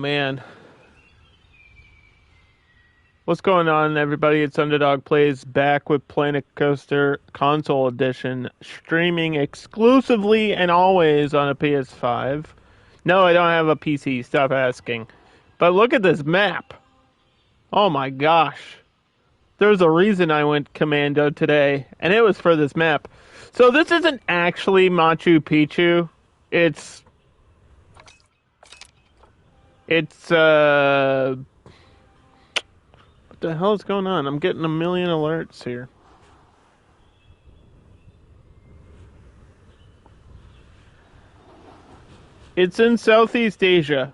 man. What's going on, everybody? It's Underdog Plays back with Planet Coaster Console Edition, streaming exclusively and always on a PS5. No, I don't have a PC, stop asking. But look at this map. Oh my gosh. There's a reason I went commando today, and it was for this map. So this isn't actually Machu Picchu. It's what the hell is going on? I'm getting a million alerts here. It's in Southeast Asia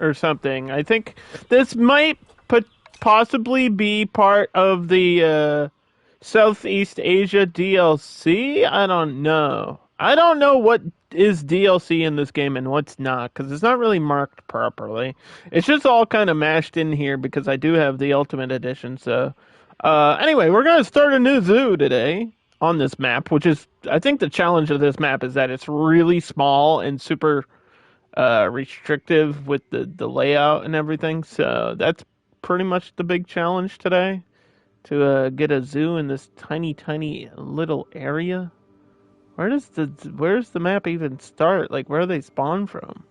or something. I think this might possibly be part of the Southeast Asia DLC. I don't know. I don't know what is DLC in this game and what's not, because it's not really marked properly. It's just all kind of mashed in here because I do have the Ultimate Edition. So, anyway, we're going to start a new zoo today on this map, which is, I think the challenge of this map is that it's really small and super restrictive with the layout and everything. So that's pretty much the big challenge today, to get a zoo in this tiny little area. Where's the map even start? Like, where do they spawn from?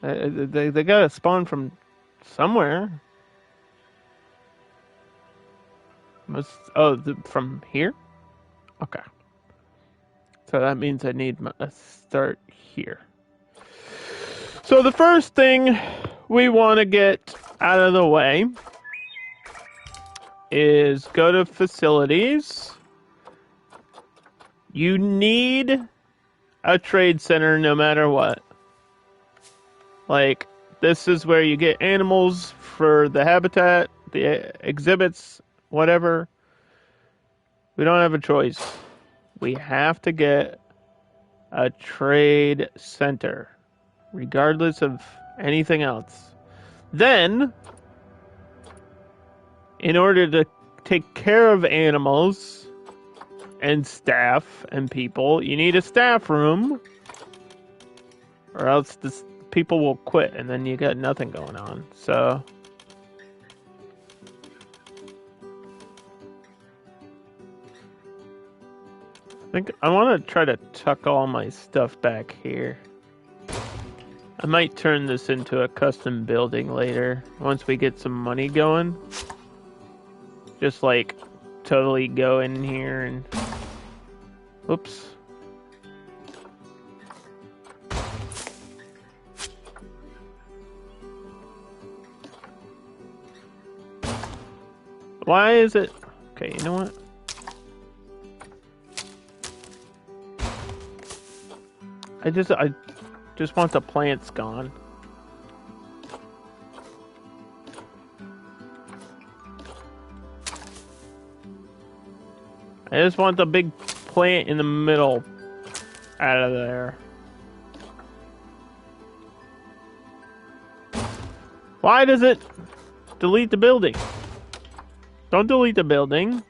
They gotta spawn from somewhere. From here? Okay. So that means I need a start here. So the first thing we want to get out of the way is go to facilities. You need a trade center no matter what. Like, this is where you get animals for the habitat, the exhibits, whatever. We don't have a choice. We have to get a trade center, regardless of anything else. Then, in order to take care of animals and staff and people, you need a staff room, or else the people will quit and then you got nothing going on. So I think I want to try to tuck all my stuff back here. I might turn this into a custom building later once we get some money going. Just like totally go in here and oops. Why is it? Okay, you know what? I just want the plants gone. I just want the big plant in the middle out of there. Why does it delete the building? Don't delete the building.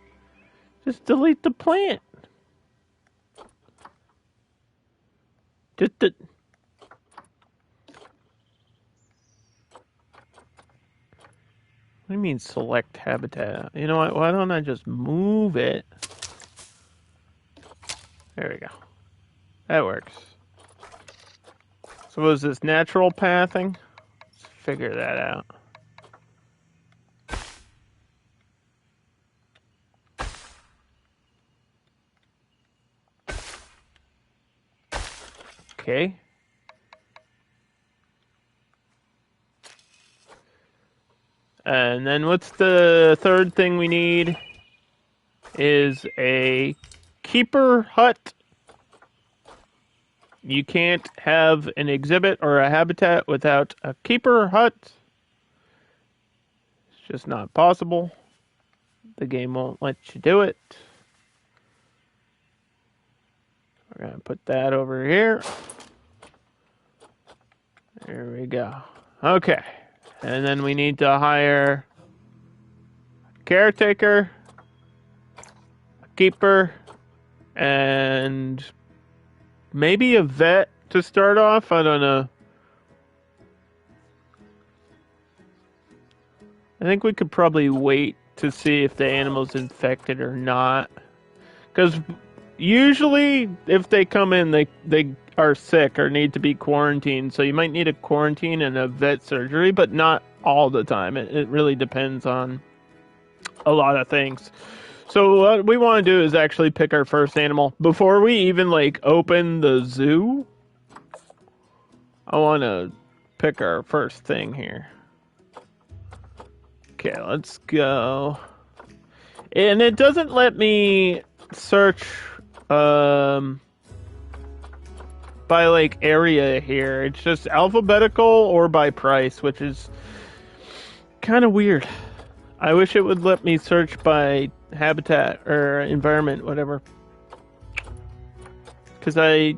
Just delete the plant. What do you mean select habitat? You know what? Why don't I just move it? There we go. That works. So was this natural pathing? Let's figure that out. Okay. And then what's the third thing we need? Is a keeper hut. You can't have an exhibit or a habitat without a keeper hut. It's just not possible. The game won't let you do it. We're going to put that over here. There we go. Okay. And then we need to hire a caretaker, a keeper, and maybe a vet to start off. I don't know. I think we could probably wait to see if the animal's infected or not. Because usually, if they come in, they are sick or need to be quarantined. So you might need a quarantine and a vet surgery, but not all the time. It really depends on a lot of things. So what we want to do is actually pick our first animal. Before we even, like, open the zoo, I want to pick our first thing here. Okay, let's go. And it doesn't let me search by like area here. It's just alphabetical or by price, which is kind of weird. I wish it would let me search by habitat or environment, whatever. Because I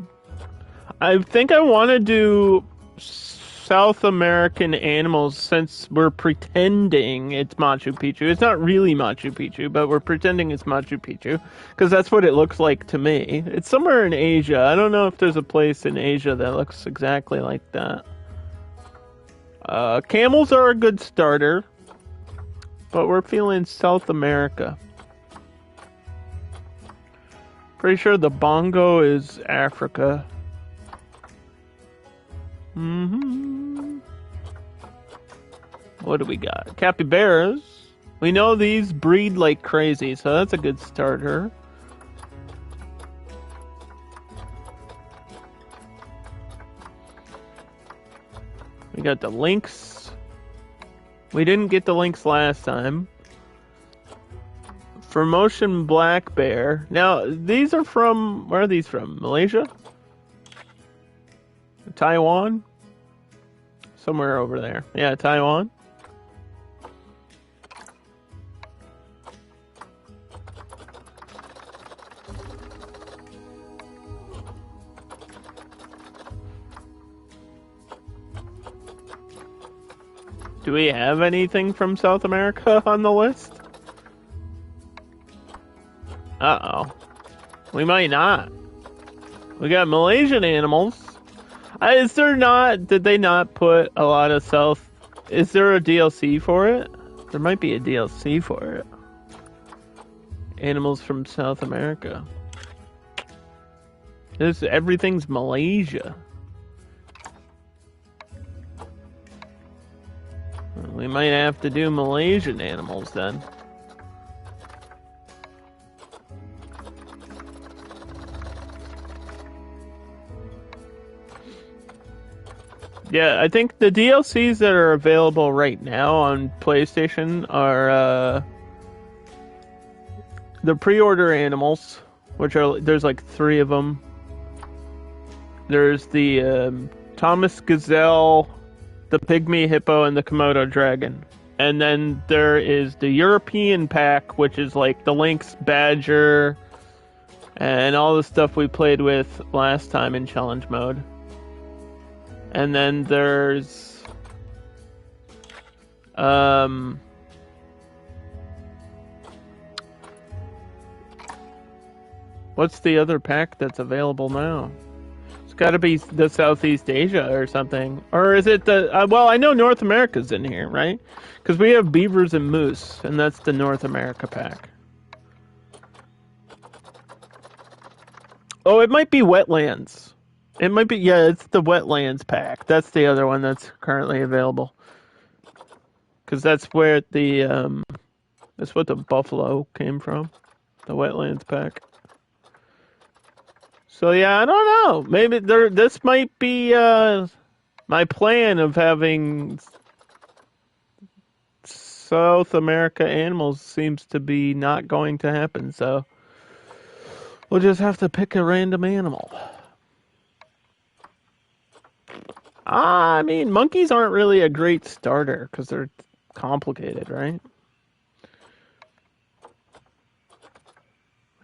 think I want to do South American animals since we're pretending it's Machu Picchu. It's not really Machu Picchu, but we're pretending it's Machu Picchu because that's what it looks like to me. It's somewhere in Asia. I don't know if there's a place in Asia that looks exactly like that. Camels are a good starter, but we're feeling South America. Pretty sure the bongo is Africa. What do we got? Capybaras. We know these breed like crazy, so that's a good starter. We got the lynx. We didn't get the lynx last time. Formosan black bear. Now, these are from... Where are these from? Malaysia? Taiwan? Somewhere over there. Yeah, Taiwan. Do we have anything from South America on the list? Uh-oh. We might not. We got Malaysian animals. Is there not... Did they not put a lot of South... Is there a DLC for it? There might be a DLC for it. Animals from South America. Everything's Malaysia. We might have to do Malaysian animals then. Yeah, I think the DLCs that are available right now on PlayStation are the pre-order animals, which are... There's like 3 of them. There's the Thomas Gazelle, the Pygmy Hippo, and the Komodo Dragon. And then there is the European pack, which is like the Lynx, Badger, and all the stuff we played with last time in challenge mode. And then there's what's the other pack that's available now? It's got to be the Southeast Asia or something. Or is it the... well, I know North America's in here, right? Because we have beavers and moose, and that's the North America pack. Oh, it might be wetlands. It might be... Yeah, it's the wetlands pack. That's the other one that's currently available. Because that's where the... that's what the buffalo came from. The wetlands pack. So yeah, I don't know. Maybe this might be my plan of having South America animals seems to be not going to happen. So we'll just have to pick a random animal. I mean, monkeys aren't really a great starter because they're complicated, right?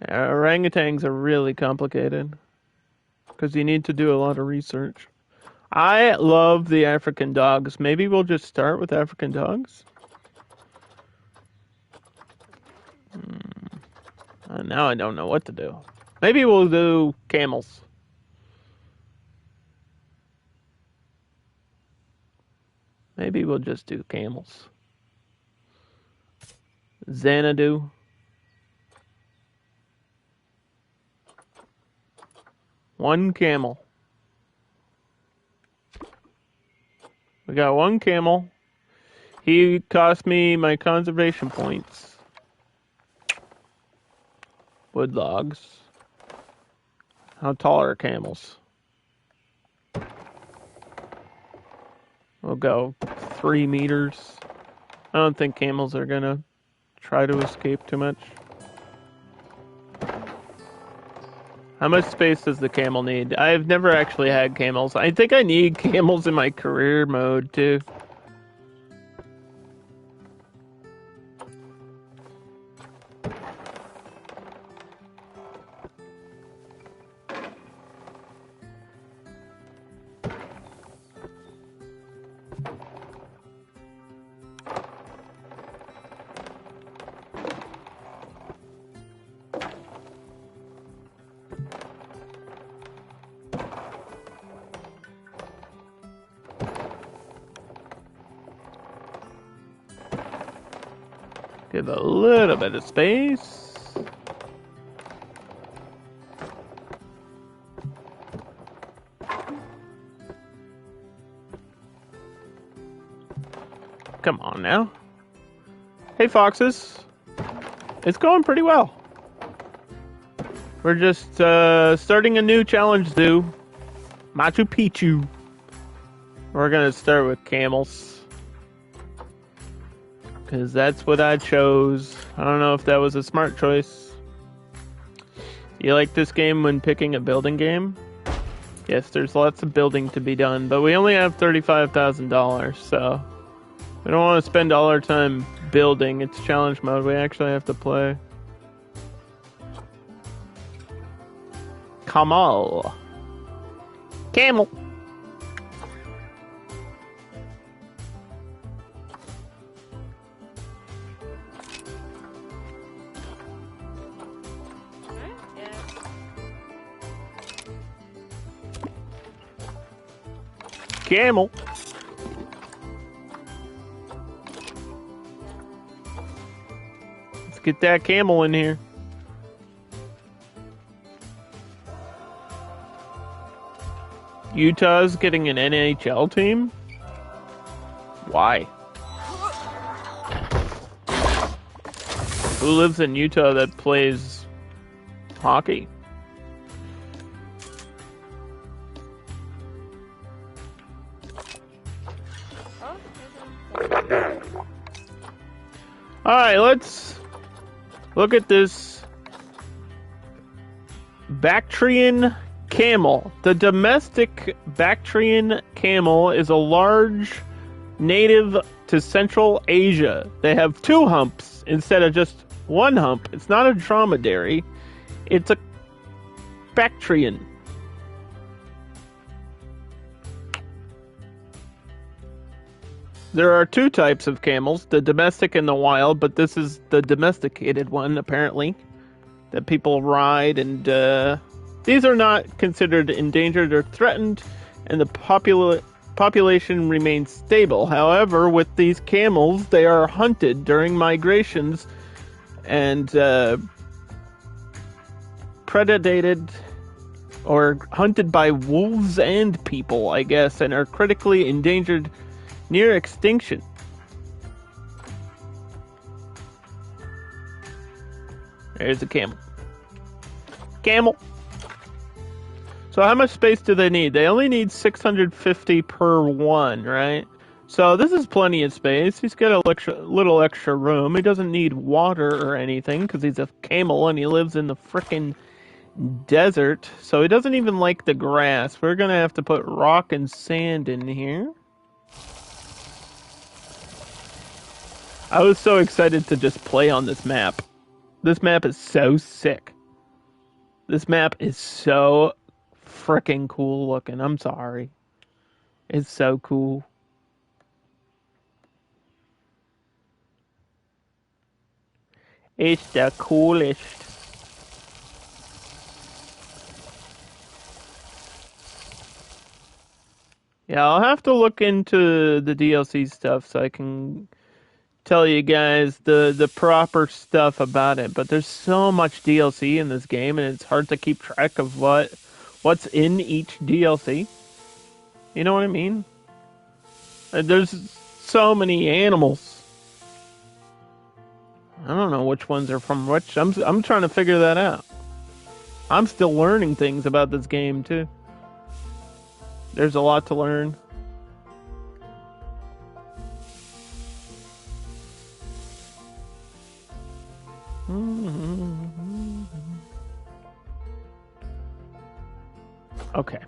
Orangutans are really complicated because you need to do a lot of research. I love the African dogs. Maybe we'll just start with African dogs. Now I don't know what to do. Maybe we'll do camels. Maybe we'll just do camels. Xanadu. One camel. We got one camel. He cost me my conservation points. Wood logs. How tall are camels? We'll go 3 meters. I don't think camels are gonna try to escape too much. How much space does the camel need? I've never actually had camels. I think I need camels in my career mode too. Give a little bit of space. Come on now. Hey, foxes. It's going pretty well. We're just starting a new challenge zoo. Machu Picchu. We're going to start with camels. Because that's what I chose. I don't know if that was a smart choice. You like this game when picking a building game? Yes, there's lots of building to be done, but we only have $35,000, so we don't want to spend all our time building. It's challenge mode. We actually have to play. Camel. Camel. Camel. Let's get that camel in here. Utah's getting an NHL team? Why? Who lives in Utah that plays hockey? Alright, let's look at this Bactrian camel. The domestic Bactrian camel is a large native to Central Asia. They have 2 humps instead of just 1 hump. It's not a dromedary. It's a Bactrian. There are 2 types of camels, the domestic and the wild, but this is the domesticated one, apparently, that people ride, and these are not considered endangered or threatened, and the population remains stable. However, with these camels, they are hunted during migrations and predated or hunted by wolves and people, I guess, and are critically endangered near extinction. There's a camel. Camel. So how much space do they need? They only need 650 per one, right? So this is plenty of space. He's got a little extra room. He doesn't need water or anything because he's a camel and he lives in the frickin' desert. So he doesn't even like the grass. We're going to have to put rock and sand in here. I was so excited to just play on this map. This map is so sick. This map is so freaking cool looking. I'm sorry. It's so cool. It's the coolest. Yeah, I'll have to look into the DLC stuff so I can tell you guys the proper stuff about it. But there's so much DLC in this game, and it's hard to keep track of what's in each DLC. You know what I mean? There's so many animals. I don't know which ones are from which. I'm trying to figure that out. I'm still learning things about this game too. There's a lot to learn. Okay.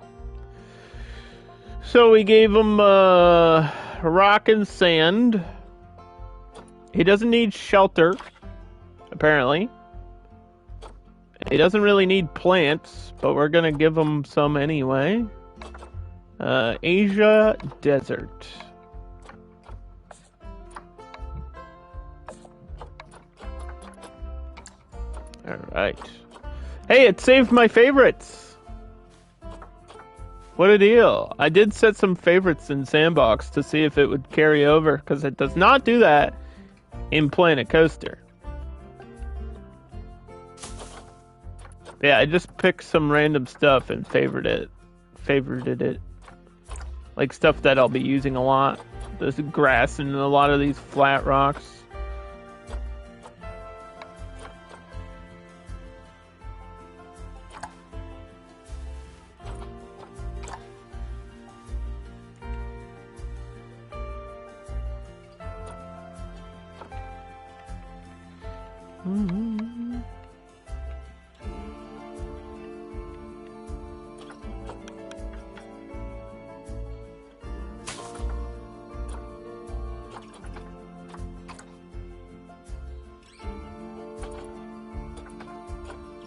So we gave him rock and sand. He doesn't need shelter, apparently. He doesn't really need plants, but we're gonna give him some anyway. Asia desert. Alright. Hey, it saved my favorites! What a deal. I did set some favorites in Sandbox to see if it would carry over, because it does not do that in Planet Coaster. Yeah, I just picked some random stuff and favorited it. Like stuff that I'll be using a lot. There's grass and a lot of these flat rocks.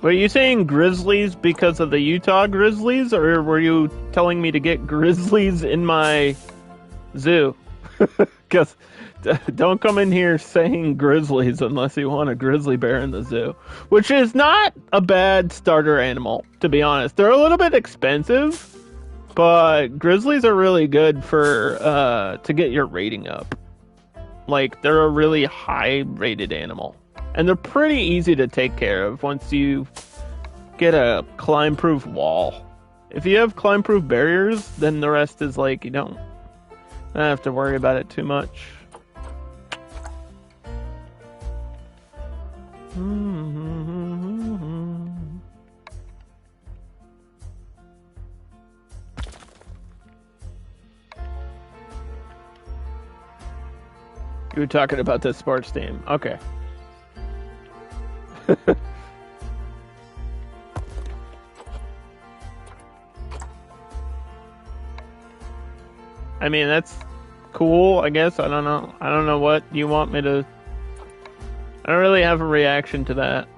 Were you saying grizzlies because of the Utah Grizzlies, or were you telling me to get grizzlies in my zoo? Because don't come in here saying grizzlies unless you want a grizzly bear in the zoo, which is not a bad starter animal, to be honest. They're a little bit expensive, but grizzlies are really good for to get your rating up. Like, they're a really high rated animal. And they're pretty easy to take care of once you get a climb-proof wall. If you have climb-proof barriers, then the rest is like, you don't have to worry about it too much. You were talking about the sports team. Okay. I mean, that's cool, I guess. I don't know. I don't know what you want me to... I don't really have a reaction to that.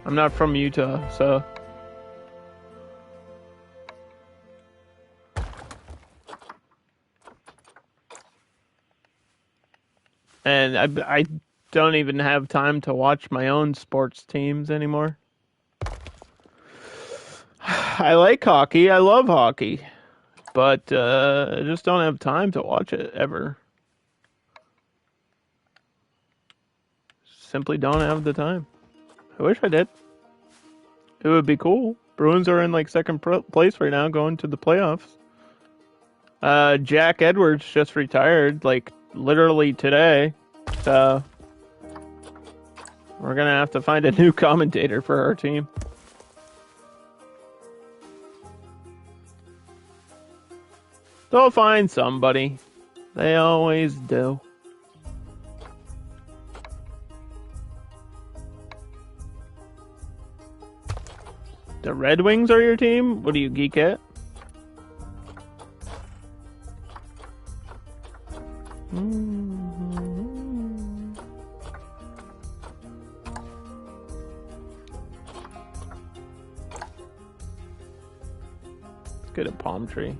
I'm not from Utah, so... And I don't even have time to watch my own sports teams anymore. I like hockey. I love hockey. But I just don't have time to watch it, ever. Simply don't have the time. I wish I did. It would be cool. Bruins are in like second place right now, going to the playoffs. Jack Edwards just retired, like literally today. So we're gonna have to find a new commentator for our team. They'll find somebody. They always do. The Red Wings are your team? What do you geek at? Let's get a palm tree.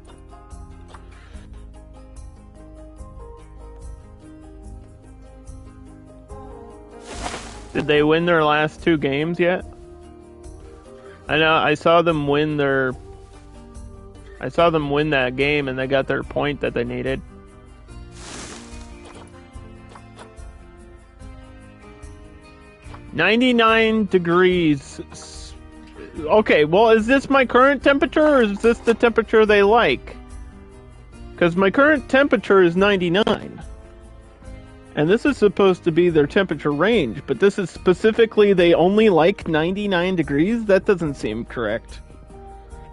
Did they win their last 2 games yet? I know, I saw them win their... I saw them win that game and they got their point that they needed. $99 degrees. Okay, well, is this my current temperature or is this the temperature they like? Because my current temperature is 99. And this is supposed to be their temperature range, but this is specifically they only like 99 degrees? That doesn't seem correct.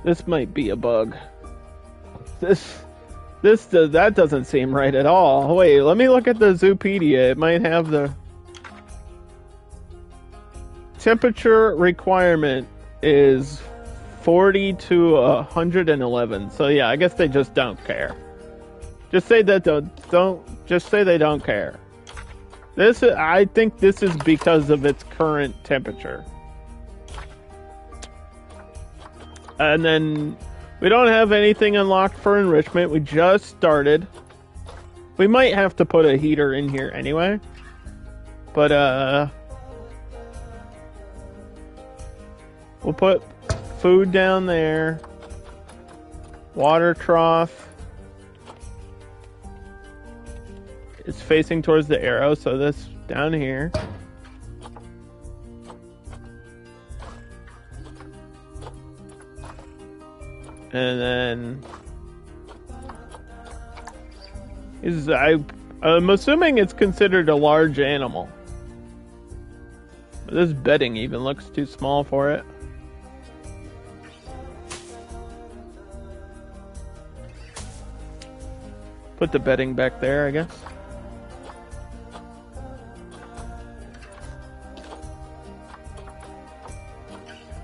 This might be a bug. That doesn't seem right at all. Wait, let me look at the Zoopedia. It might have the temperature requirement is 40 to 111. So yeah, I guess they just don't care. Just say that just say they don't care. I think this is because of its current temperature. And then we don't have anything unlocked for enrichment. We just started. We might have to put a heater in here anyway. But we'll put food down there. Water trough. It's facing towards the arrow, so this down here. And then I'm assuming it's considered a large animal. But this bedding even looks too small for it. Put the bedding back there, I guess.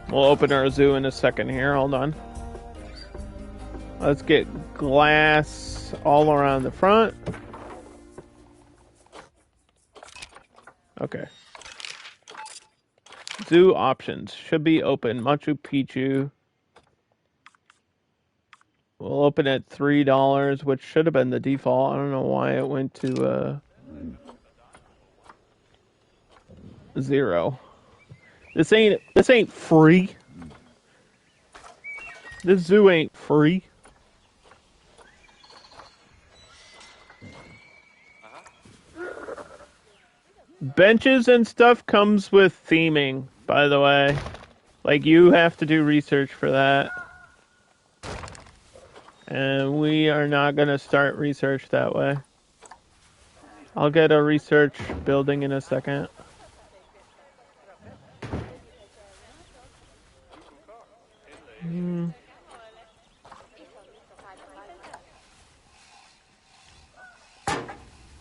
We'll open our zoo in a second here. Hold on. Let's get glass all around the front. Okay. Zoo options should be open. Machu Picchu. We'll open at $3, which should have been the default. I don't know why it went to 0. This ain't free. This zoo ain't free. Benches and stuff comes with theming, by the way. Like, you have to do research for that. And we are not going to start research that way. I'll get a research building in a second.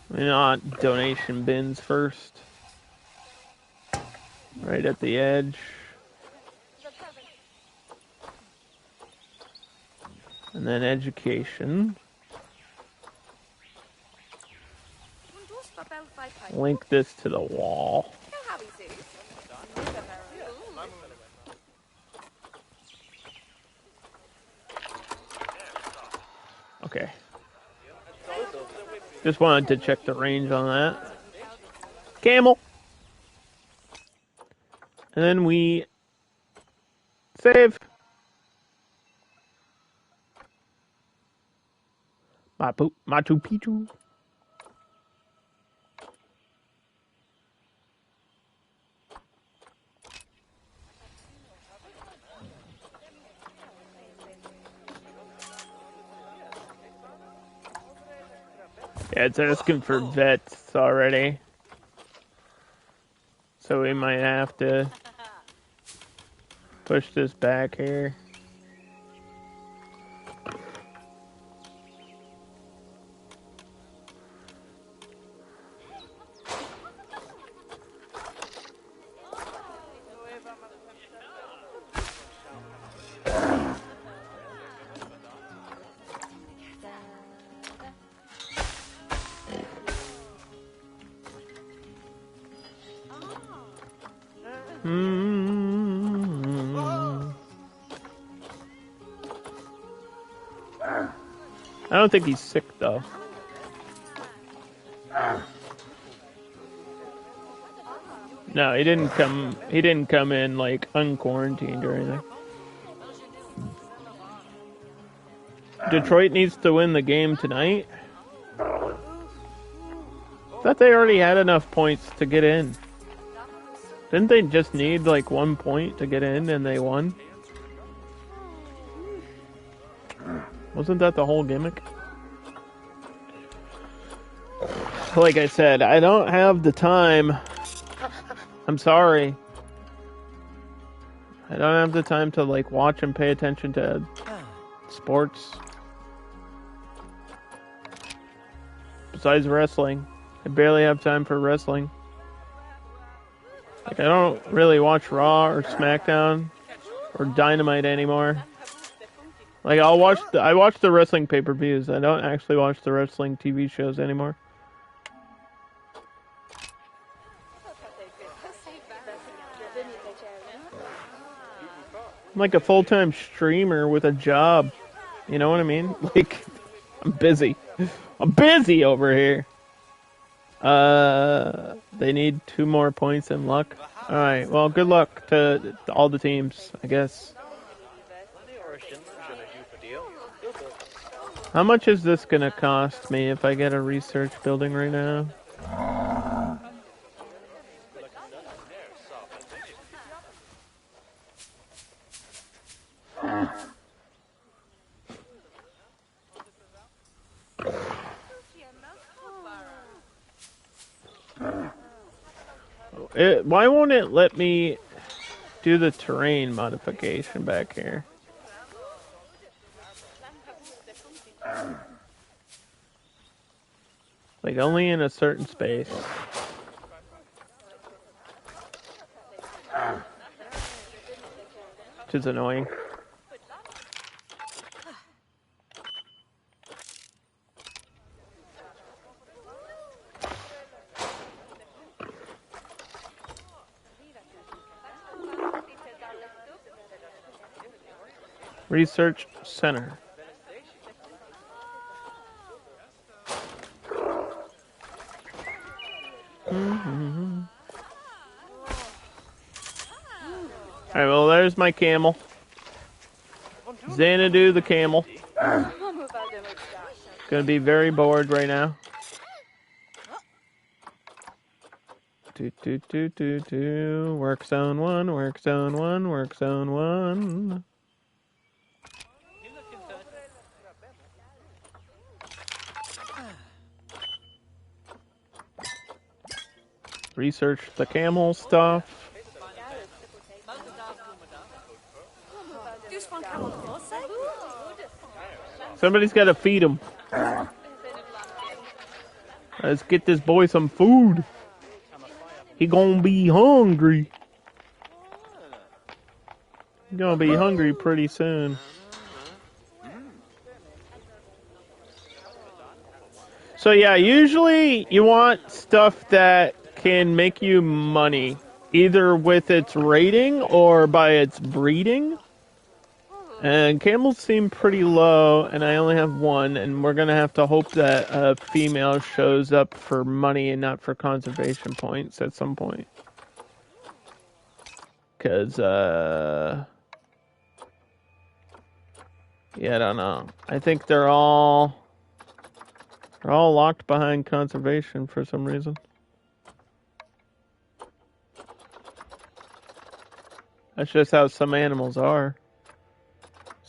We want donation bins first. Right at the edge. And then education. Link this to the wall. Okay. Just wanted to check the range on that. Camel. And then we save. Machu Picchu. Yeah, it's asking for vets already. So we might have to push this back here. I don't think he's sick though. No, he didn't come in like unquarantined or anything. Detroit needs to win the game tonight. Thought they already had enough points to get in. Didn't they just need like 1 point to get in and they won? Wasn't that the whole gimmick? Like I said, I don't have the time. I'm sorry. I don't have the time to like watch and pay attention to sports. Besides wrestling. I barely have time for wrestling. Like I don't really watch Raw or SmackDown or Dynamite anymore. Like I watch the wrestling pay-per-views. I don't actually watch the wrestling TV shows anymore. I'm like a full-time streamer with a job. You know what I mean? Like, I'm busy. I'm busy over here. They need 2 more points and luck. Alright, well, good luck to all the teams, I guess. How much is this gonna cost me if I get a research building right now? Why won't it let me do the terrain modification back here? Like only in a certain space. Which is annoying. Research Center. Alright, well, there's my camel. Xanadu the camel. Gonna be very bored right now. Work zone 1, work zone 1, work zone 1. Research the camel stuff. Somebody's got to feed him. Let's get this boy some food. He gonna be hungry. He's gonna be hungry pretty soon. So yeah, usually you want stuff that can make you money, either with its rating or by its breeding. And camels seem pretty low, and I only have 1, and we're gonna have to hope that a female shows up for money and not for conservation points at some point. Cause yeah, I don't know. I think they're all locked behind conservation for some reason. That's just how some animals are.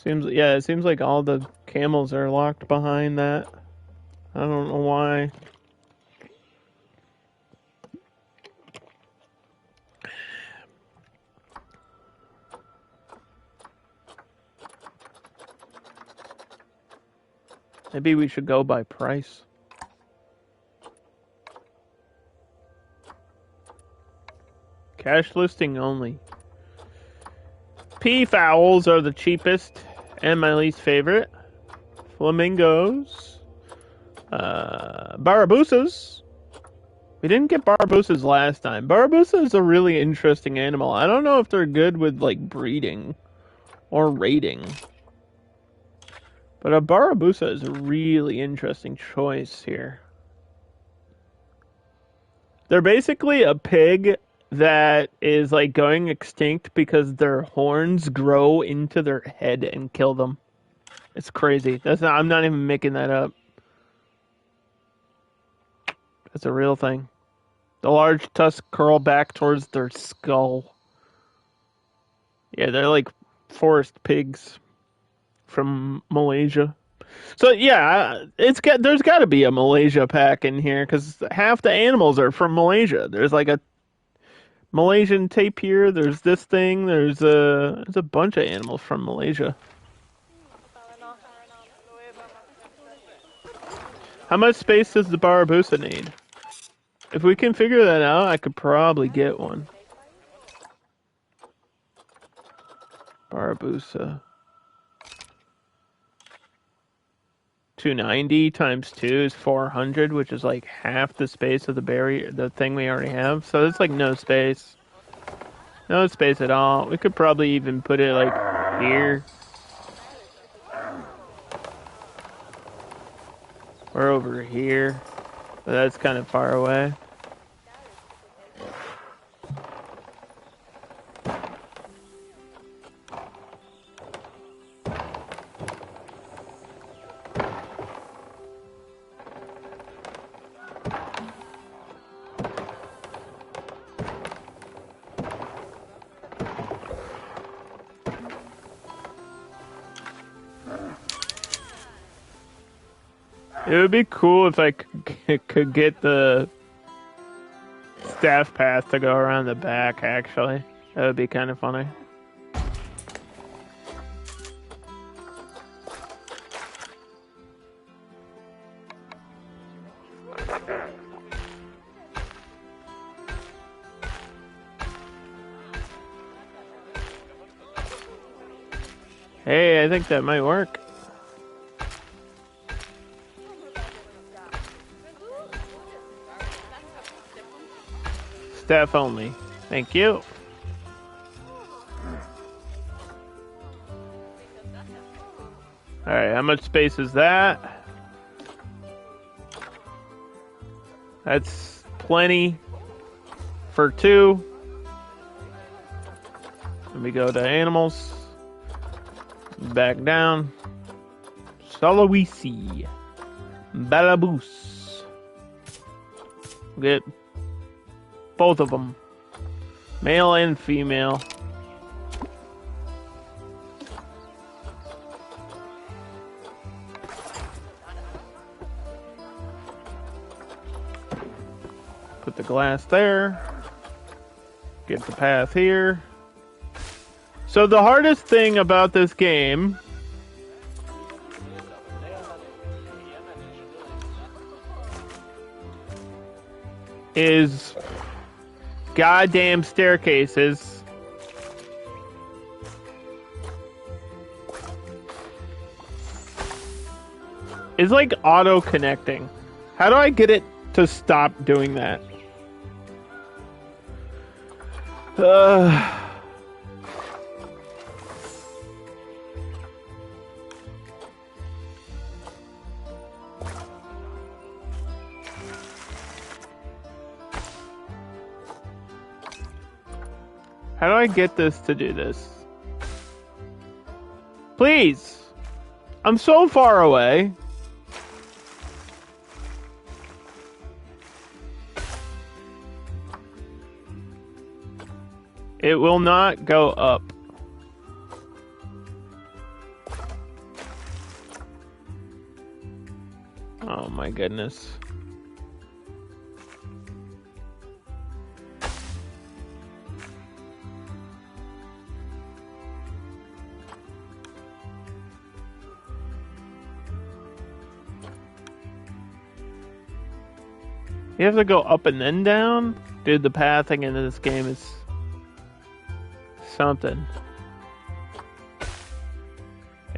It seems like all the camels are locked behind that. I don't know why. Maybe we should go by price. Cash listing only. Peafowls are the cheapest and my least favorite. Flamingos. Barabusas. We didn't get Barabusas last time. Barabusa is a really interesting animal. I don't know if they're good with like breeding or rating. But a Barabusa is a really interesting choice here. They're basically a pig that is like going extinct because their horns grow into their head and kill them. It's crazy. I'm not even making that up. That's a real thing. The large tusks curl back towards their skull. Yeah, they're like forest pigs from Malaysia. So yeah, there's got to be a Malaysia pack in here because half the animals are from Malaysia. There's like a Malaysian tapir. There's this thing. There's a bunch of animals from Malaysia. How much space does the Barabusa need? If we can figure that out, I could probably get one. Barabusa. 290 times 2 is 400, which is like half the space of the thing we already have. So it's like no space. No space at all. We could probably even put it like here. Or over here. But that's kind of far away. It would be cool if I could get the staff path to go around the back, actually. That would be kind of funny. Hey, I think that might work. Staff only. Thank you. Alright, how much space is that? That's plenty for 2. Let me go to animals. Back down. Sulawesi. Balabus. Get both of them. Male and female. Put the glass there. Get the path here. So the hardest thing about this game is goddamn staircases. It's like auto connecting. How do I get it to stop doing that? How do I get this to do this? Please! I'm so far away. It will not go up. Oh my goodness. You have to go up and then down? Dude, the pathing into this game is something.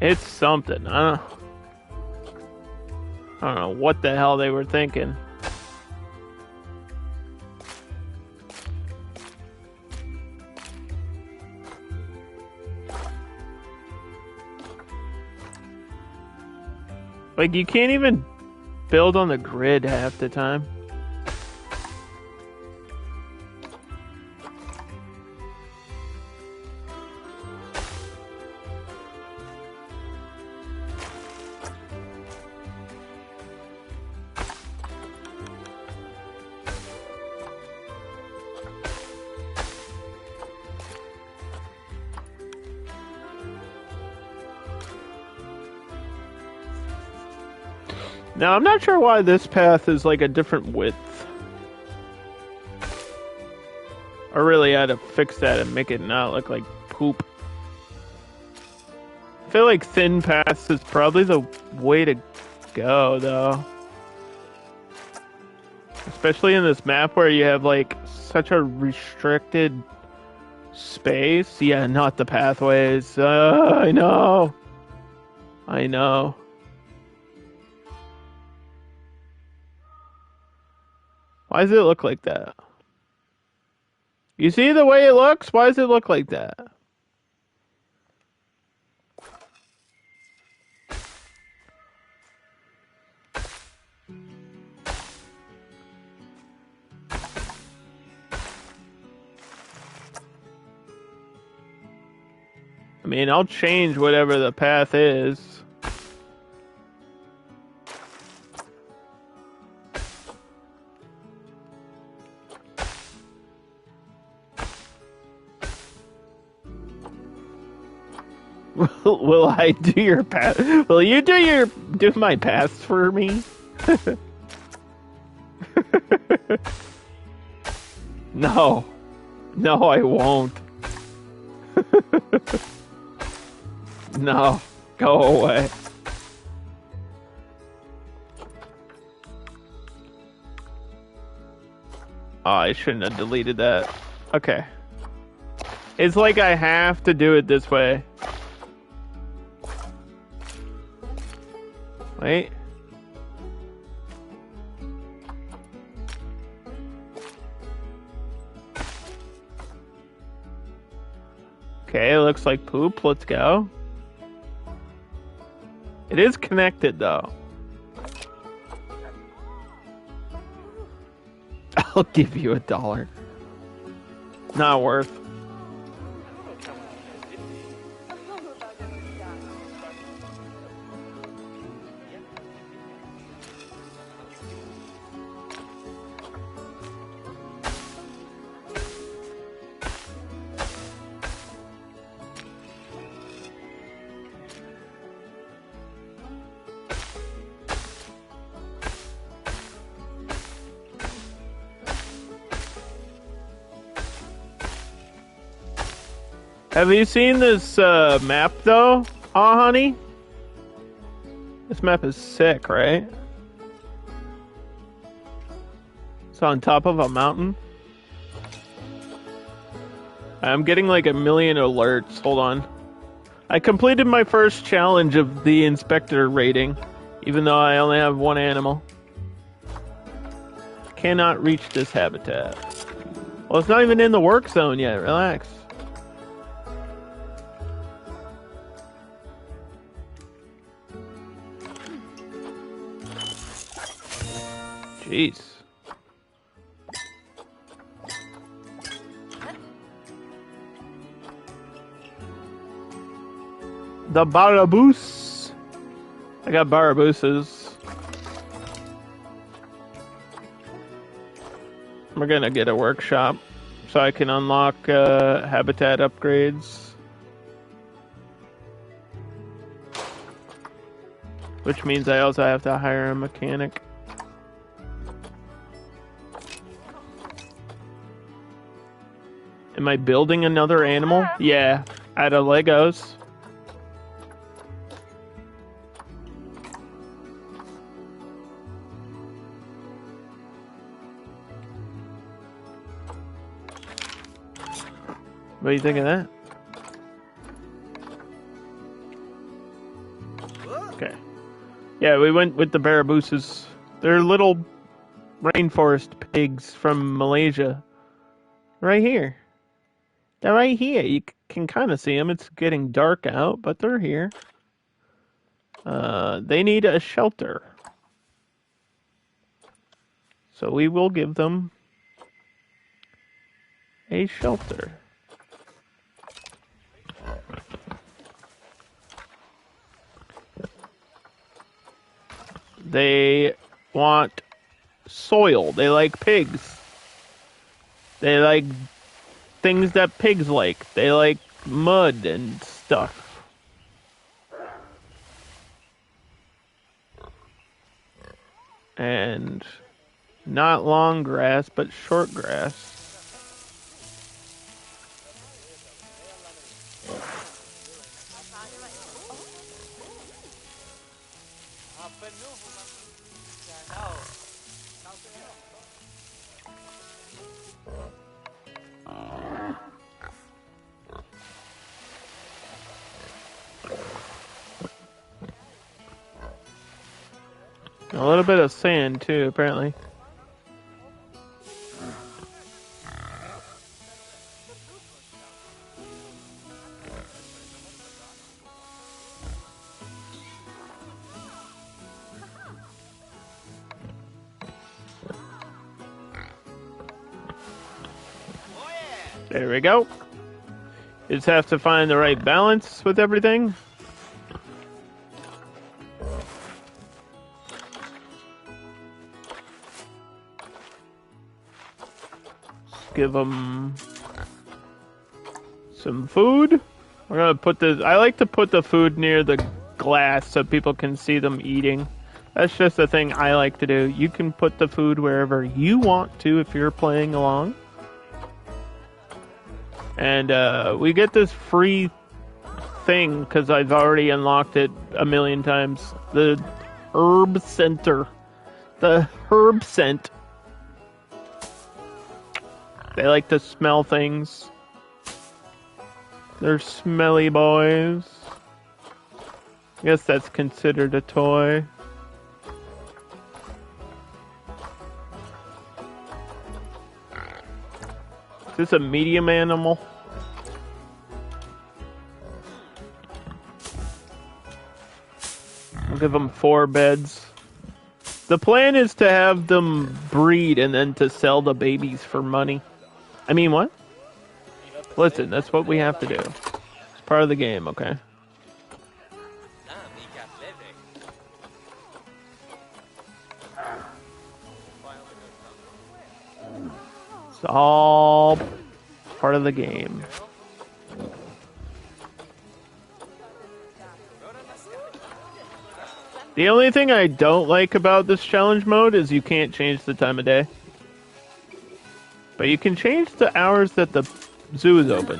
It's something. I don't know what the hell they were thinking. Like, you can't even build on the grid half the time. Now, I'm not sure why this path is like a different width. I really had to fix that and make it not look like poop. I feel like thin paths is probably the way to go, though. Especially in this map where you have like such a restricted space. Yeah, not the pathways. I know. I know. Why does it look like that? You see the way it looks? Why does it look like that? I mean, I'll change whatever the path is. Will I do your path? Will you do my paths for me? No. No, I won't. No. Go away. Oh, I shouldn't have deleted that. Okay. It's like I have to do it this way. Wait. Okay, it looks like poop. Let's go. It is connected, though. I'll give you $1. Not worth. Have you seen this map, though? Aw, honey? This map is sick, right? It's on top of a mountain. I'm getting like 1,000,000 alerts. Hold on. I completed my first challenge of the inspector rating, even though I only have one animal. Cannot reach this habitat. Well, it's not even in the work zone yet. Relax. Jeez. The Baraboos. I got Barabooses. We're gonna get a workshop so I can unlock habitat upgrades. Which means I also have to hire a mechanic. Am I building another animal? Yeah, out of Legos. What do you think of that? Okay. Yeah, we went with the Barabooses. They're little rainforest pigs from Malaysia. Right here. They're right here. You can kind of see them. It's getting dark out, but they're here. They need a shelter. So we will give them a shelter. They want soil. They like pigs. They like things that pigs like. They like mud and stuff. And not long grass, but short grass. A little bit of sand, too, apparently. There we go. You just have to find the right balance with everything. Give them some food. We're gonna put this. I like to put the food near the glass so people can see them eating. That's just a thing I like to do. You can put the food wherever you want to if you're playing along. And we get this free thing because I've already unlocked it a million times. The herb center. The herb scent. They like to smell things. They're smelly boys. I guess that's considered a toy. Is this a medium animal? I'll give them 4 beds. The plan is to have them breed and then to sell the babies for money. I mean, what? Listen, that's what we have to do. It's part of the game, okay? It's all part of the game. The only thing I don't like about this challenge mode is you can't change the time of day. But you can change the hours that the zoo is open.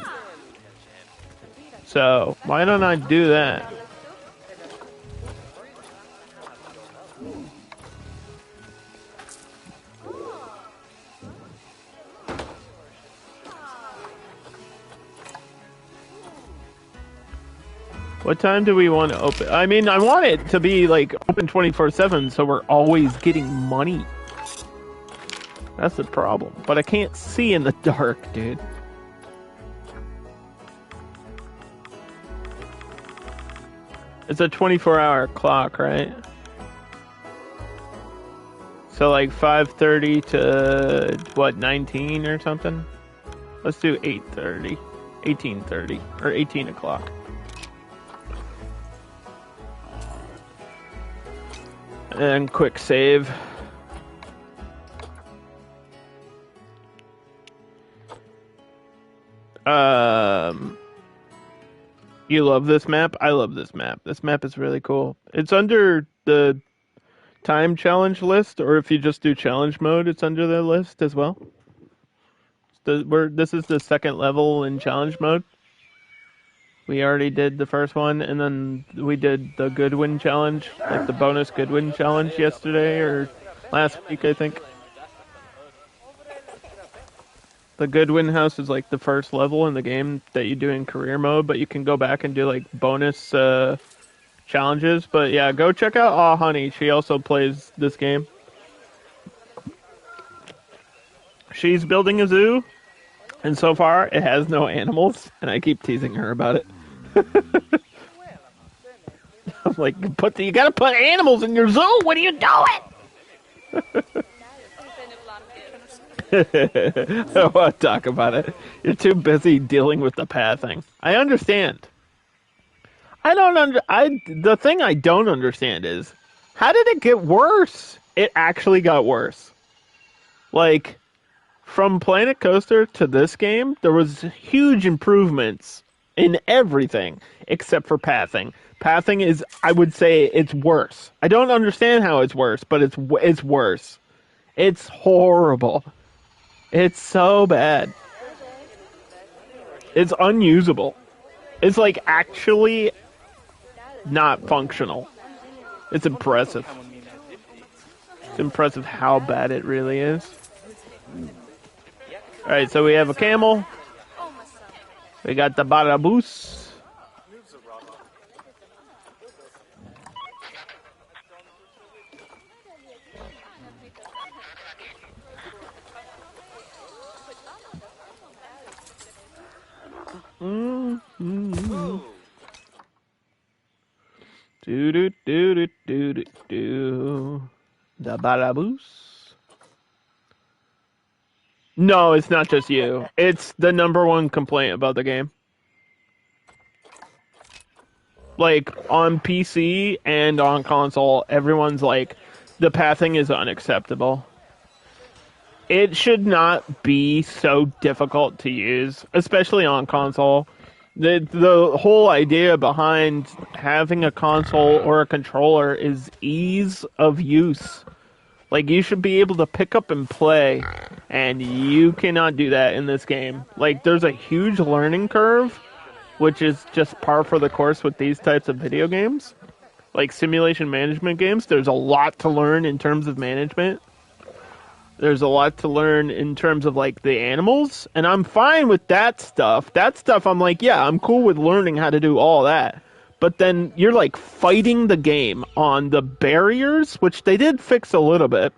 So, why don't I do that? What time do we want to open? I mean, I want it to be like open 24/7 so we're always getting money. That's the problem. But I can't see in the dark, dude. It's a 24-hour clock, right? So like 5:30 to what, 19 or something? Let's do 8:30, 18:30 or 18 o'clock. And quick save. You love this map? I love this map. This map is really cool. It's under the time challenge list, or if you just do challenge mode, it's under the list as well. This is the second level in challenge mode. We already did the first one, and then we did the Goodwin challenge, like the bonus Goodwin challenge yesterday, or last week, I think. The Goodwin house is like the first level in the game that you do in career mode, but you can go back and do like bonus challenges. But yeah, go check out Aw Honey. She also plays this game. She's building a zoo, and so far it has no animals, and I keep teasing her about it. I'm like, you gotta put animals in your zoo. What are you doing? I don't want to talk about it. You're too busy dealing with the pathing. I understand. The thing I don't understand is, how did it get worse? It actually got worse. Like, from Planet Coaster to this game, there was huge improvements in everything except for pathing. Pathing is, I would say, it's worse. I don't understand how it's worse, but it's worse. It's horrible. It's so bad. It's unusable. It's like actually not functional. It's impressive. It's impressive how bad it really is. Alright, so we have a camel. We got the baraboos. Do do do do do do do. The baraboos. No, it's not just you. It's the #1 complaint about the game. Like, on PC and on console, everyone's like, the pathing is unacceptable. It should not be so difficult to use, especially on console. The whole idea behind having a console or a controller is ease of use. Like, you should be able to pick up and play, and you cannot do that in this game. Like, there's a huge learning curve, which is just par for the course with these types of video games. Like, simulation management games, there's a lot to learn in terms of management. There's a lot to learn in terms of, like, the animals, and I'm fine with that stuff. That stuff, I'm like, yeah, I'm cool with learning how to do all that. But then you're, like, fighting the game on the barriers, which they did fix a little bit,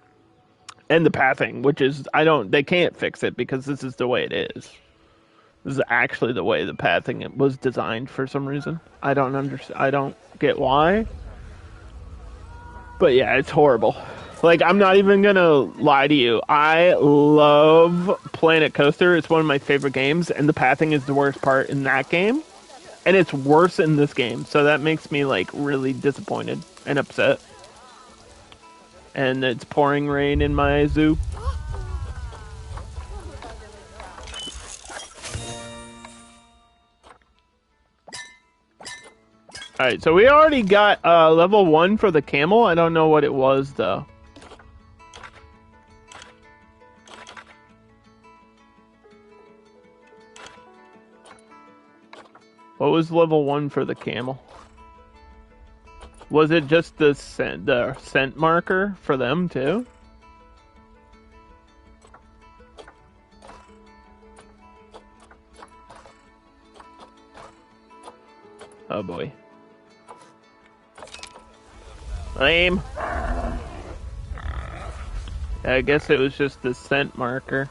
and the pathing, which is, they can't fix it because this is the way it is. This is actually the way the pathing was designed for some reason. I don't get why. But yeah, it's horrible. Like, I'm not even gonna lie to you. I love Planet Coaster. It's one of my favorite games, and the pathing is the worst part in that game. And it's worse in this game, so that makes me, like, really disappointed and upset. And it's pouring rain in my zoo. Alright, so we already got level 1 for the camel. I don't know what it was, though. What was level 1 for the camel? Was it just the scent marker for them, too? Oh, boy. Lame. I guess it was just the scent marker.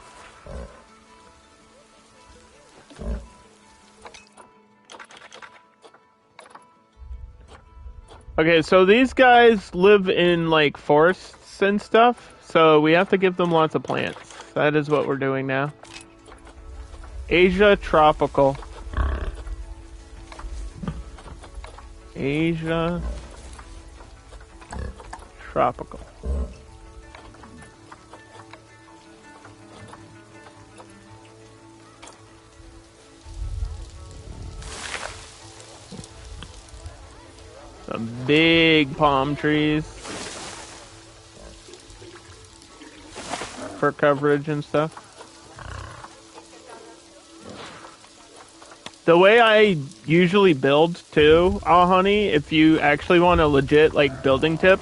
Okay, so these guys live in, like, forests and stuff, so we have to give them lots of plants. That is what we're doing now. Asia tropical. Asia tropical. Some big palm trees for coverage and stuff. The way I usually build too, honey, if you actually want a legit, like, building tip,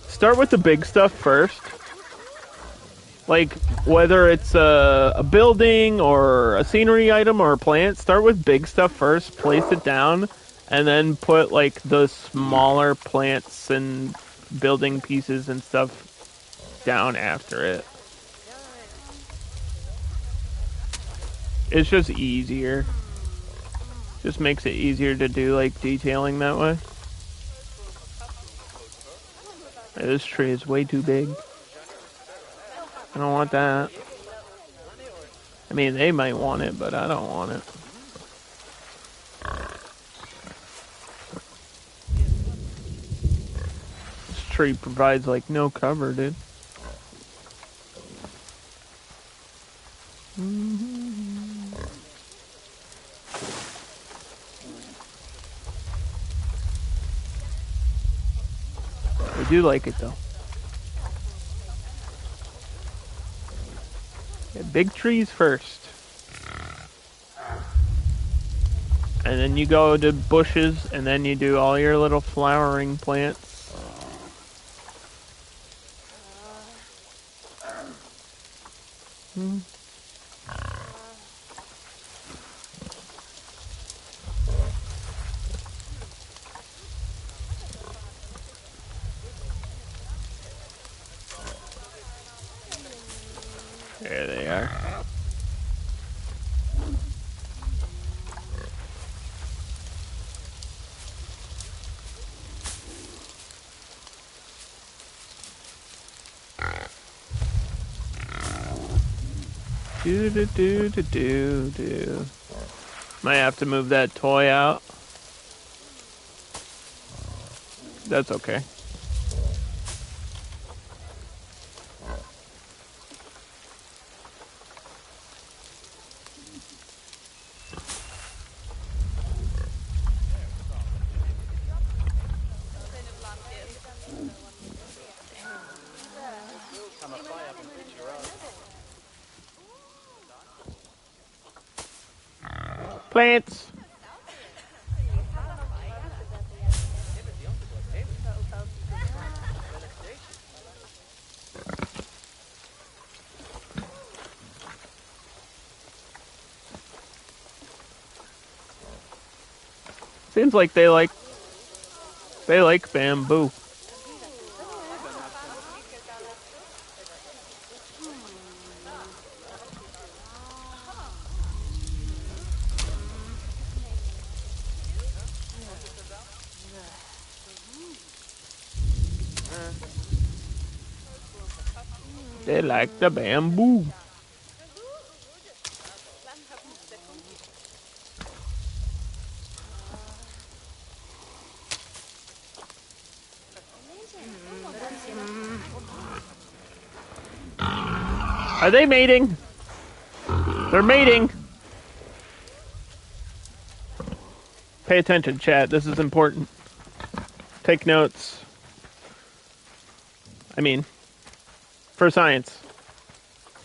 start with the big stuff first. Like, whether it's a building or a scenery item or a plant, start with big stuff first, place it down, and then put, like, the smaller plants and building pieces and stuff down after it. It's just easier. Just makes it easier to do, like, detailing that way. This tree is way too big. I don't want that. I mean, they might want it, but I don't want it. This tree provides, like, no cover, dude. I do like it though. Yeah, big trees first. And then you go to bushes, and then you do all your little flowering plants. There they are. Do. Might have to move that toy out. That's okay. Plants. Seems like they like bamboo. They like the bamboo. Are they mating? They're mating. Pay attention, chat. This is important. Take notes. I mean, for science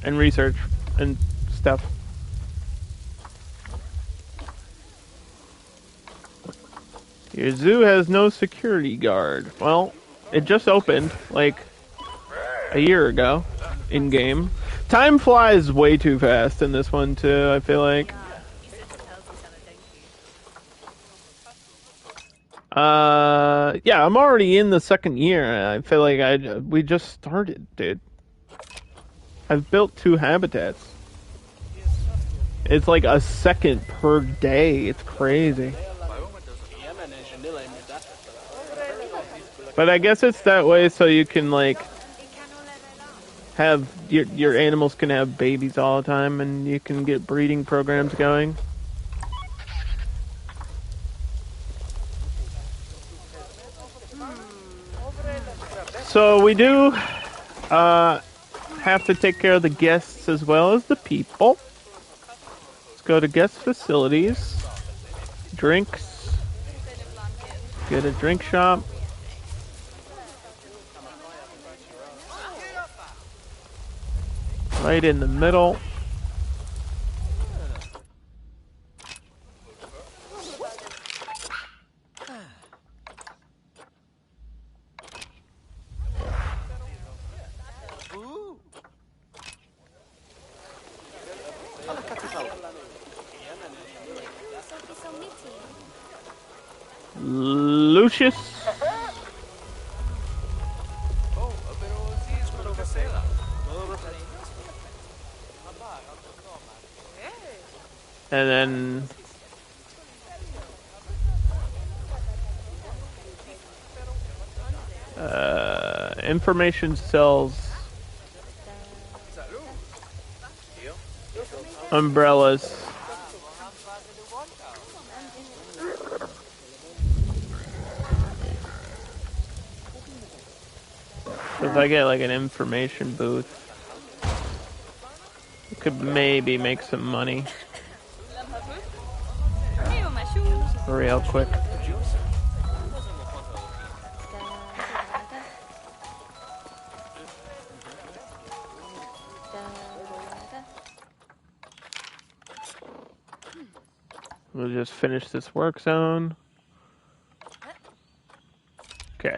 and research and stuff. Your zoo has no security guard. Well, it just opened like a year ago in game. Time flies way too fast in this one too, I feel like. Yeah, I'm already in the second year. I feel like we just started, dude. I've built 2 habitats. It's like a second per day. It's crazy. But I guess it's that way so you can like have your animals can have babies all the time and you can get breeding programs going. So we do have to take care of the guests as well as the people. Let's go to guest facilities. Drinks. Get a drink shop. Right in the middle. Lucius. And then information cells, umbrellas. So if I get like an information booth, I could maybe make some money. Real quick. We'll just finish this work zone. Okay.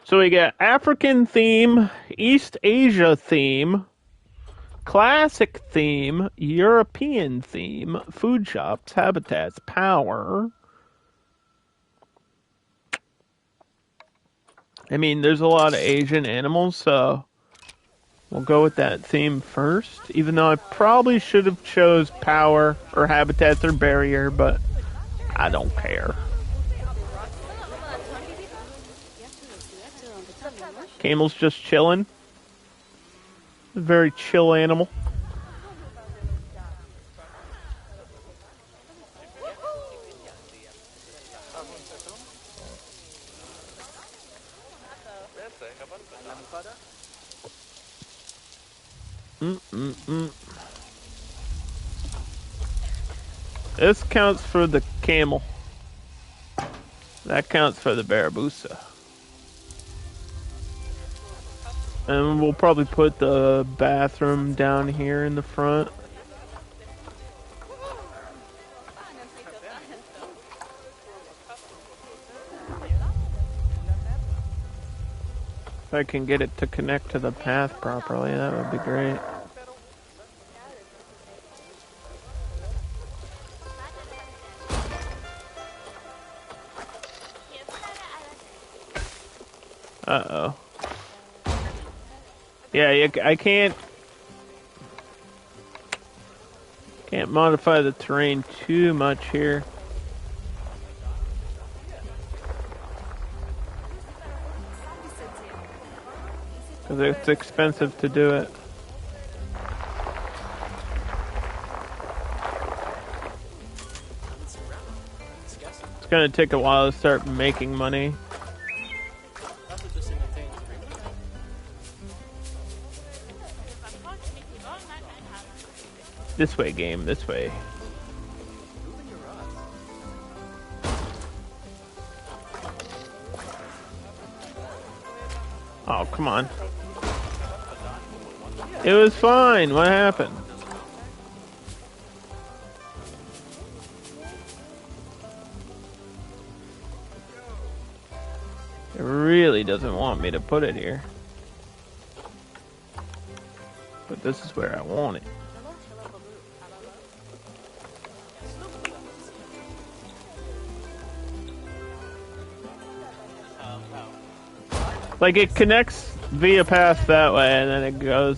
So we got African theme, East Asia theme, classic theme, European theme, food shops, habitats, power. I mean, there's a lot of Asian animals, so we'll go with that theme first. Even though I probably should have chose power or habitats or barrier, but I don't care. Camel's just chilling. A very chill animal. This counts for the camel. That counts for the Barabusa. And we'll probably put the bathroom down here in the front. If I can get it to connect to the path properly, that would be great. Uh-oh. Yeah, I can't modify the terrain too much here. Because it's expensive to do it. It's going to take a while to start making money. This way, game, this way. Oh, come on. It was fine. What happened? It really doesn't want me to put it here. But this is where I want it. Like, it connects via path that way, and then it goes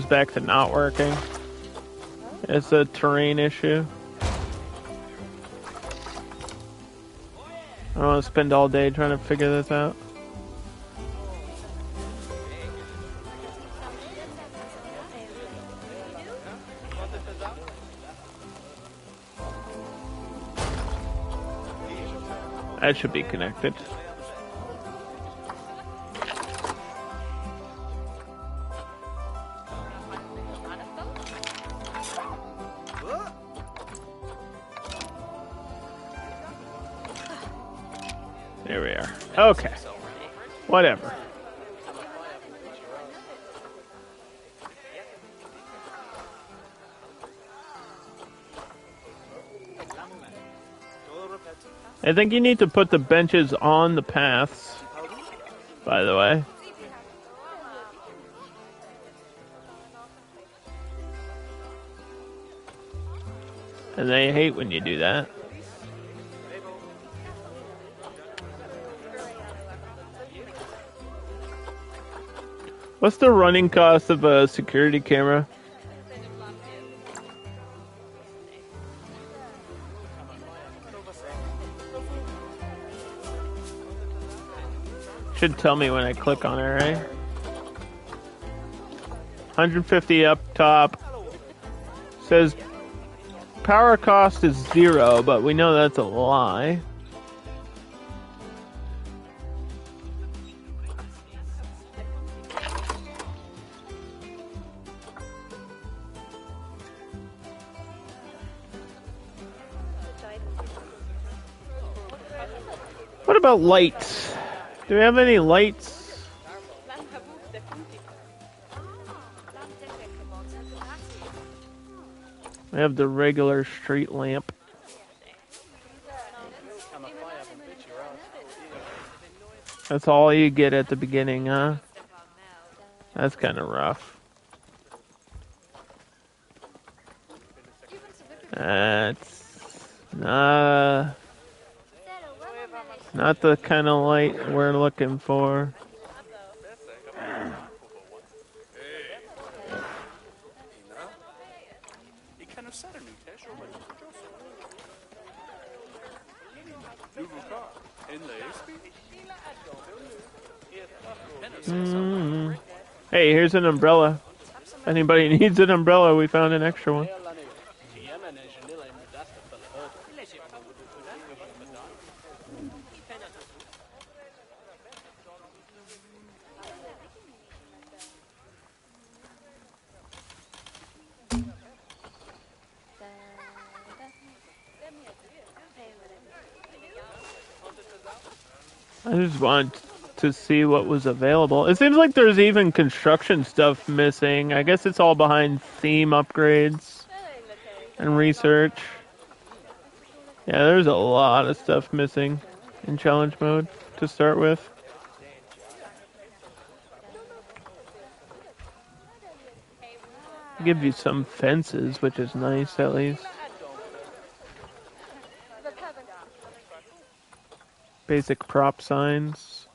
back to not working. It's a terrain issue. I don't want to spend all day trying to figure this out. That should be connected. There we are. Okay. Whatever. I think you need to put the benches on the paths, by the way. And they hate when you do that. What's the running cost of a security camera? Should tell me when I click on it, right? 150 up top. Says power cost is 0, but we know that's a lie. about lights? Do we have any lights? We have the regular street lamp. That's all you get at the beginning, huh? That's kind of rough. That's not the kind of light we're looking for. Hey, here's an umbrella. Anybody needs an umbrella, we found an extra one. I just want to see what was available. It seems like there's even construction stuff missing. I guess it's all behind theme upgrades and research. Yeah, there's a lot of stuff missing in challenge mode to start with. Give you some fences, which is nice at least. Basic prop signs.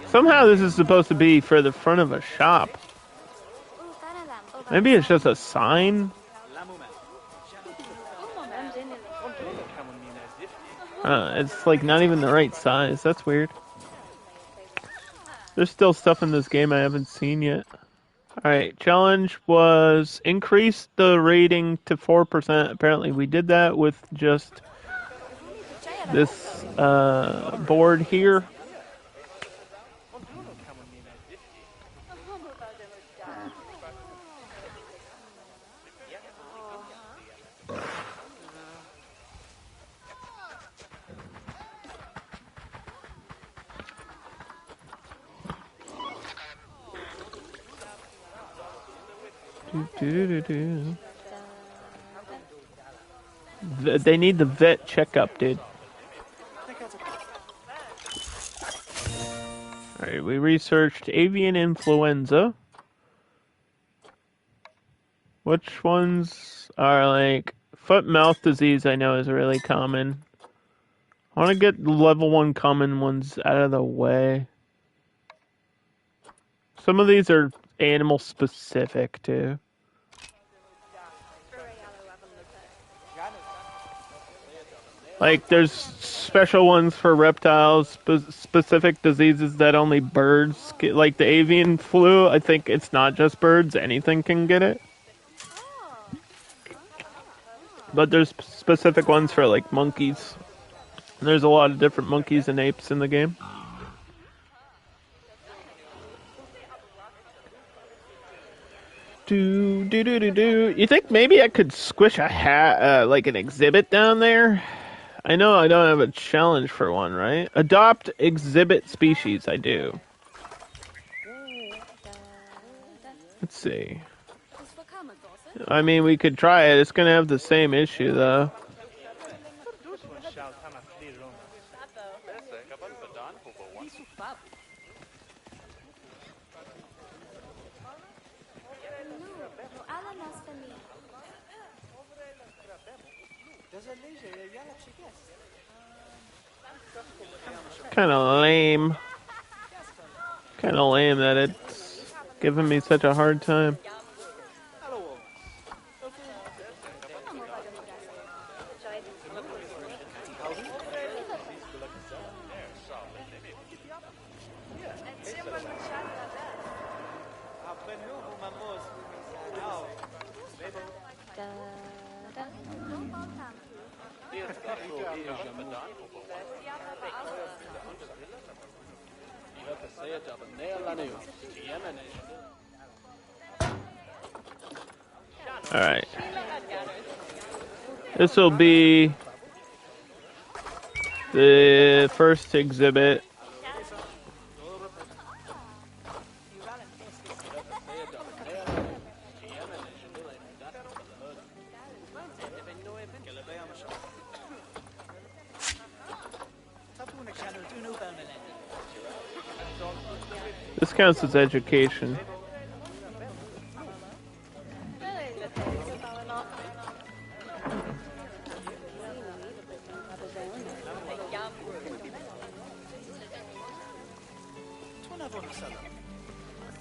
Somehow this is supposed to be for the front of a shop. Maybe it's just a sign? It's like not even the right size. That's weird. There's still stuff in this game I haven't seen yet. Alright, challenge was increase the rating to 4%. Apparently we did that with just this board here. They need the vet checkup, dude. Alright, we researched avian influenza. Which ones are like foot-mouth disease? I know is really common. I want to get level 1 common ones out of the way. Some of these are animal specific too. Like, there's special ones for reptiles, specific diseases that only birds get. Like the avian flu, I think it's not just birds, anything can get it. But there's specific ones for, like, monkeys. There's a lot of different monkeys and apes in the game. You think maybe I could squish a hat, like an exhibit down there? I know I don't have a challenge for one, right? Adopt exhibit species, I do. Let's see. I mean, we could try it. It's gonna have the same issue, though. Kind of lame. Kind of lame that it's giving me such a hard time. Alright. This will be the first exhibit. This counts as education.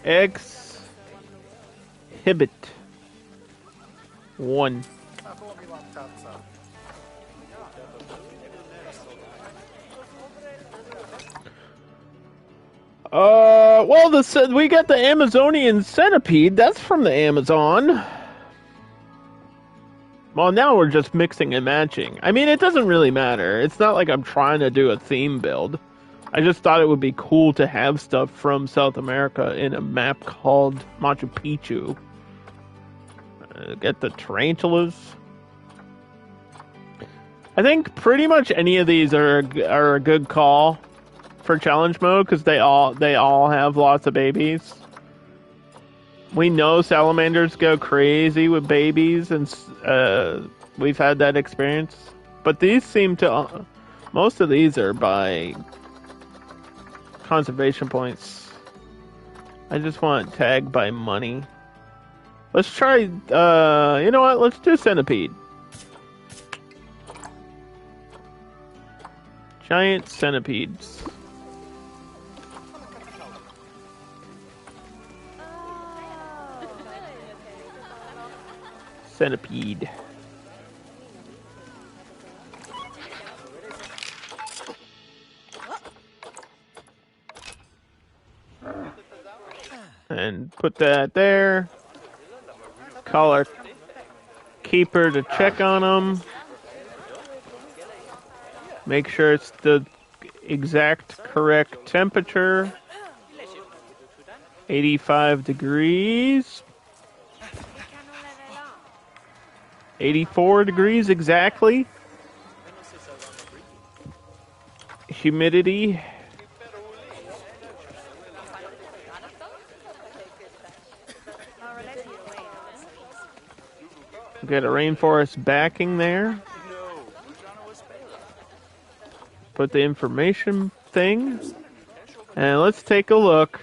Exhibit 1. Well, we got the Amazonian centipede. That's from the Amazon. Well, now we're just mixing and matching. I mean, it doesn't really matter. It's not like I'm trying to do a theme build. I just thought it would be cool to have stuff from South America in a map called Machu Picchu. Get the tarantulas. I think pretty much any of these are a good call for challenge mode because they all have lots of babies. We know salamanders go crazy with babies, and we've had that experience. But these seem to most of these are by conservation points. I just want tag by money. Let's try. You know what? Let's do centipede. Giant centipedes. Centipede. And put that there. Call our keeper to check on them. Make sure it's the exact correct temperature. 85 degrees. 84 degrees exactly. Humidity. Got a rainforest backing there. Put the information thing. And let's take a look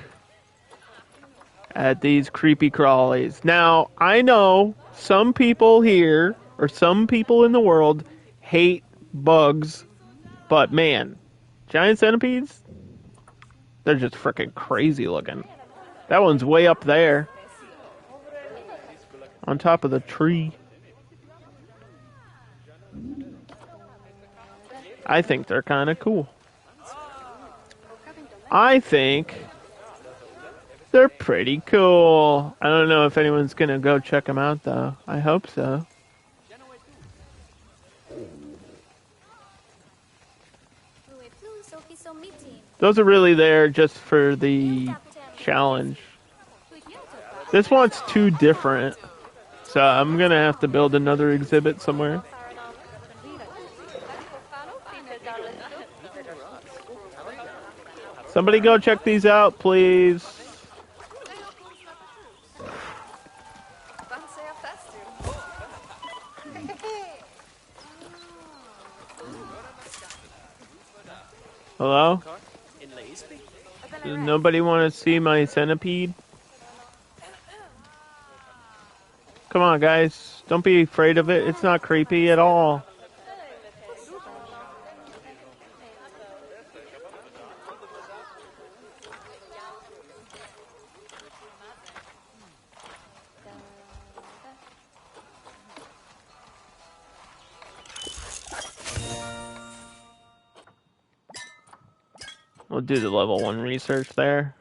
at these creepy crawlies. Now, I know some people here, or some people in the world, hate bugs, but man, giant centipedes, they're just freaking crazy looking. That one's way up there, on top of the tree. I think they're kind of cool. I think they're pretty cool. I don't know if anyone's gonna go check them out, though. I hope so. Those are really there just for the challenge. This one's too different, so I'm gonna have to build another exhibit somewhere. Somebody go check these out, please. Hello? Does nobody want to see my centipede? Come on, guys. Don't be afraid of it. It's not creepy at all. We'll do the level 1 research there.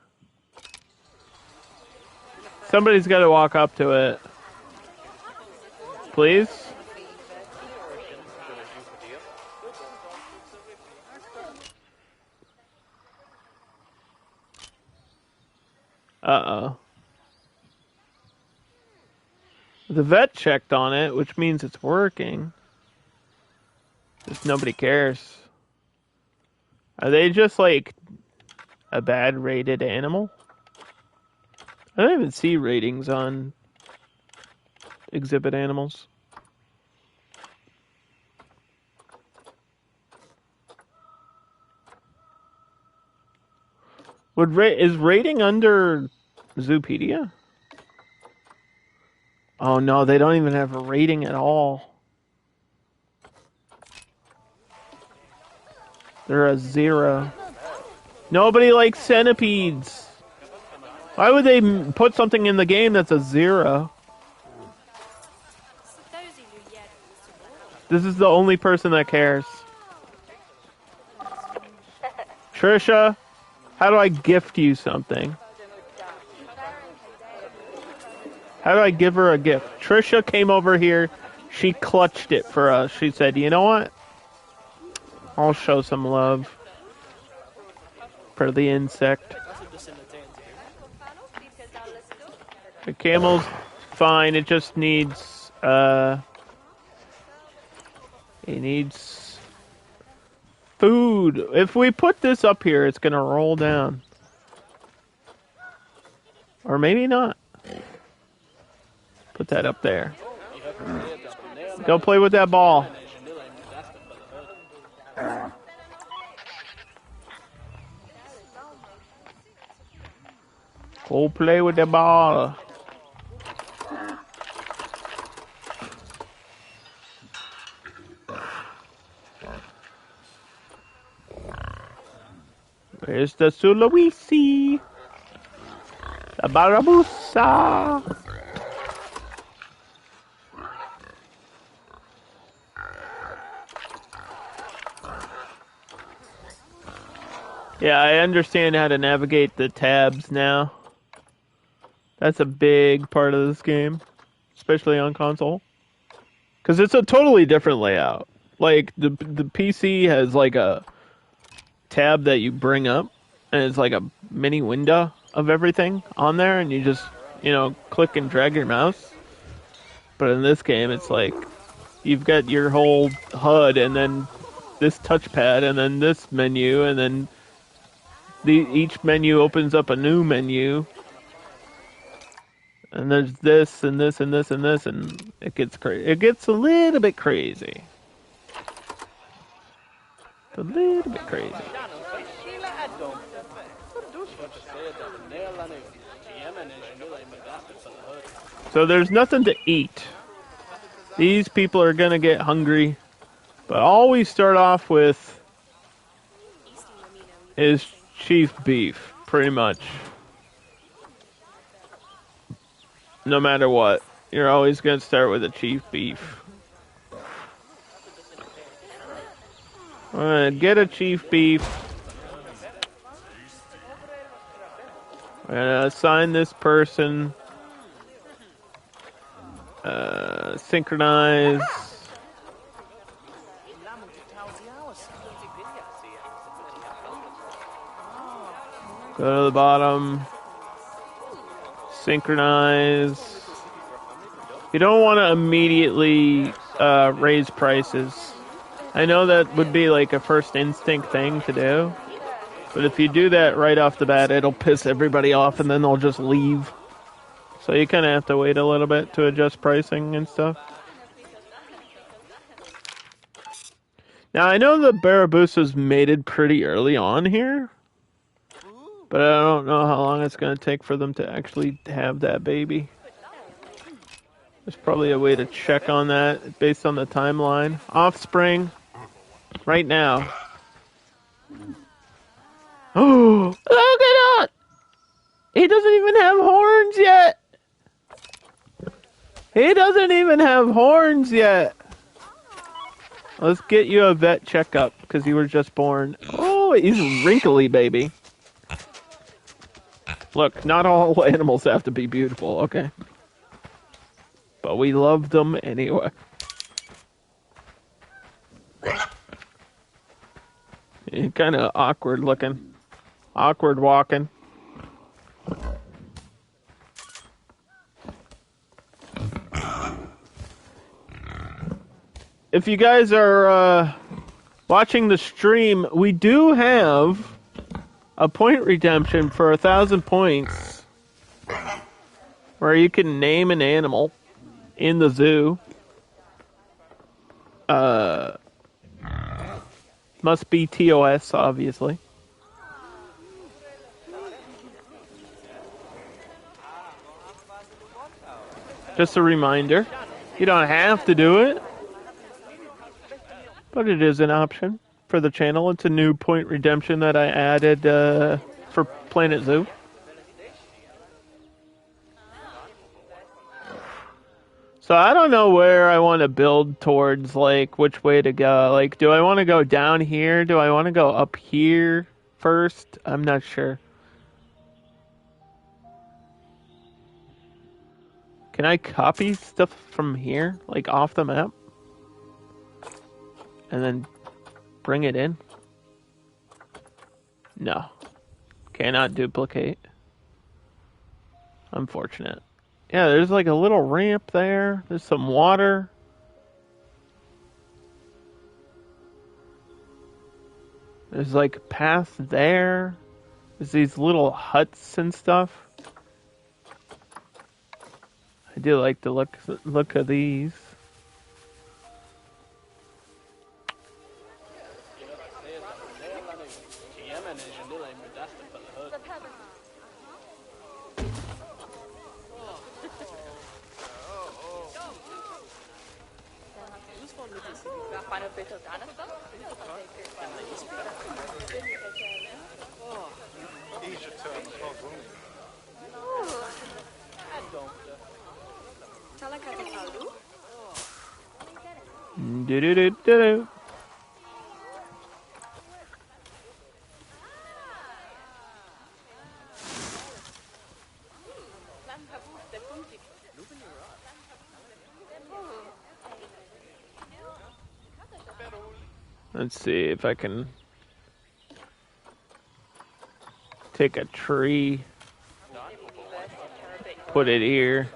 Somebody's got to walk up to it. Please? Uh-oh. The vet checked on it, which means it's working. Just nobody cares. Are they just like a bad rated animal? I don't even see ratings on exhibit animals. Is rating under Zoopedia? Oh no, they don't even have a rating at all. They're a 0. Nobody likes centipedes. Why would they put something in the game that's a 0? This is the only person that cares. Trisha, how do I gift you something? How do I give her a gift? Trisha came over here. She clutched it for us. She said, you know what? I'll show some love for the insect. The camel's fine. It just needs, it needs food. If we put this up here, it's going to roll down. Or maybe not. Put that up there. Go play with that ball. Go play with the ball. Where's the Sulawesi? The Barabusa. Yeah, I understand how to navigate the tabs now. That's a big part of this game, especially on console. Because it's a totally different layout. Like, the PC has like a tab that you bring up, and it's like a mini window of everything on there, and you just, click and drag your mouse. But in this game, it's like, you've got your whole HUD, and then this touchpad, and then this menu, and then each menu opens up a new menu. And there's this, and this, and this, and this, and it gets crazy. It gets a little bit crazy. A little bit crazy. So there's nothing to eat. These people are gonna get hungry. But all we start off with is chief beef, pretty much. No matter what, you're always gonna start with a chief beef. I'm gonna get a chief beef. I'm gonna assign this person. Synchronize. Go to the bottom. Synchronize. You don't want to immediately raise prices. I know that would be like a first instinct thing to do. But if you do that right off the bat, it'll piss everybody off and then they'll just leave. So you kind of have to wait a little bit to adjust pricing and stuff. Now, I know the Barabusa's mated pretty early on here. But I don't know how long it's going to take for them to actually have that baby. There's probably a way to check on that based on the timeline. Offspring. Right now. Oh, look at that! He doesn't even have horns yet! He doesn't even have horns yet! Let's get you a vet checkup, because you were just born. Oh, he's wrinkly, baby. Look, not all animals have to be beautiful, okay? But we love them anyway. Kind of awkward looking. Awkward walking. if you guys are watching the stream, we do have a point redemption for 1,000 points, where you can name an animal in the zoo. Must be TOS, obviously. Just a reminder, you don't have to do it, but it is an option for the channel. It's a new point redemption that I added for Planet Zoo. So I don't know where I want to build towards, like, which way to go. Like, do I want to go down here? Do I want to go up here first? I'm not sure. Can I copy stuff from here, like off the map? And then bring it in? No. Cannot duplicate. Unfortunate. Yeah, there's like a little ramp there. There's some water. There's like a path there. There's these little huts and stuff. I do like the look of these. Do-do-do-do-do. Let's see if I can take a tree, put it here.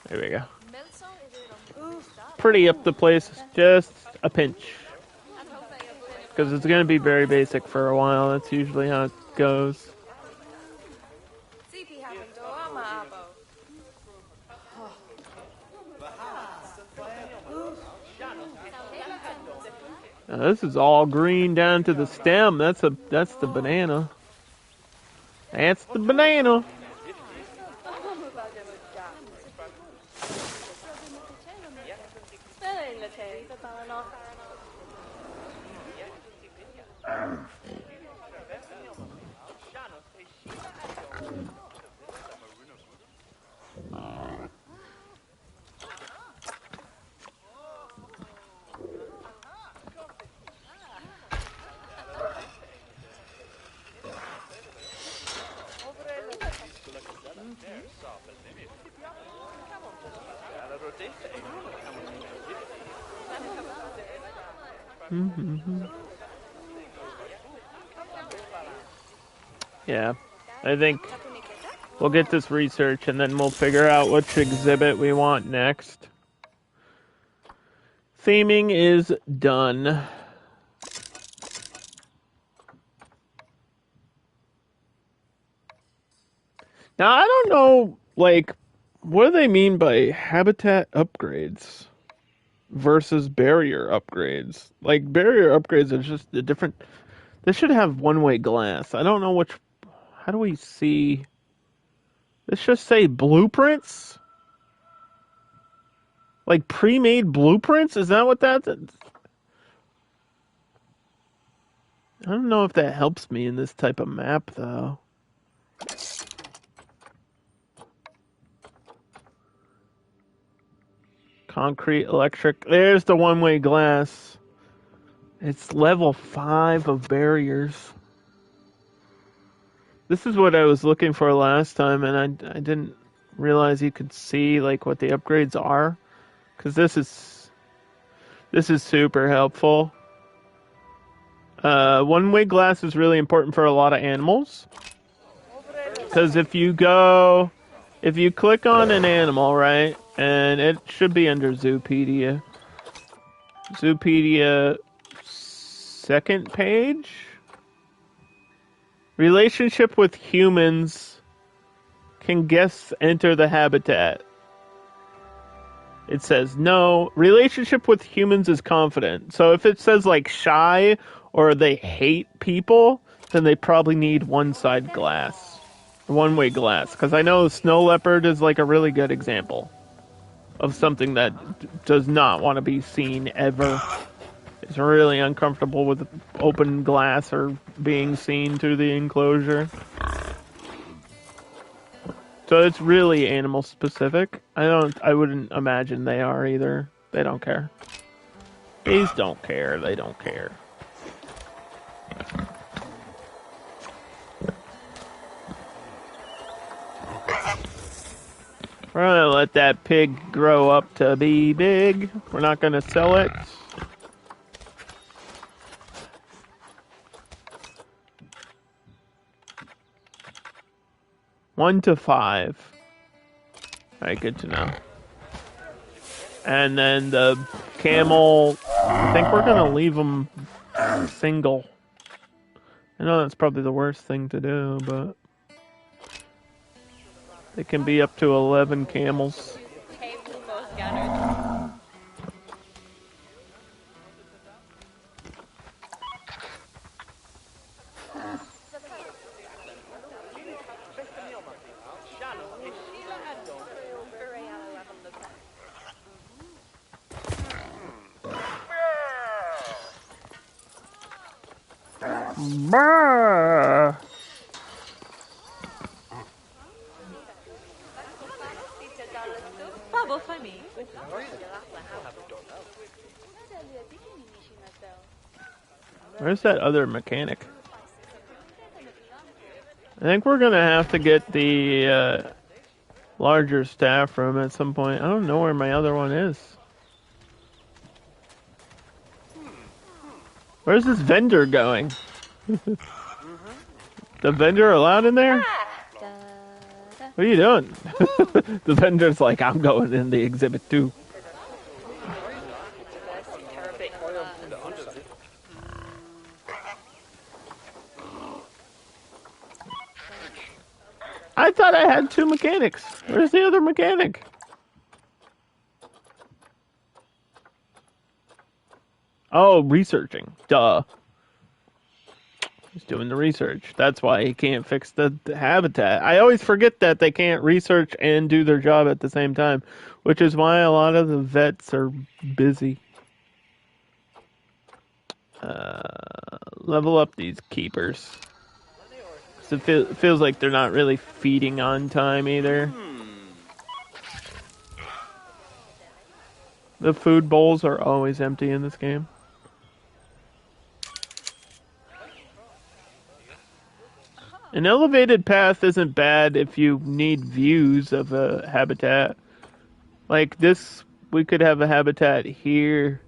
There we go. Pretty up the place, just a pinch. Because it's going to be very basic for a while. That's usually how it goes. Now, this is all green down to the stem. That's the banana. That's the banana. Yeah, I think we'll get this research and then we'll figure out which exhibit we want next. Theming is done. Now, I don't know, like, what do they mean by habitat upgrades versus barrier upgrades? Like, barrier upgrades are just a different... This should have one-way glass. I don't know which... How do we see... This just say blueprints? Like, pre-made blueprints? Is that what that... I don't know if that helps me in this type of map, though. Concrete, electric. There's the one-way glass. It's level 5 of barriers. This is what I was looking for last time, and I didn't realize you could see like what the upgrades are, because this is super helpful. One-way glass is really important for a lot of animals. Because if you click on an animal, right, and it should be under Zoopedia. Zoopedia, second page? Relationship with humans. Can guests enter the habitat? It says no. Relationship with humans is confident. So if it says like shy or they hate people, then they probably need one-way glass. Because I know snow leopard is like a really good example of something that does not want to be seen ever. It's really uncomfortable with open glass or being seen through the enclosure. So it's really animal specific. I wouldn't imagine they are either. They don't care. These don't care. They don't care. We're gonna let that pig grow up to be big. We're not gonna sell it. One to 5. Alright, good to know. And then the camel, I think we're gonna leave them single. I know that's probably the worst thing to do, but it can be up to 11 camels. Brrr. Where's that other mechanic? I think we're gonna have to get the larger staff room at some point. I don't know where my other one is. Where's this vendor going? The vendor allowed in there? What are you doing? The vendor's like, I'm going in the exhibit too. I thought I had 2 mechanics. Where's the other mechanic? Oh, researching. Duh. He's doing the research. That's why he can't fix the habitat. I always forget that they can't research and do their job at the same time, which is why a lot of the vets are busy. Level up these keepers. So it feels like they're not really feeding on time either. The food bowls are always empty in this game. An elevated path isn't bad if you need views of a habitat. Like this, we could have a habitat here,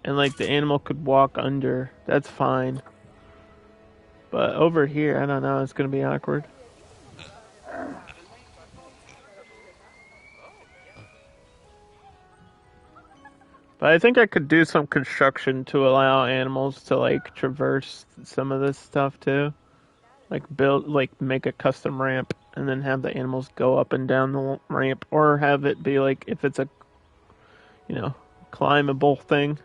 and like the animal could walk under. That's fine. But over here, I don't know, it's gonna be awkward. But I think I could do some construction to allow animals to like traverse some of this stuff too. Like make a custom ramp and then have the animals go up and down the ramp, or have it be like if it's a, climbable thing.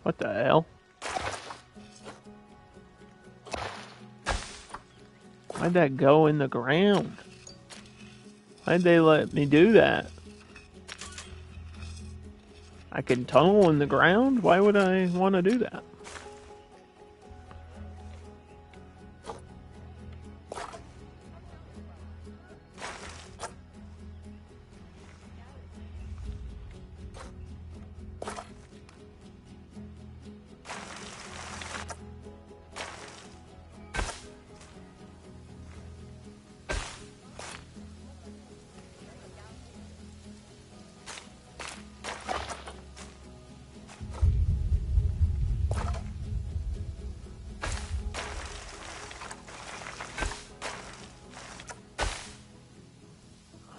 What the hell? Why'd that go in the ground? Why'd they let me do that? I can tunnel in the ground? Why would I want to do that?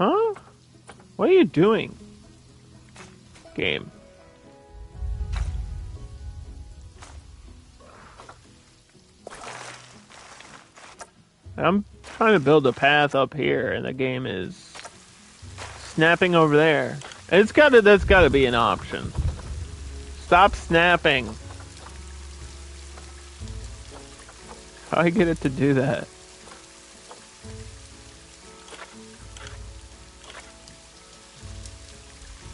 Huh? What are you doing? Game. I'm trying to build a path up here, and the game is snapping over there. That's gotta be an option. Stop snapping. How do I get it to do that?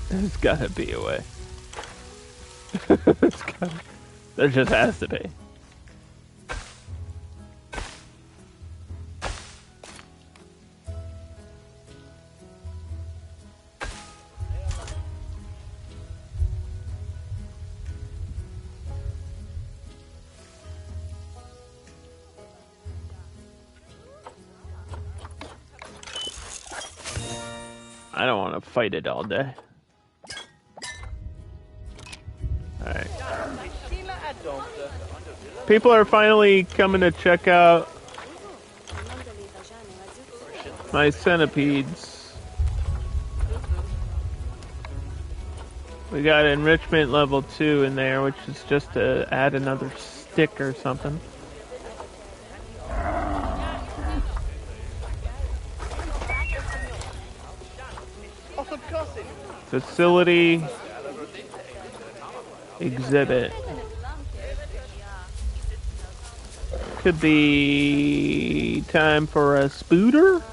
There's gotta be a way. There just has to be. I don't want to fight it all day. Alright. People are finally coming to check out my centipedes. We got enrichment level 2 in there, which is just to add another stick or something. Facility exhibit. Could be time for a spooter.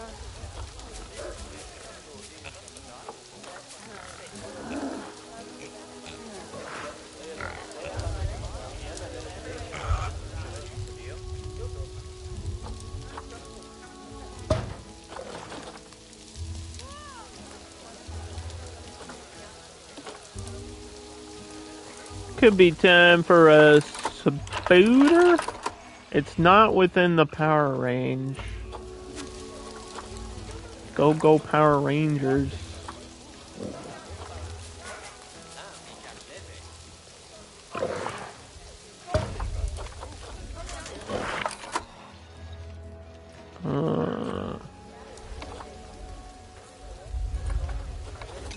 Could be time for a spooter. It's not within the power range. Go Power Rangers.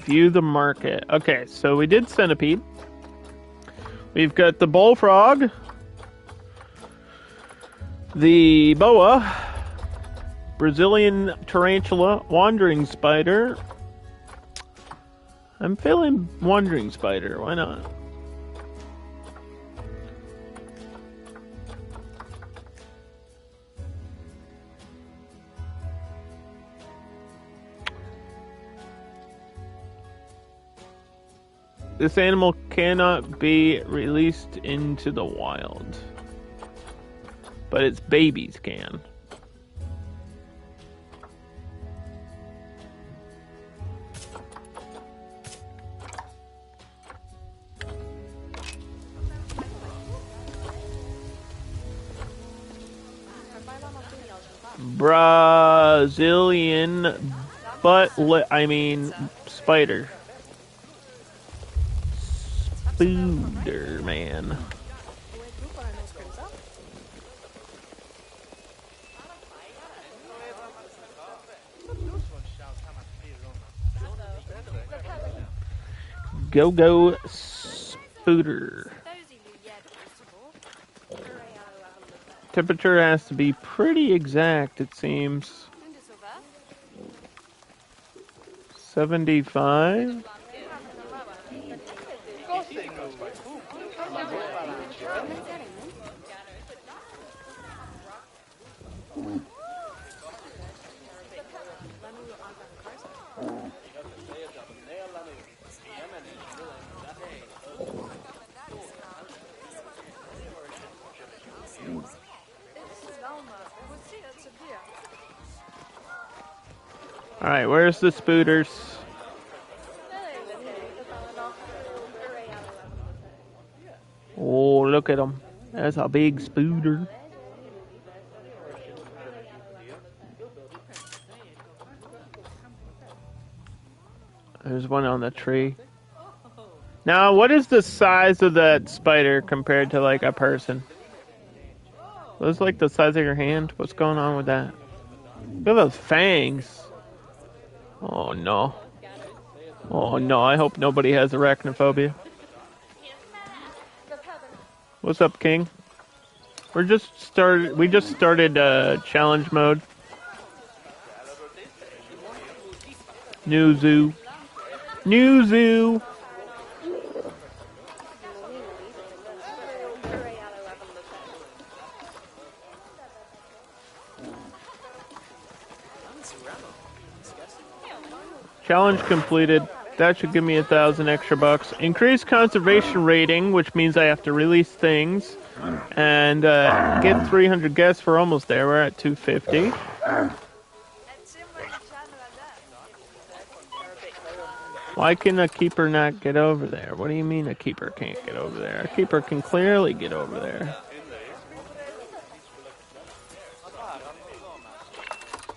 View the market. Okay, so we did centipede. We've got the bullfrog, the boa, Brazilian tarantula, wandering spider. I'm feeling wandering spider. Why not? This animal cannot be released into the wild, but its babies can. Brazilian spider. Spooder man. Go spooder. Temperature has to be pretty exact, it seems. 75. Alright, where's the spooters? Oh, look at them. That's a big spooter. There's one on the tree. Now, what is the size of that spider compared to, like, a person? Looks like the size of your hand. What's going on with that? Look at those fangs. Oh no. Oh no, I hope nobody has arachnophobia. What's up, King? We just started challenge mode. New zoo. New zoo. Challenge completed. That should give me 1,000 extra bucks. Increase conservation rating, which means I have to release things. And get 300 guests. We're almost there. We're at 250. Why can a keeper not get over there? What do you mean a keeper can't get over there? A keeper can clearly get over there.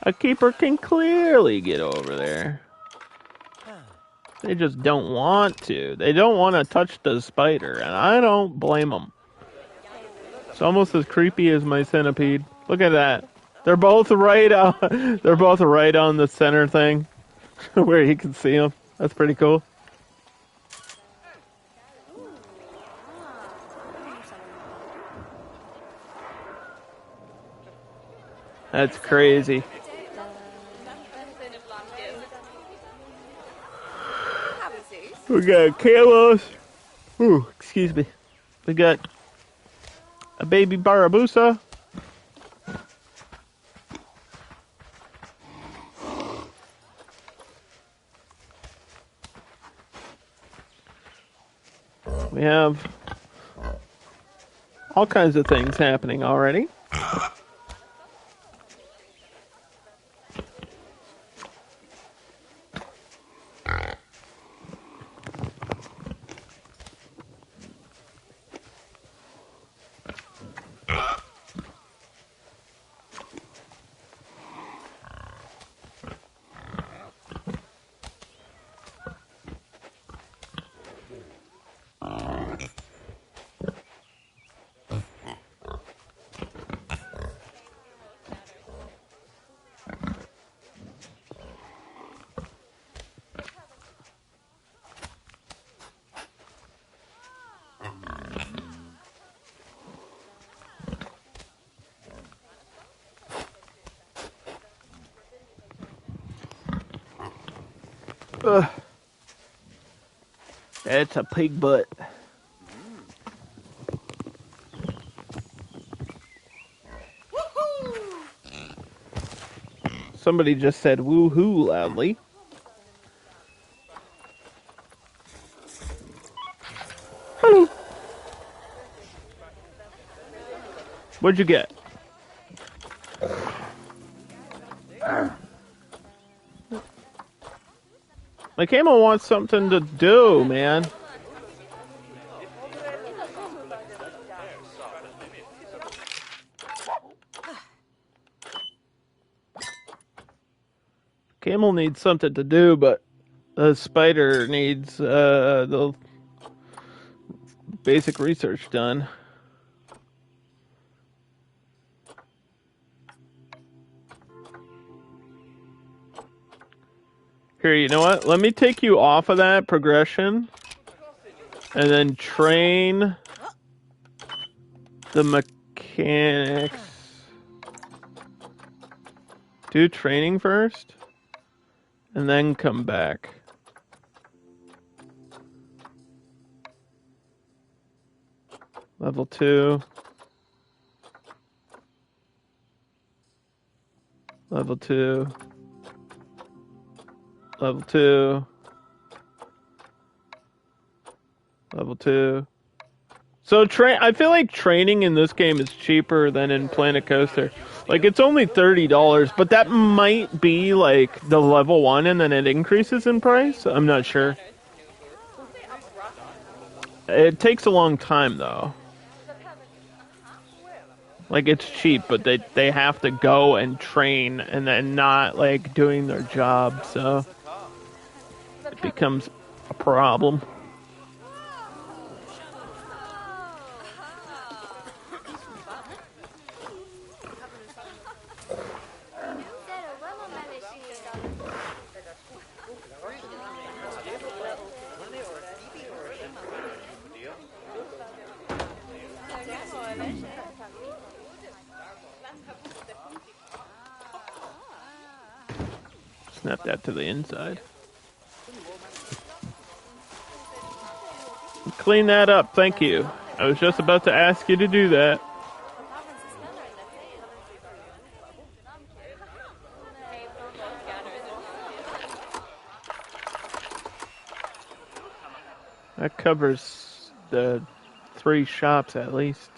A keeper can clearly get over there. They just don't want to. They don't want to touch the spider, and I don't blame them. It's almost as creepy as my centipede. Look at that. They're both right on. They're both right on the center thing, where you can see them. That's pretty cool. That's crazy. We got Kalos. Ooh, excuse me. We got a baby Barabusa. We have all kinds of things happening already. Ugh. It's a pig butt. Somebody just said woohoo loudly. Hello. What'd you get? My camel wants something to do, man. Camel needs something to do, but the spider needs the basic research done. Here, you know what? Let me take you off of that progression and then train the mechanics. Do training first and then come back. Level 2. Level 2. Level 2. Level 2. So I feel like training in this game is cheaper than in Planet Coaster. Like, it's only $30, but that might be like the level 1 and then it increases in price. I'm not sure. It takes a long time though. Like, it's cheap, but they have to go and train and then not like doing their job, so it becomes a problem. snap that to the inside. Clean that up, thank you. I was just about to ask you to do that. That covers the 3 shops at least.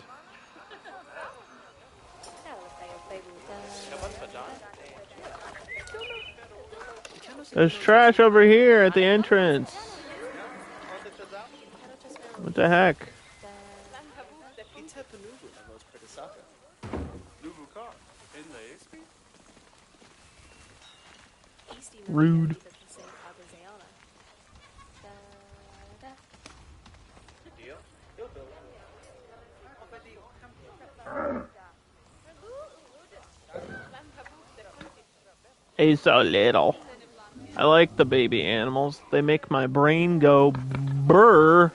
There's trash over here at the entrance. What the heck? Rude. He's so little. I like the baby animals. They make my brain go brr.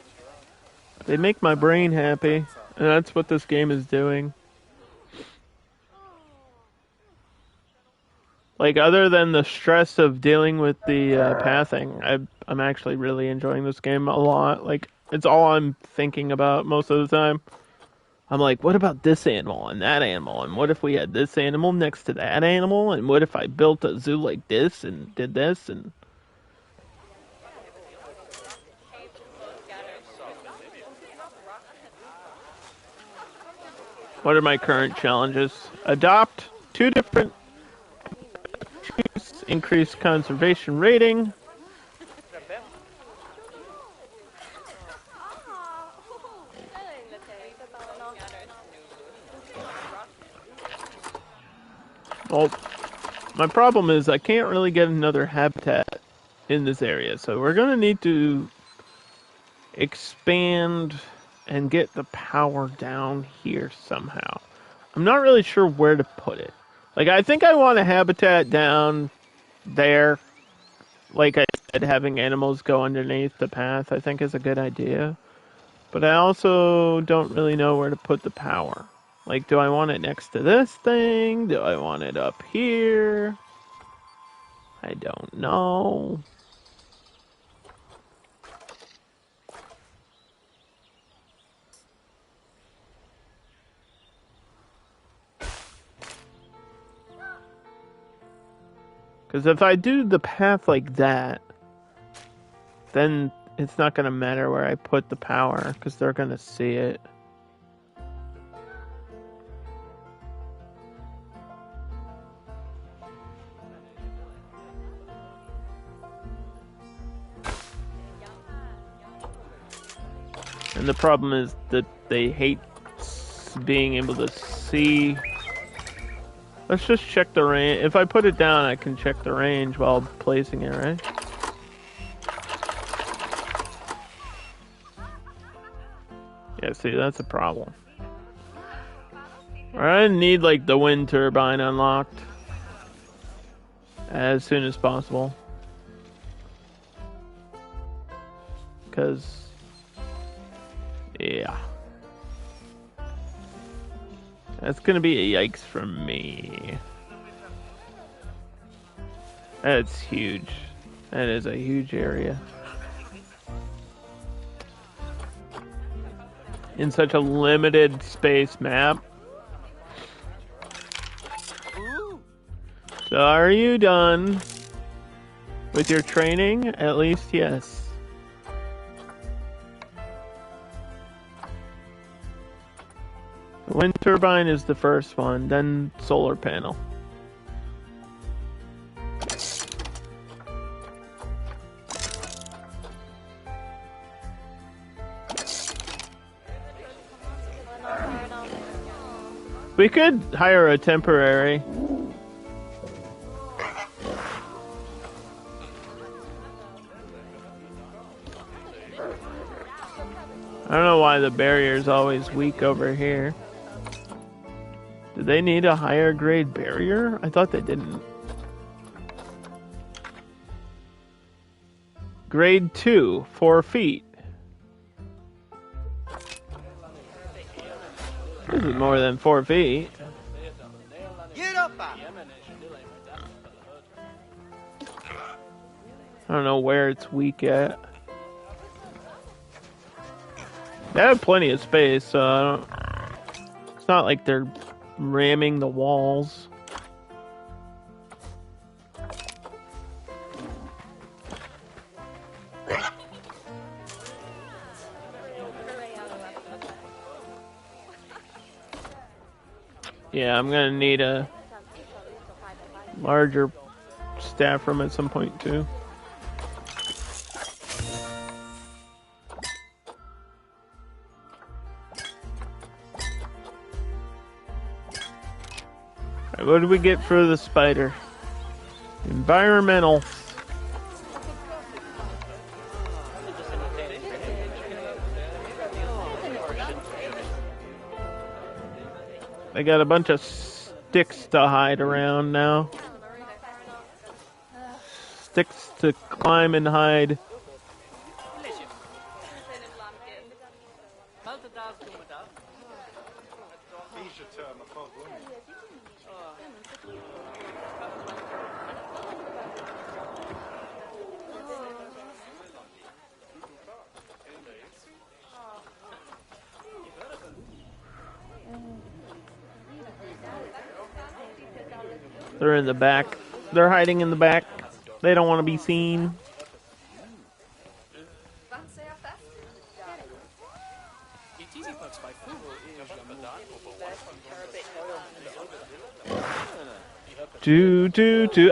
They make my brain happy. And that's what this game is doing. Like, other than the stress of dealing with the pathing, I'm actually really enjoying this game a lot. Like, it's all I'm thinking about most of the time. I'm like, what about this animal and that animal? And what if we had this animal next to that animal? And what if I built a zoo like this and did this? And what are my current challenges? Adopt 2 different trees, increase conservation rating. Well, my problem is I can't really get another habitat in this area, so we're going to need to expand and get the power down here somehow. I'm not really sure where to put it. Like, I think I want a habitat down there. Like I said, having animals go underneath the path I think is a good idea. But I also don't really know where to put the power. Like, do I want it next to this thing? Do I want it up here? I don't know. Because if I do the path like that, then it's not going to matter where I put the power, because they're going to see it. And the problem is that they hate being able to see. Let's just check the range. If I put it down, I can check the range while placing it, right? Yeah, see, that's a problem. I need, like, the wind turbine unlocked as soon as possible. Because, yeah. That's gonna be a yikes from me. That's huge. That is a huge area. In such a limited space map. So are you done with your training? At least, yes. The wind turbine is the first one, then solar panel. We could hire a temporary. I don't know why the barrier is always weak over here. Do they need a higher grade barrier? I thought they didn't. Grade 2, 4 feet. This is more than 4 feet. I don't know where it's weak at. They have plenty of space, so I don't, it's not like they're ramming the walls. Yeah, I'm gonna need a larger staff room at some point too. Alright, what did we get for the spider? Environmental. They got a bunch of sticks to hide around now. Sticks to climb and hide. They're in the back. They're hiding in the back. They don't want to be seen.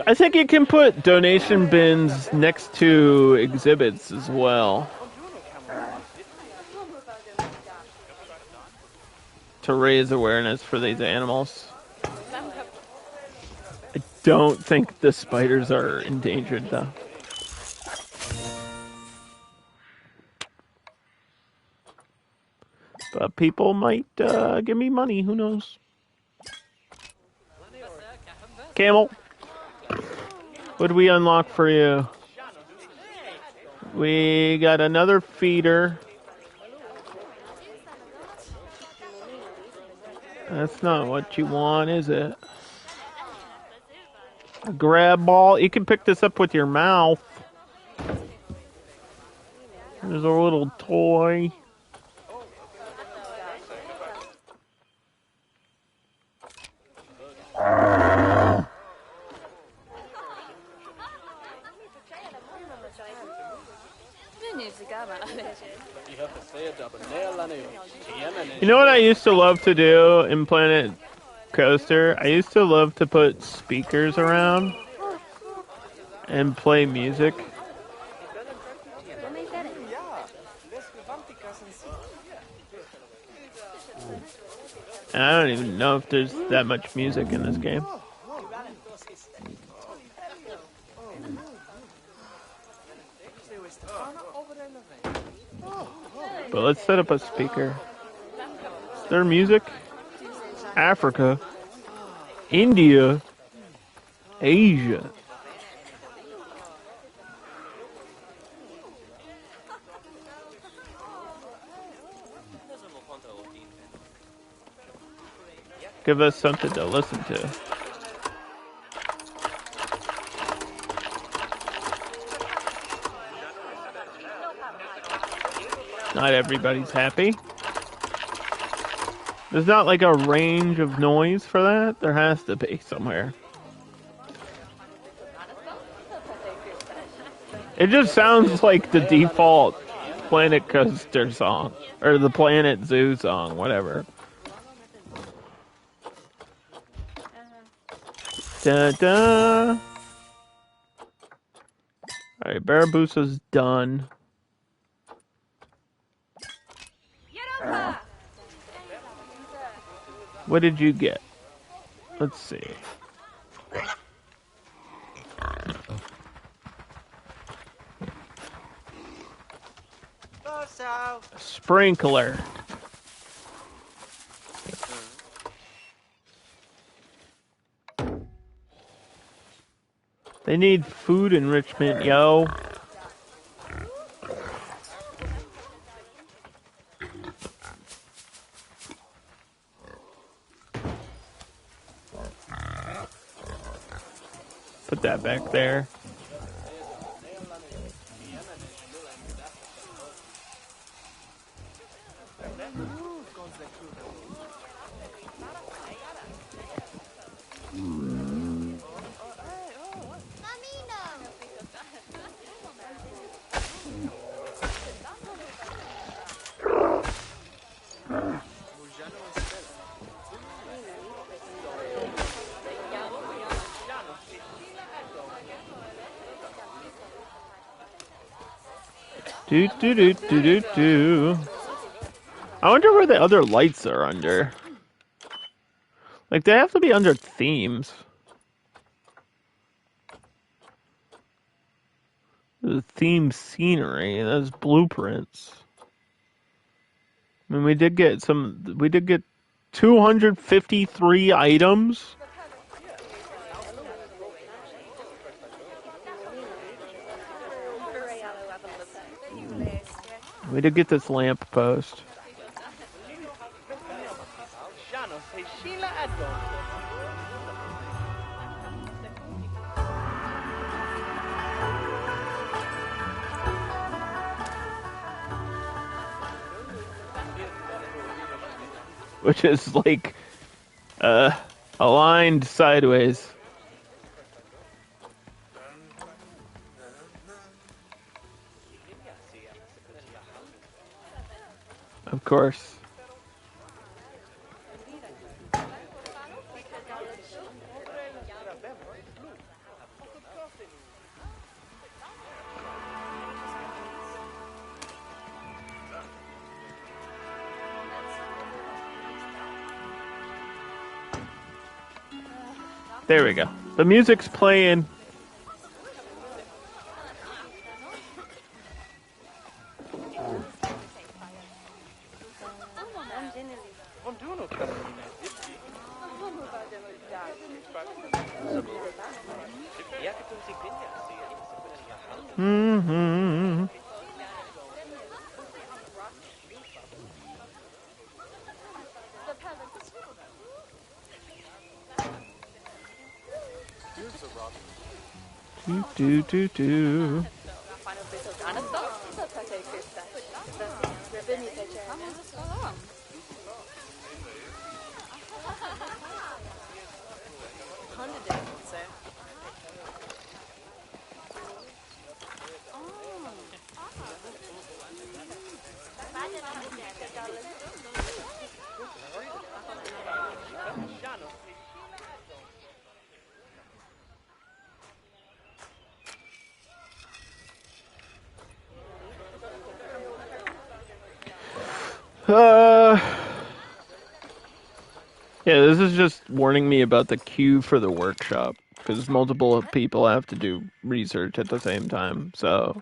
I think you can put donation bins next to exhibits as well. To raise awareness for these animals. I don't think the spiders are endangered, though. But people might give me money, who knows? Camel, what did we unlock for you? We got another feeder. That's not what you want, is it? A grab ball. You can pick this up with your mouth. There's a little toy. You know what I used to love to do in Planet Coaster? I used to love to put speakers around and play music. And I don't even know if there's that much music in this game. But let's set up a speaker. Is there music? Africa. India. Asia. Give us something to listen to. Not everybody's happy. There's not like a range of noise for that. There has to be somewhere. It just sounds like the default Planet Coaster song. Or the Planet Zoo song, whatever. Da-da. Alright, Baraboosa's done. What did you get? Let's see. A sprinkler. They need food enrichment, yo. Put that back there. Do do do do do do. I wonder where the other lights are under. Like, they have to be under themes. The theme scenery, that's blueprints. I mean, we did get 253 items. We did get this lamp post. Which is like aligned sideways. Of course. There we go. The music's playing. Mm-hmm. Do do do do. Yeah, this is just warning me about the queue for the workshop, because multiple people have to do research at the same time, so...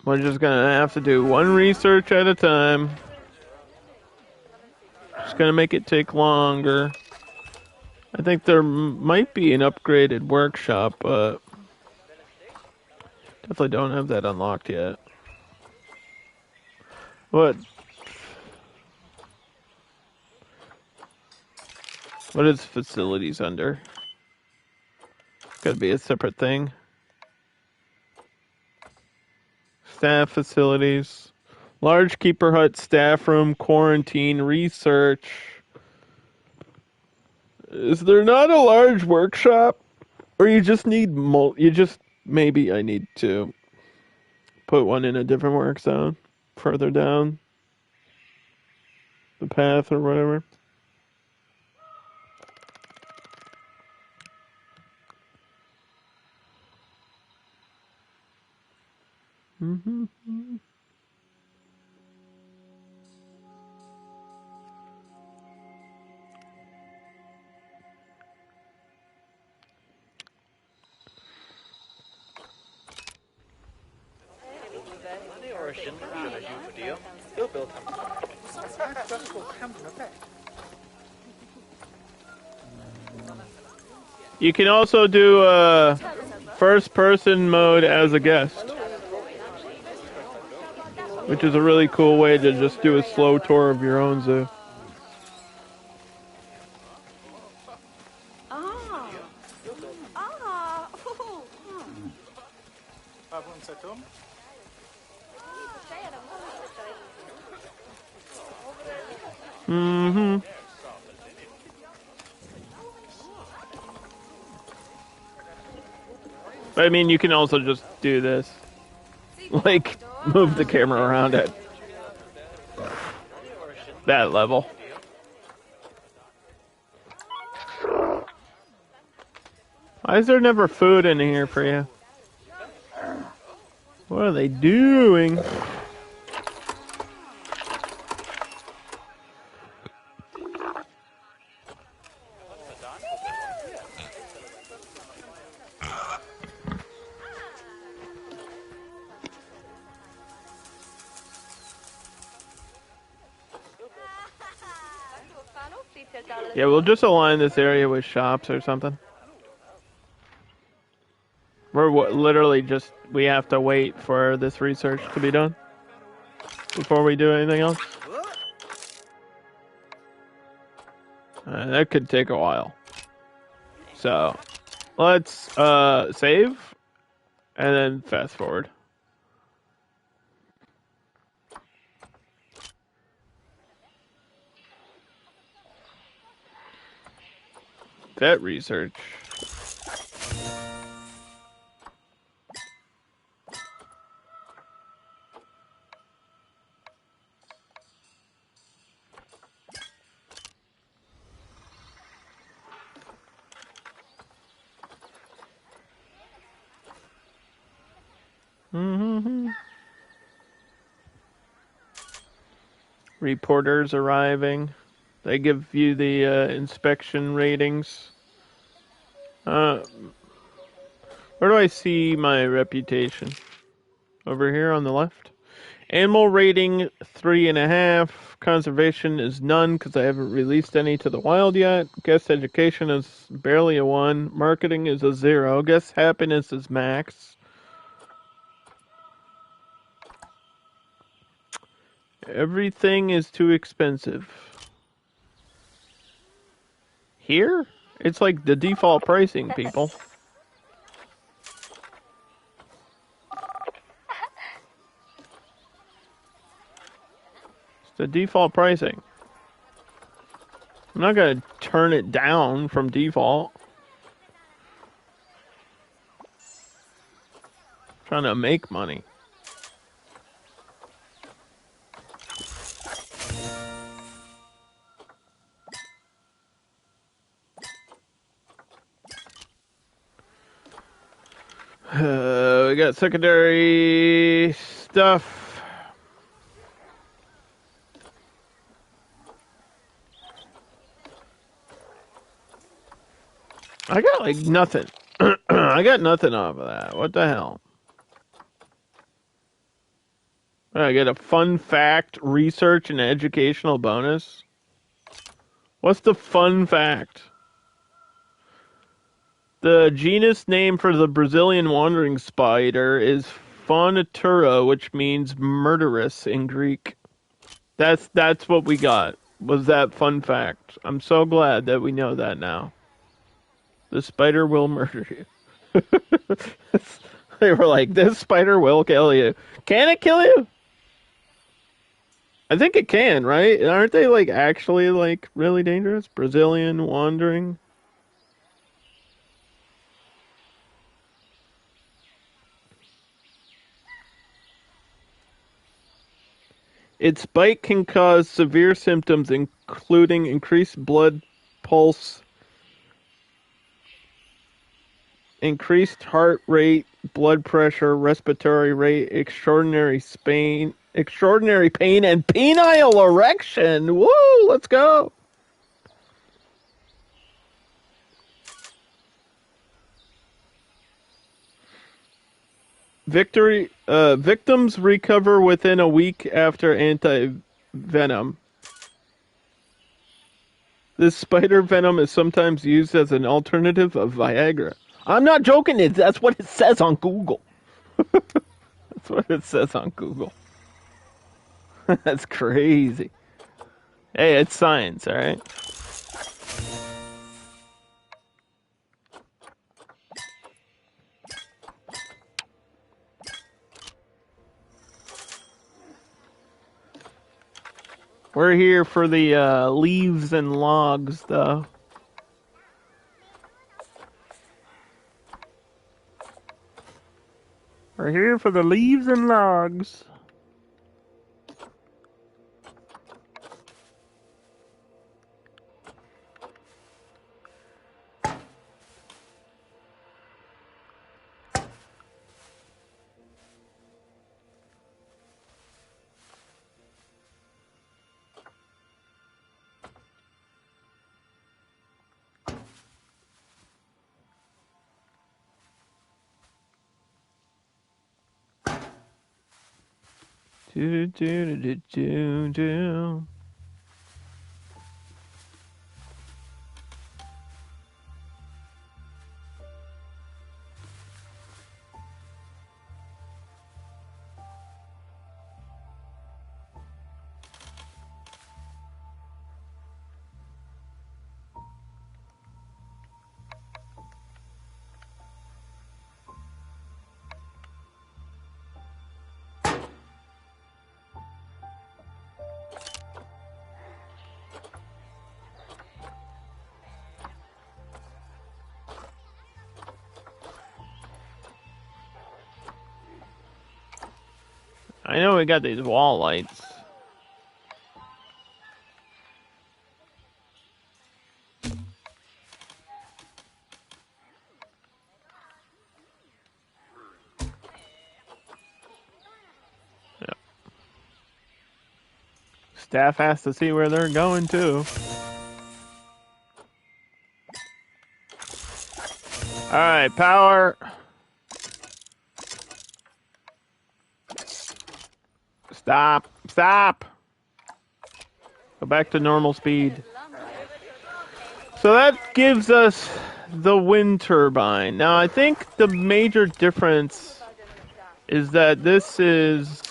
We're just gonna have to do one research at a time. Just gonna make it take longer. I think there might be an upgraded workshop, but... Definitely don't have that unlocked yet. What is facilities under? Gotta be a separate thing. Staff facilities. Large keeper hut, staff room, quarantine, research. Is there not a large workshop? Or you just need maybe I need to put one in a different work zone further down the path or whatever. Mm-hmm. You can also do first-person mode as a guest, which is a really cool way to just do a slow tour of your own zoo. Mm-hmm. I mean, you can also just do this. Like, move the camera around at that level. Why is there never food in here for you? What are they doing? Yeah, we'll just align this area with shops or something. We're literally just, we have to wait for this research to be done before we do anything else. That could take a while. So, let's save and then fast forward. Vet research. Mm-hmm. Reporters arriving. They give you the inspection ratings. Where do I see my reputation? Over here on the left. Animal rating 3.5. Conservation is none because I haven't released any to the wild yet. Guest education is barely a 1. Marketing is a 0. Guest happiness is max. Everything is too expensive. Here? It's like the default pricing, people. It's the default pricing. I'm not going to turn it down from default. I'm trying to make money. We got secondary stuff. I got like nothing. I got nothing off of that. What the hell? I get a fun fact, research, and educational bonus. What's the fun fact? The genus name for the Brazilian wandering spider is Faunatura, which means murderous in Greek. That's what we got. Was that fun fact? I'm so glad that we know that now. The spider will murder you. They were like, this spider will kill you. Can it kill you? I think it can, right? Aren't they like actually like really dangerous? Brazilian wandering. Its bite can cause severe symptoms, including increased blood pulse, increased heart rate, blood pressure, respiratory rate, extraordinary pain, and penile erection. Woo! Let's go. Victims recover within a week after anti-venom. This spider venom is sometimes used as an alternative of Viagra. I'm not joking. That's what it says on Google. That's what it says on Google. That's crazy. Hey, it's science, all right? We're here for the leaves and logs, though. We're here for the leaves and logs. Do do do do do. I know we got these wall lights. Yep. Staff has to see where they're going too. Alright, power. Stop. Stop. Go back to normal speed. So that gives us the wind turbine. Now, I think the major difference is that this is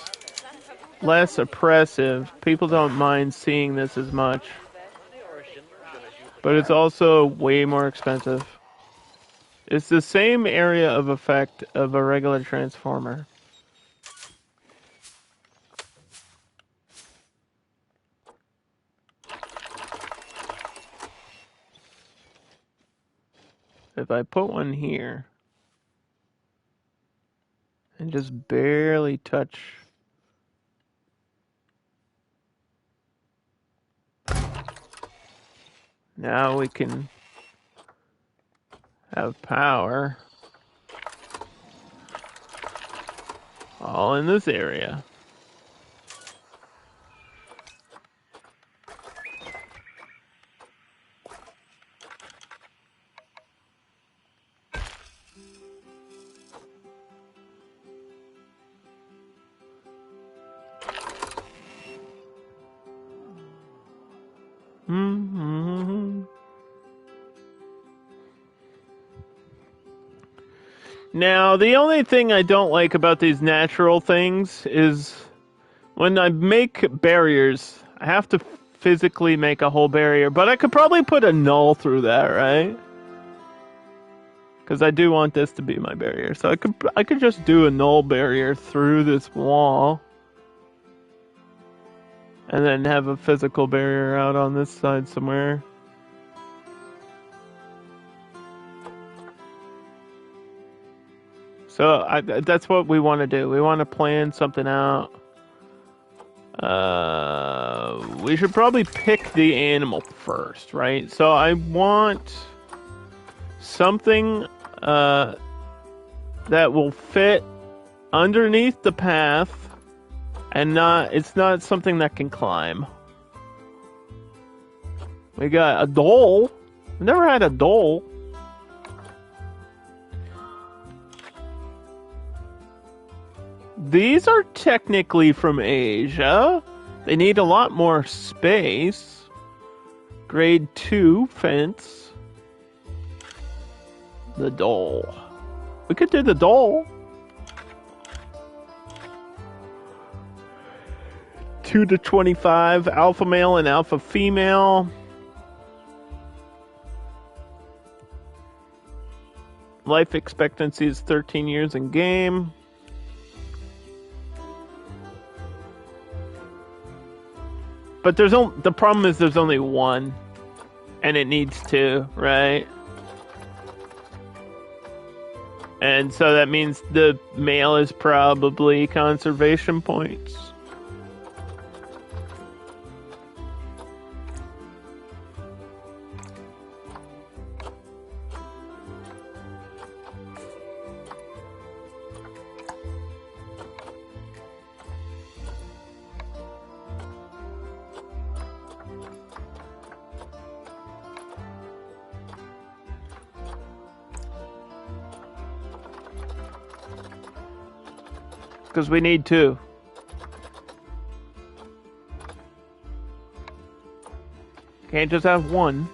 less oppressive. People don't mind seeing this as much. But it's also way more expensive. It's the same area of effect of a regular transformer. If I put one here and just barely touch, now we can have power all in this area. Mm-hmm. Now, the only thing I don't like about these natural things is when I make barriers, I have to physically make a whole barrier, but I could probably put a null through that, right? Because I do want this to be my barrier, so I could just do a null barrier through this wall. And then have a physical barrier out on this side somewhere. So that's what we want to do. We want to plan something out. We should probably pick the animal first, right? So I want something that will fit underneath the path. And it's not something that can climb. We got a dhole. I've never had a dhole. These are technically from Asia. They need a lot more space. Grade 2 fence. The dhole. We could do the dhole. 2 to 25, alpha male and alpha female. Life expectancy is 13 years in game. But the problem is there's only one, and it needs two, right? And so that means the male is probably conservation points. Because we need two. can't just have one.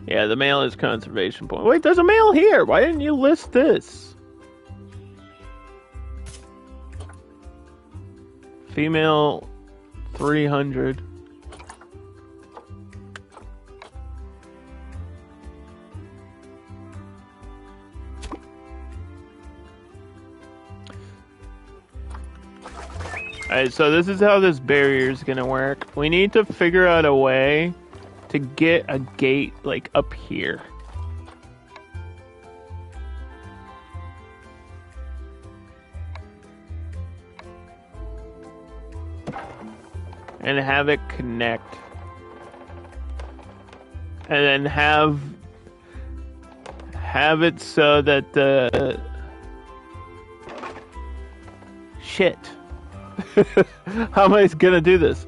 Yeah, the male is conservation point. Wait, there's a male here. Why didn't you list this? Female 300. Alright, so this is how this barrier is gonna work. We need to figure out a way to get a gate, like, up here. And have it connect. And then have it so that the... Shit. How am I gonna do this?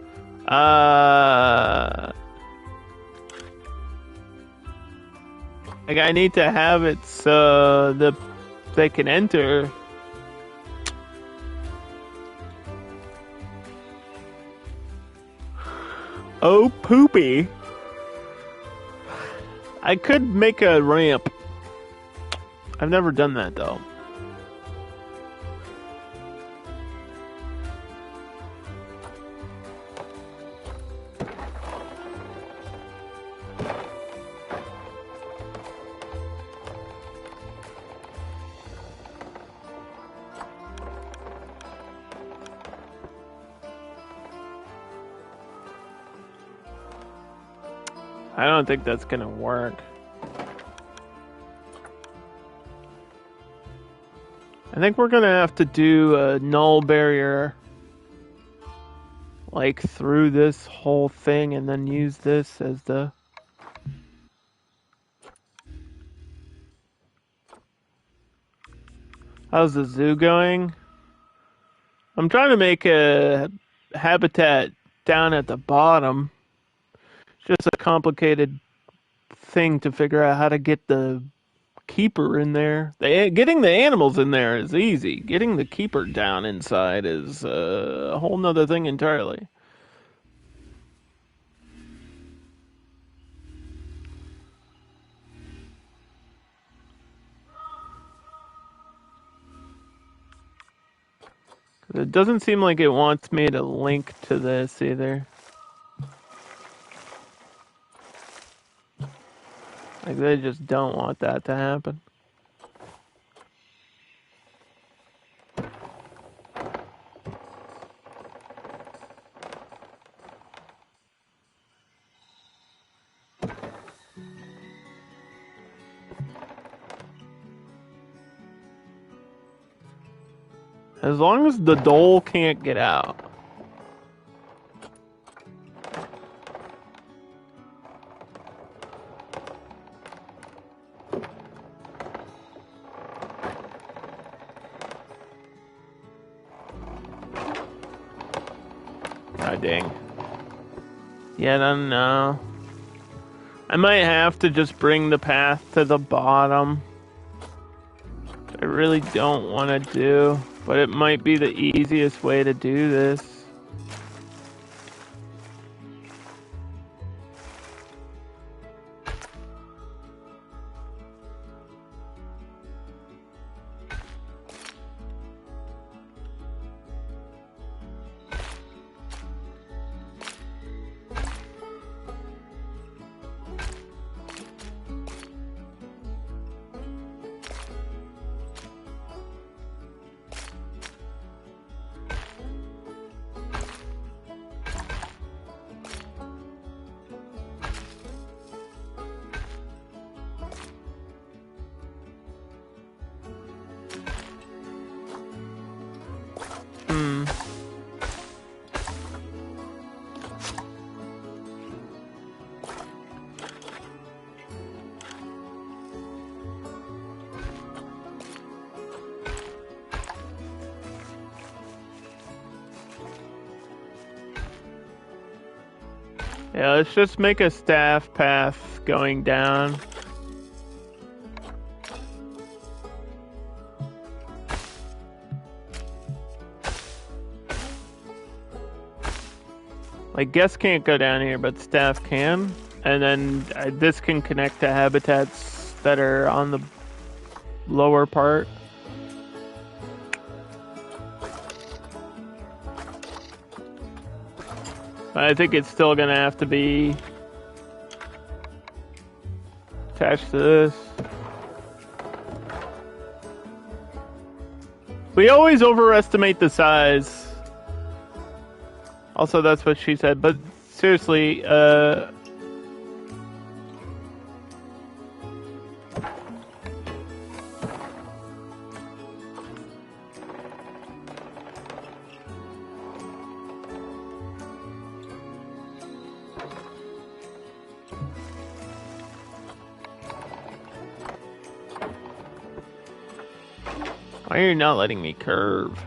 Like, I need to have it so they can enter. Oh, poopy. I could make a ramp. I've never done that, though. I don't think that's gonna work. I think we're gonna have to do a null barrier, like, through this whole thing, and then use this as the... How's the zoo going? I'm trying to make a habitat down at the bottom. It's just a complicated thing to figure out how to get the keeper in there. Getting the animals in there is easy. Getting the keeper down inside is a whole nother thing entirely. It doesn't seem like it wants me to link to this either. Like, they just don't want that to happen. As long as the dole can't get out. God dang. Yeah, I don't know. I might have to just bring the path to the bottom. I really don't want to do, but it might be the easiest way to do this. Yeah, let's just make a staff path going down. Like, guests can't go down here, but staff can. And then this can connect to habitats that are on the lower part. I think it's still going to have to be attached to this. We always overestimate the size. Also, that's what she said. But seriously, why are you not letting me curve?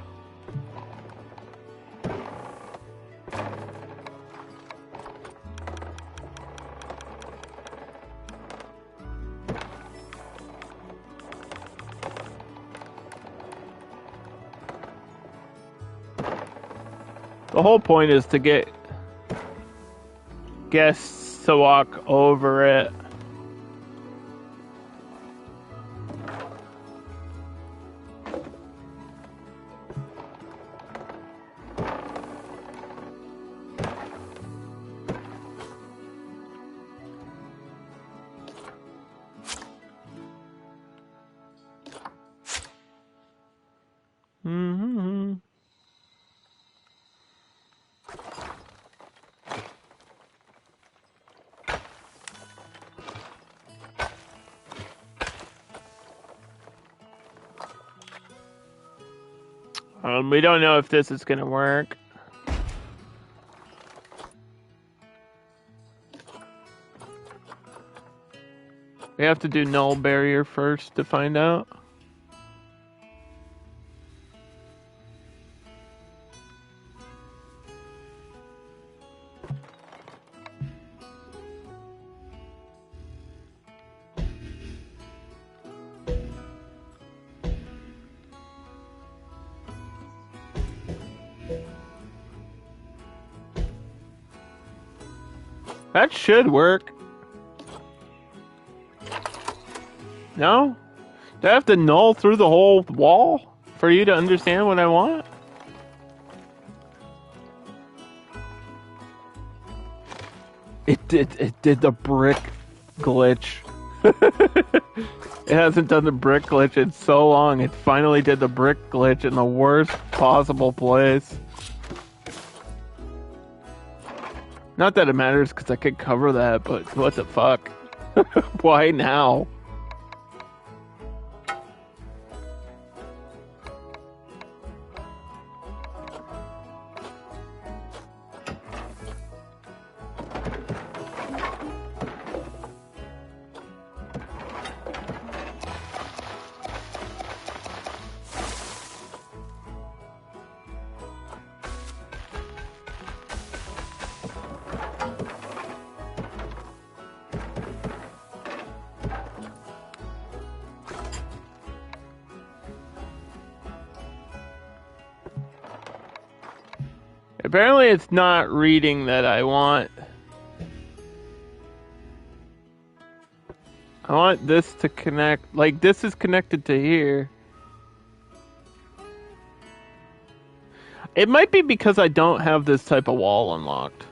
The whole point is to get guests to walk over it. Mm-hmm. We don't know if this is gonna work. We have to do null barrier first to find out. That should work. No? Do I have to null through the whole wall for you to understand what I want? It did the brick glitch. It hasn't done the brick glitch in so long. It finally did the brick glitch in the worst possible place. Not that it matters because I could cover that, but what the fuck? Why now? Apparently it's not reading that I want. I want this to connect, like this is connected to here. It might be because I don't have this type of wall unlocked.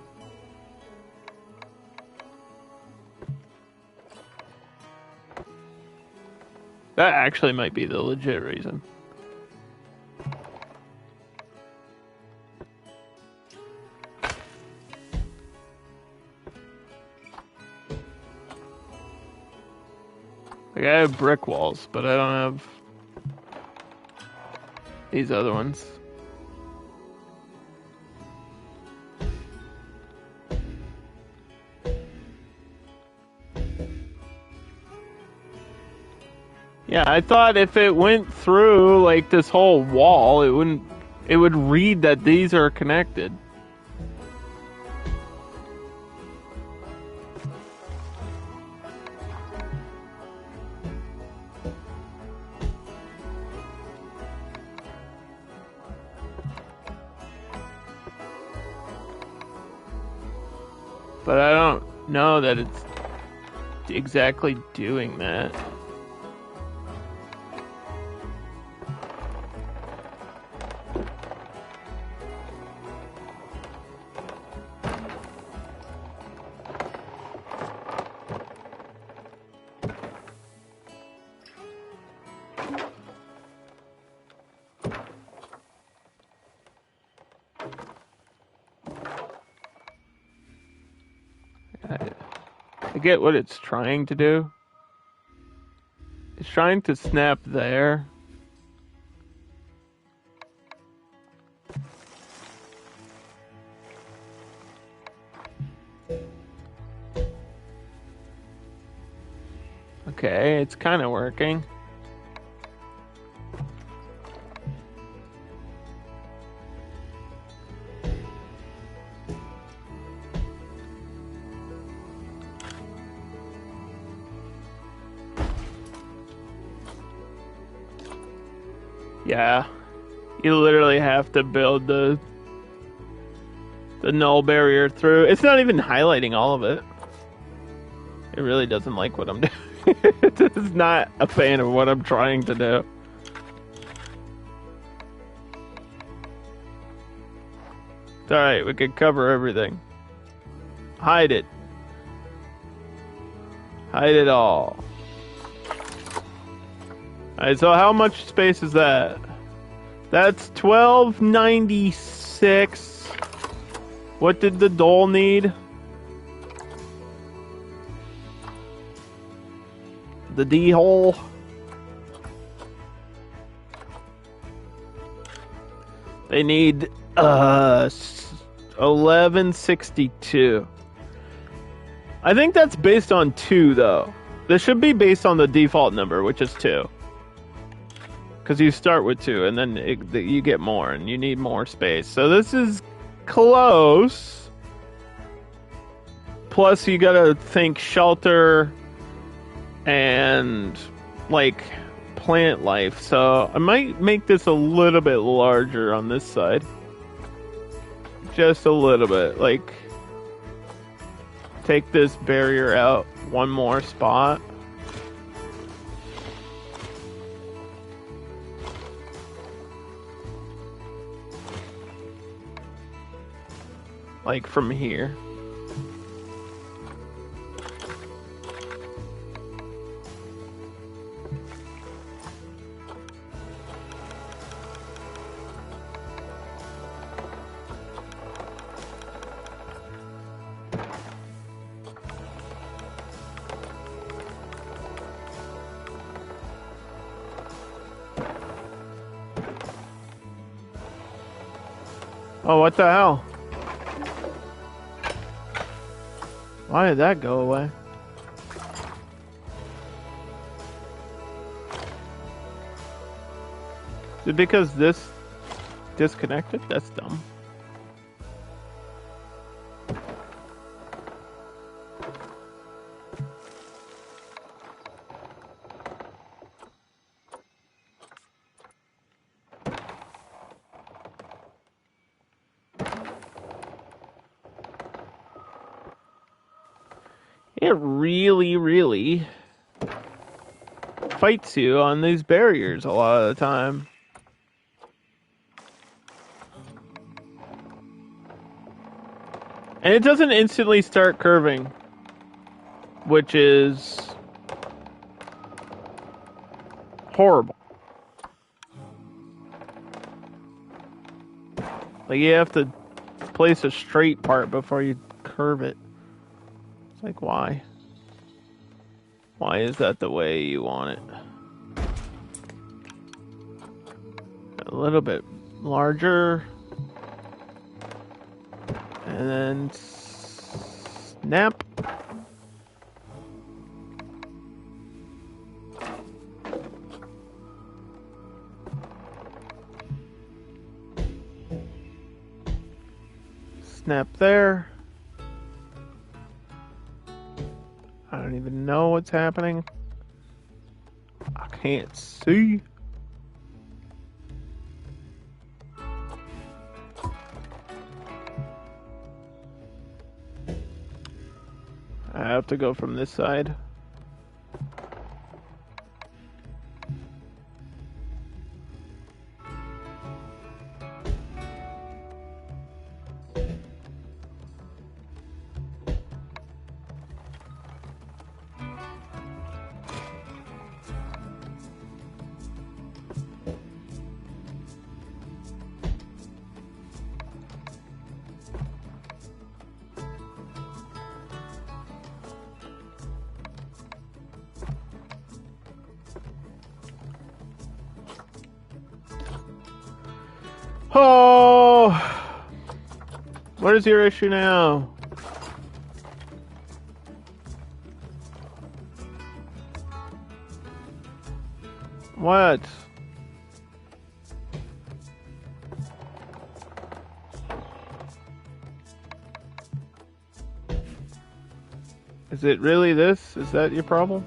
That actually might be the legit reason. Like I have brick walls, but I don't have these other ones. Yeah, I thought if it went through like this whole wall, it would read that these are connected. But I don't know that it's exactly doing that. I get what it's trying to do. It's trying to snap there. Okay, it's kind of working. Yeah, you literally have to build the null barrier through. It's not even highlighting all of it. It really doesn't like what I'm doing. It's not a fan of what I'm trying to do. It's alright, we can cover everything. Hide it. Hide it all. Alright, so how much space is that? That's 1296. What did the doll need? The D hole. They need 1162. I think that's based on 2 though. This should be based on the default number, which is 2. Because you start with 2 and then you get more and you need more space. So this is close. Plus you gotta think shelter and like plant life. So I might make this a little bit larger on this side. Just a little bit. Like take this barrier out one more spot. Like from here. Oh, what the hell? Why did that go away? Is it because this disconnected? That's dumb. It really fights you on these barriers a lot of the time. And it doesn't instantly start curving, which is horrible. Like you have to place a straight part before you curve it. It's like, why? Why is that the way you want it? A little bit larger. And then snap. Snap there. I don't even know what's happening. I can't see. have to go from this side. Oh, what is your issue now? What? Is it really this? Is that your problem?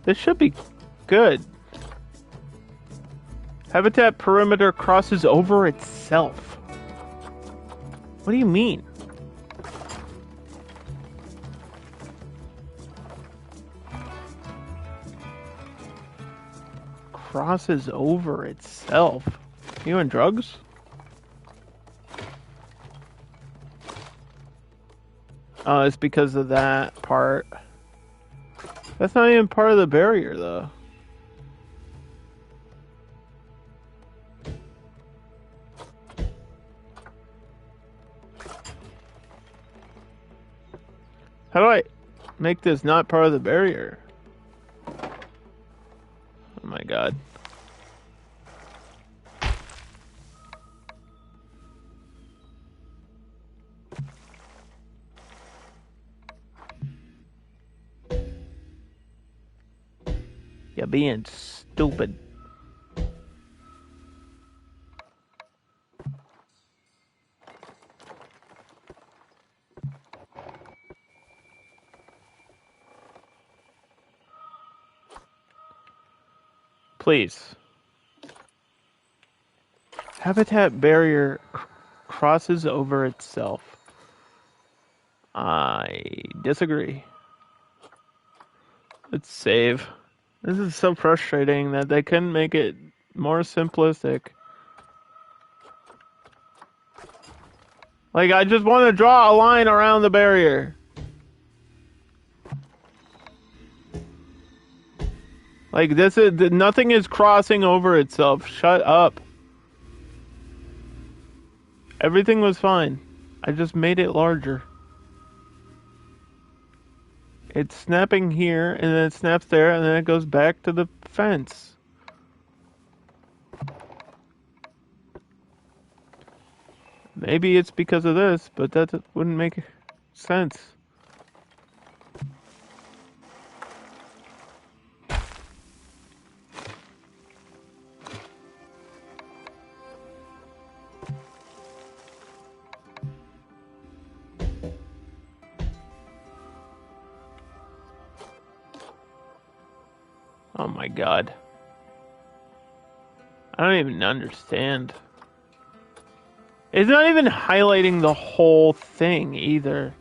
This should be good. Habitat perimeter crosses over itself. What do you mean? Crosses over itself. You on drugs? Oh, it's because of that part. That's not even part of the barrier, though. How do I make this not part of the barrier? Oh my god. You're being stupid. Please. Habitat barrier crosses over itself. I disagree. Let's save. This is so frustrating that they couldn't make it more simplistic. Like, I just want to draw a line around the barrier. Like, this is, nothing is crossing over itself. Shut up. Everything was fine. I just made it larger. It's snapping here, and then it snaps there, and then it goes back to the fence. Maybe it's because of this, but that wouldn't make sense. Oh my god. I don't even understand. It's not even highlighting the whole thing either.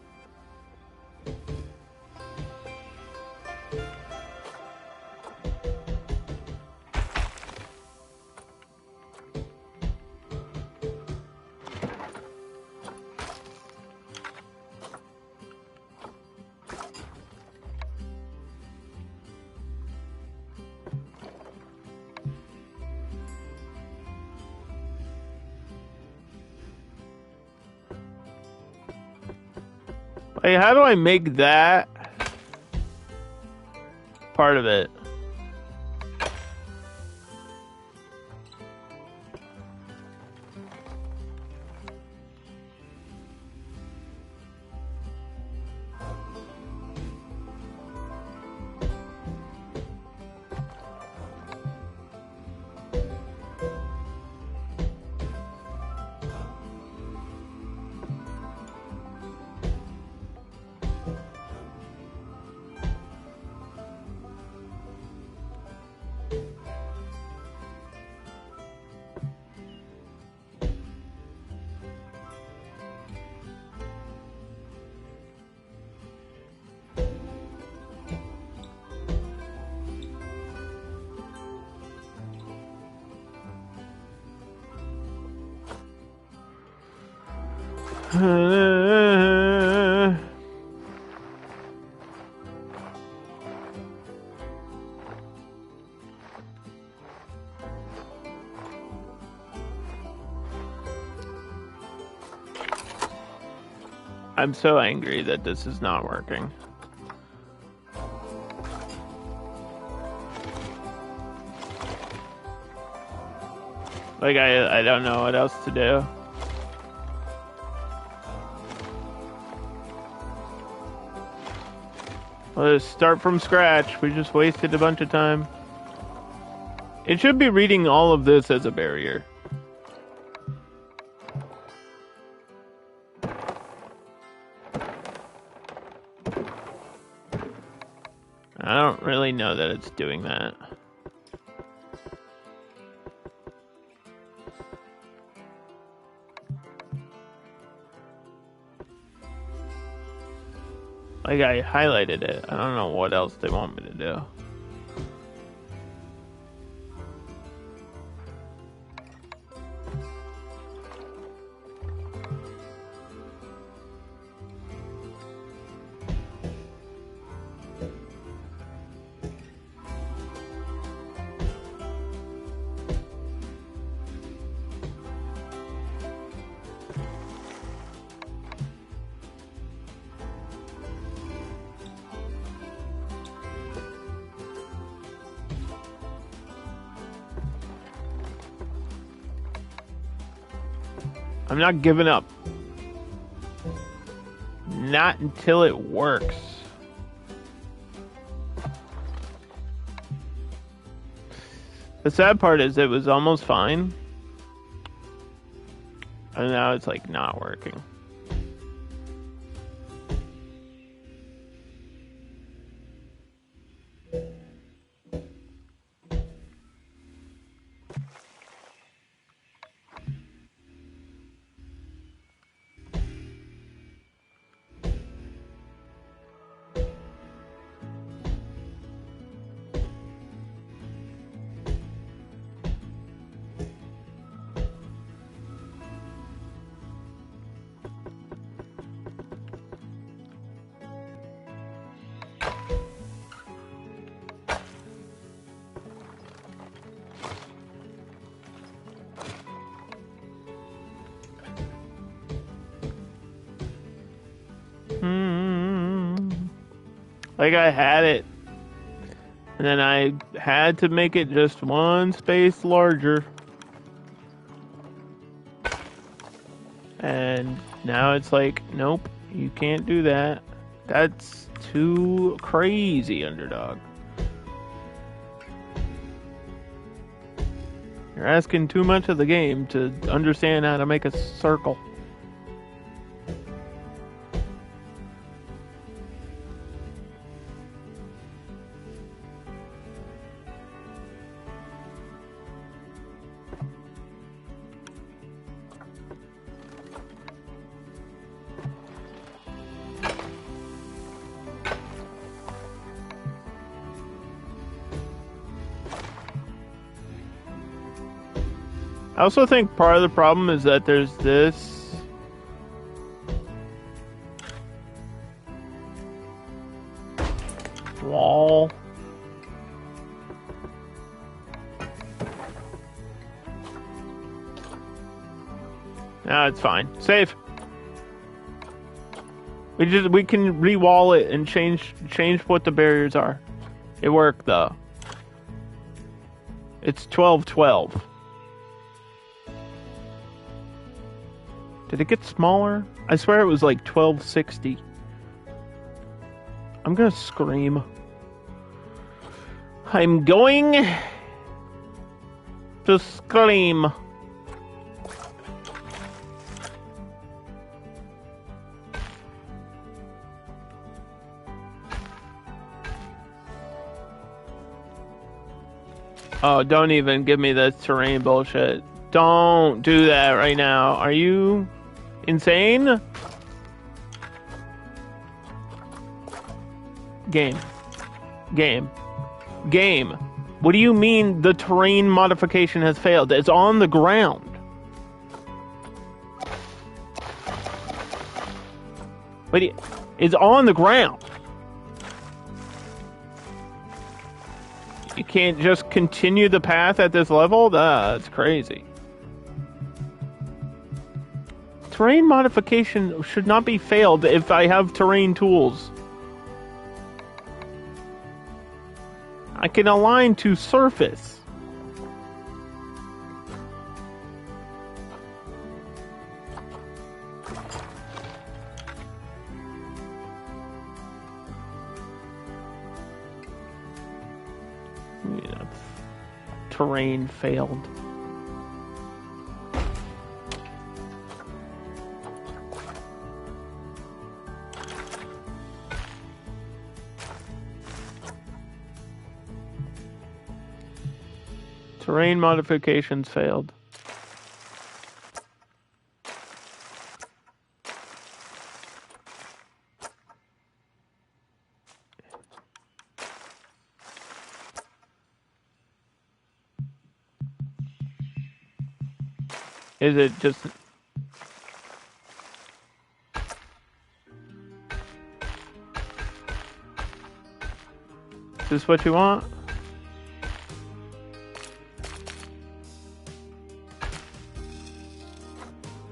Like, how do I make that part of it? I'm so angry that this is not working. Like, I don't know what else to do. Let's start from scratch. We just wasted a bunch of time. It should be reading all of this as a barrier. I don't really know that it's doing that. Like, I highlighted it. I don't know what else they want me to do. I'm not giving up. Not until it works. The sad part is it was almost fine. And now it's like not working. Like, I had it, and then I had to make it just one space larger. And now it's like, nope, you can't do that. That's too crazy, Underdog. You're asking too much of the game to understand how to make a circle. I also think part of the problem is that there's this wall. Nah, it's fine. Save. We can re-wall it and change what the barriers are. It worked though. It's 12-12. Did it get smaller? I swear it was like 1260. I'm gonna scream. I'm going to scream. Oh, don't even give me the terrain bullshit. Don't do that right now. Are you insane? Game. What do you mean the terrain modification has failed? It's on the ground. But it's on the ground. You can't just continue the path at this level? That's crazy. Terrain modification should not be failed if I have terrain tools. I can align to surface. Yeah, terrain failed. Terrain modifications failed. Is it just... Is this what you want?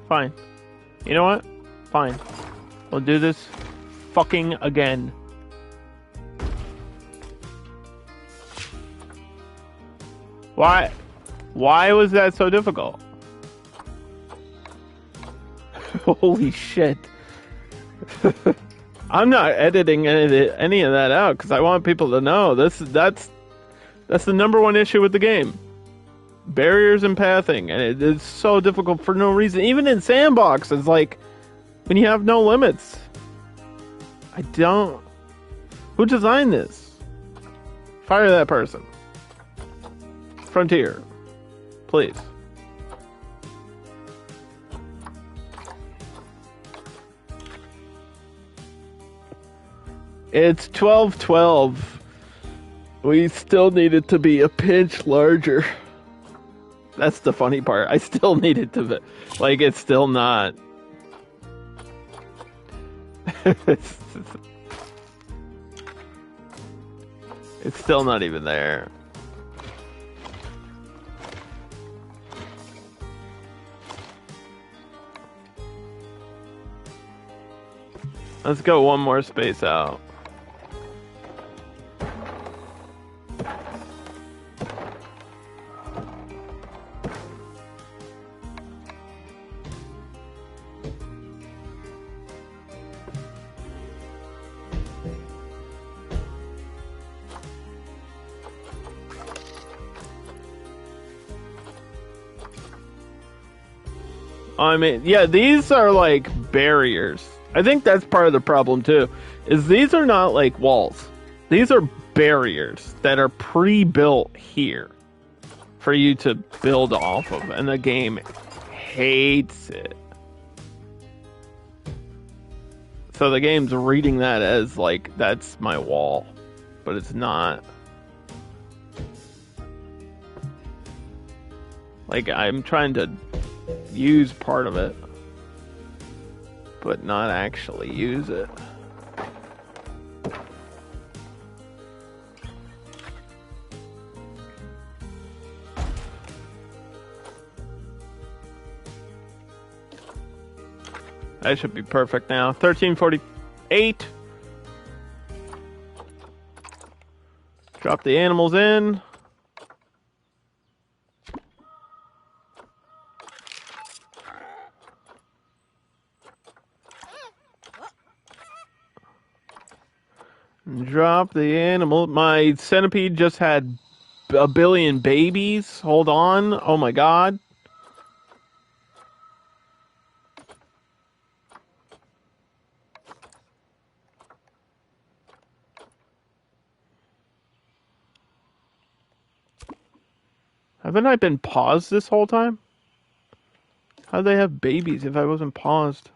Fine. You know what? Fine. We'll do this fucking again. Why? Why was that so difficult? Holy shit. I'm not editing any of that out because I want people to know that's the number one issue with the game. Barriers and pathing, and it's so difficult for no reason. Even in sandboxes, like when you have no limits. I don't. Who designed this? Fire that person. Frontier, please. It's 12:12. We still need it to be a pinch larger. That's the funny part. I still need it to be, like, it's still not. It's still not even there. Let's go one more space out. I mean, yeah, these are like barriers. I think that's part of the problem too, is these are not like walls. These are barriers that are pre-built here for you to build off of, and the game hates it. So the game's reading that as like, that's my wall, but it's not. Like, I'm trying to use part of it, but not actually use it. That should be perfect now. 1348. Drop the animals in. Drop the animal. My centipede just had a billion babies. Hold on. Oh my god. Haven't I been paused this whole time? How'd they have babies if I wasn't paused?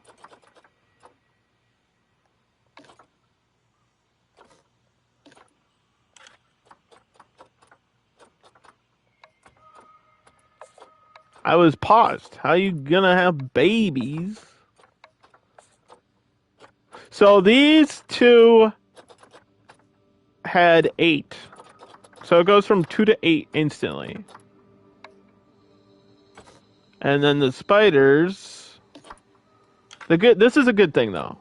I was paused. How you gonna have babies? So these two had 8. So it goes from 2 to 8 instantly. And then the spiders... This is a good thing, though.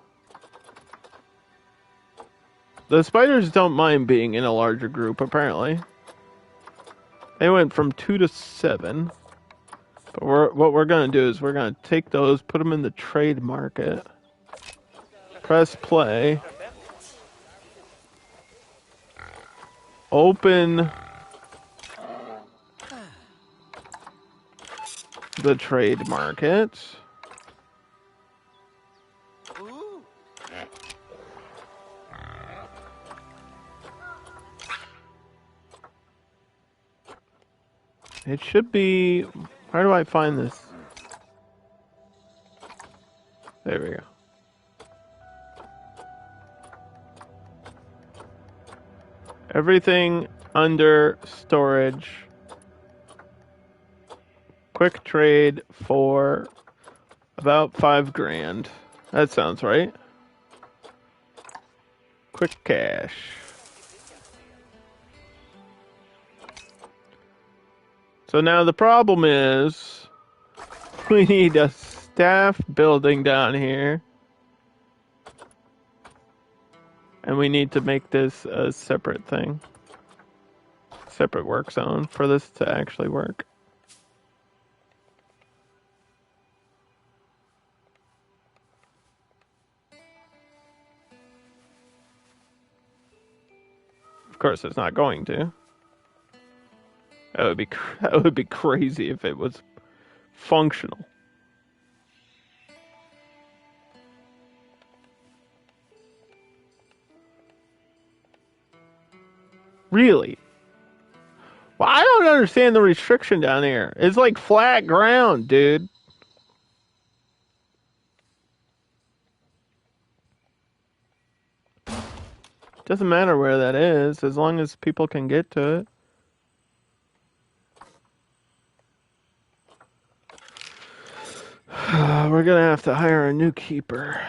The spiders don't mind being in a larger group, apparently. They went from 2 to 7. But what we're going to do is we're going to take those, put them in the trade market. Press play. Open the trade market. It should be... Where do I find this? There we go. Everything under storage. Quick trade for about 5 grand. That sounds right. Quick cash. So now the problem is we need a staff building down here. And we need to make this a separate thing. Separate work zone for this to actually work. Of course, it's not going to. That would be crazy if it was functional. Really? Well, I don't understand the restriction down here. It's like flat ground, dude. Doesn't matter where that is, as long as people can get to it. We're gonna have to hire a new keeper.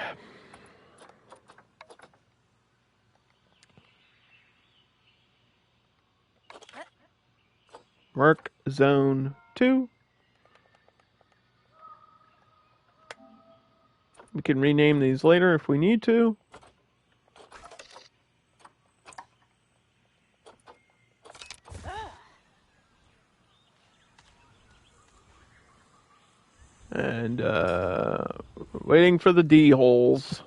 Work zone 2. We can rename these later if we need to. And waiting for the D holes.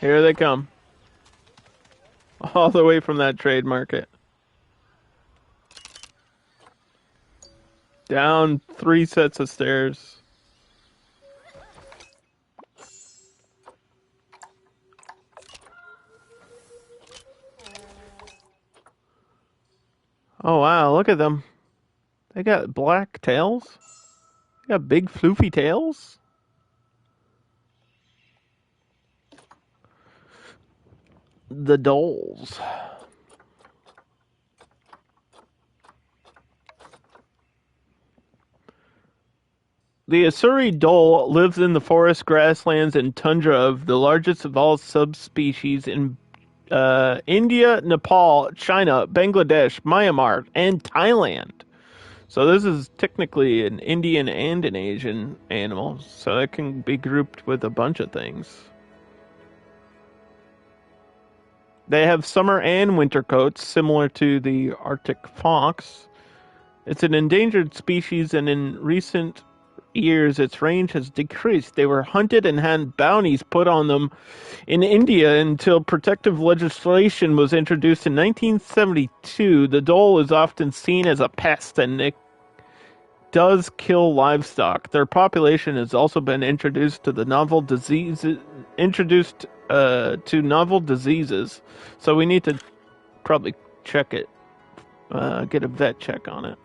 Here they come. All the way from that trade market. Down 3 sets of stairs. Oh wow, look at them. They got black tails. They got big floofy tails. The dolls. The Asuri dole lives in the forest, grasslands, and tundra of the largest of all subspecies in India, Nepal, China, Bangladesh, Myanmar, and Thailand. So this is technically an Indian and an Asian animal, so it can be grouped with a bunch of things. They have summer and winter coats, similar to the Arctic fox. It's an endangered species, and in recent years its range has decreased. They were hunted and had bounties put on them in India until protective legislation was introduced in 1972. The dole is often seen as a pest, and it does kill livestock. Their population has also been introduced to novel diseases. So we need to probably check it, get a vet check on it.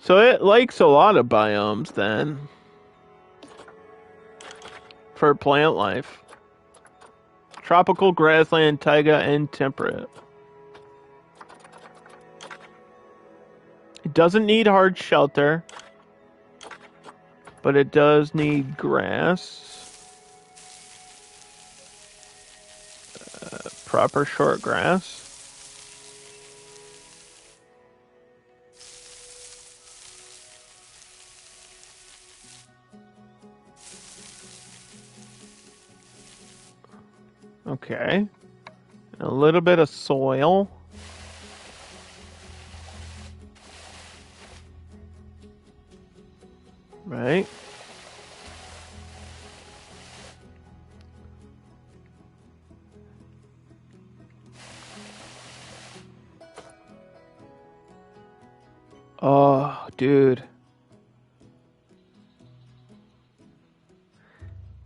So it likes a lot of biomes then. for plant life. Tropical grassland, taiga, and temperate. It doesn't need hard shelter, but it does need grass. Proper short grass. Okay. A little bit of soil. Right. Oh, dude.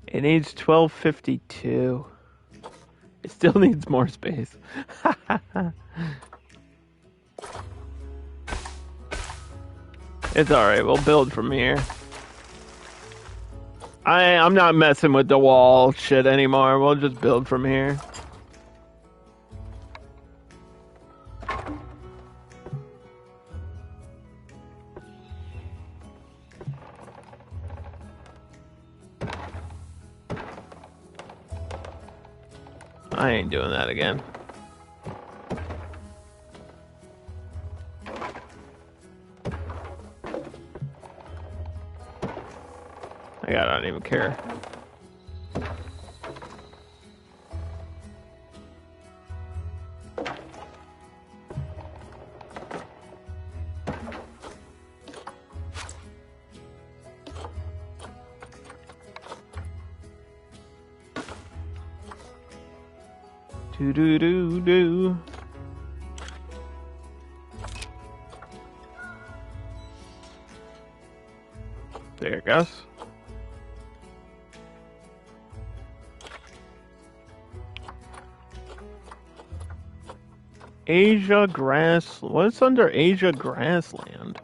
It needs 1252. It still needs more space. It's alright, we'll build from here. I'm not messing with the wall shit anymore. We'll just build from here. I ain't doing that again. I don't even care. Do do do do. There it goes. Asia grass. What's under Asia grassland?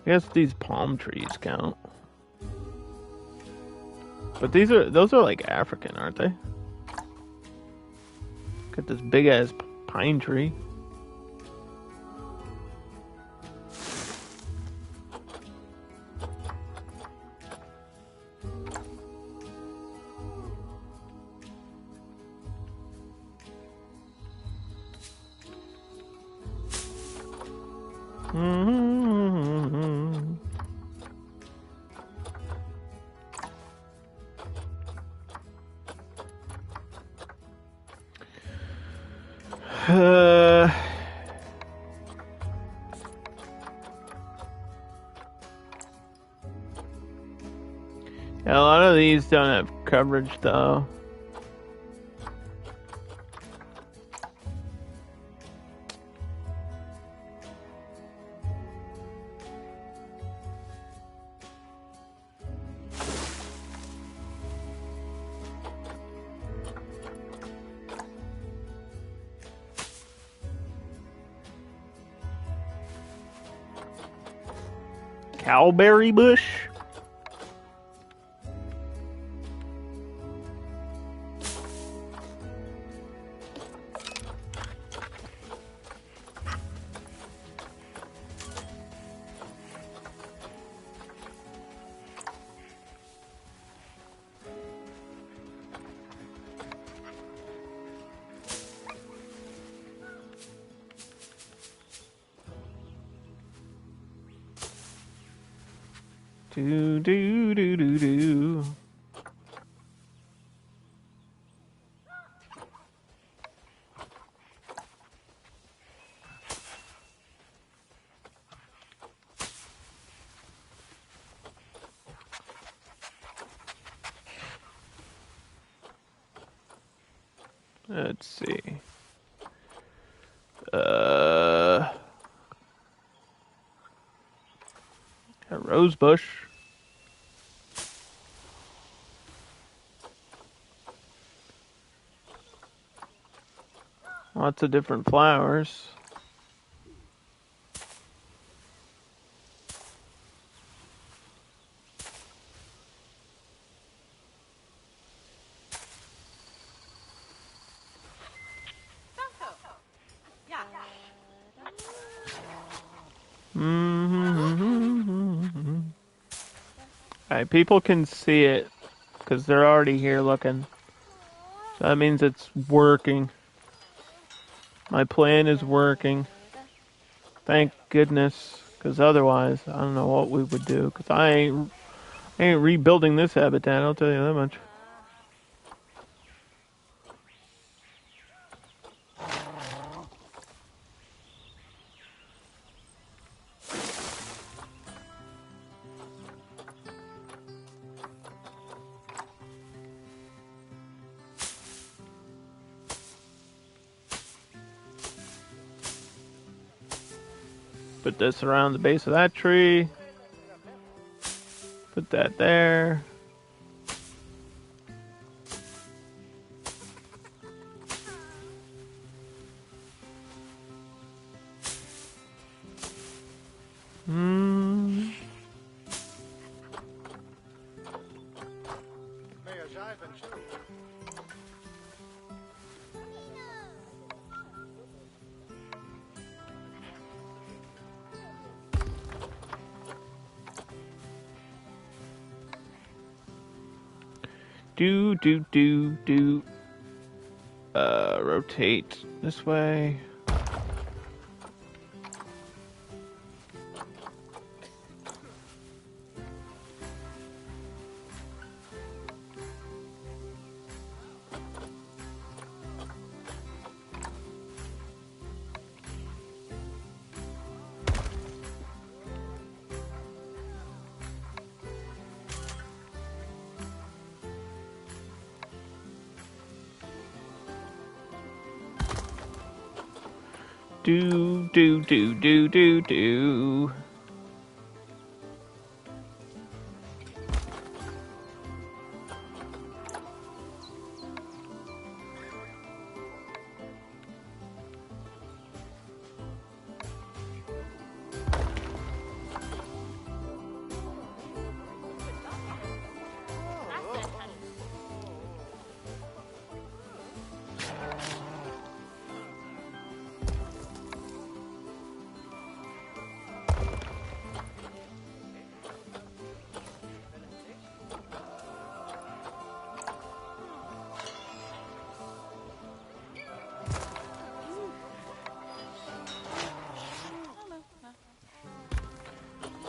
I guess these palm trees count. But those are like African, aren't they? Got this big ass pine tree. Yeah, a lot of these don't have coverage though. Cowberry bush? Do do do do do. Let's see. A rose bush. Lots of different flowers. Alright, people can see it because they're already here looking. So that means it's working. My plan is working. Thank goodness, because otherwise, I don't know what we would do. Because I ain't rebuilding this habitat, I'll tell you that much. Put this around the base of that tree. Put that there. Do. Rotate this way. Do.